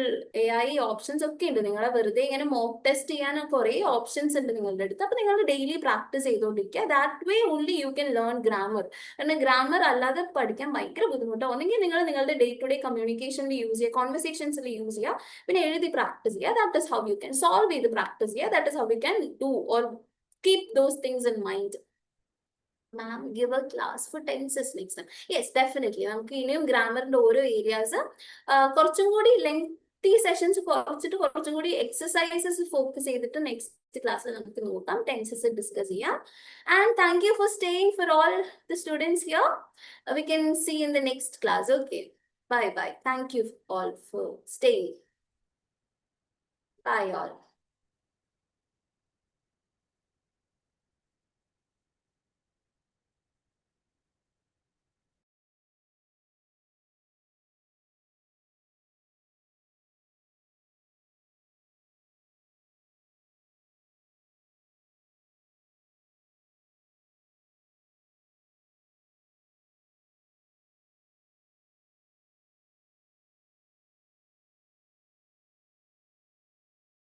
AI ഓപ്ഷൻസ് ഒക്കെ ഉണ്ട്, നിങ്ങളെ വെറുതെ ഇങ്ങനെ മോക്ക് ടെസ്റ്റ് ചെയ്യാൻ കുറെ ഓപ്ഷൻസ് ഉണ്ട് നിങ്ങളുടെ അടുത്ത്. അപ്പൊ നിങ്ങൾ ഡെയിലി പ്രാക്ടീസ് ചെയ്തുകൊണ്ടിരിക്കുക. That way only you can learn grammar. കാരണം ഗ്രാമർ അല്ലാതെ പഠിക്കാൻ ഭയങ്കര ബുദ്ധിമുട്ടാണ്. ഒന്നെങ്കിൽ നിങ്ങൾ നിങ്ങളുടെ ഡേ ടു ഡേ കമ്മ്യൂണിക്കേഷനിൽ യൂസ് ചെയ്യുക, കോൺവെർസേഷൻസിൽ യൂസ് ചെയ്യുക, പിന്നെ എഴുതി പ്രാക്ടീസ് ചെയ്യുക. That is how you can solve ചെയ്ത് പ്രാക്ടീസ് ചെയ്യുക. That is how you can do or keep those things in mind. Ma'am, give a class for tenses next time. Yes, definitely. നമുക്ക് ഇനിയും ഗ്രാമറിന്റെ ഓരോ ഏരിയാസ് കുറച്ചും കൂടി ലെങ്തി സെഷൻസ് കുറച്ചിട്ട് കുറച്ചും കൂടി എക്സസൈസസ് ഫോക്കസ് ചെയ്തിട്ട് നെക്സ്റ്റ് ക്ലാസ്സിൽ നമുക്ക് നോക്കാം, ടെൻസസ് ഡിസ്കസ് ചെയ്യാം. And thank you for staying for all the students here. We can see in the next class. Okay. Bye bye. Thank you all for staying. Bye all.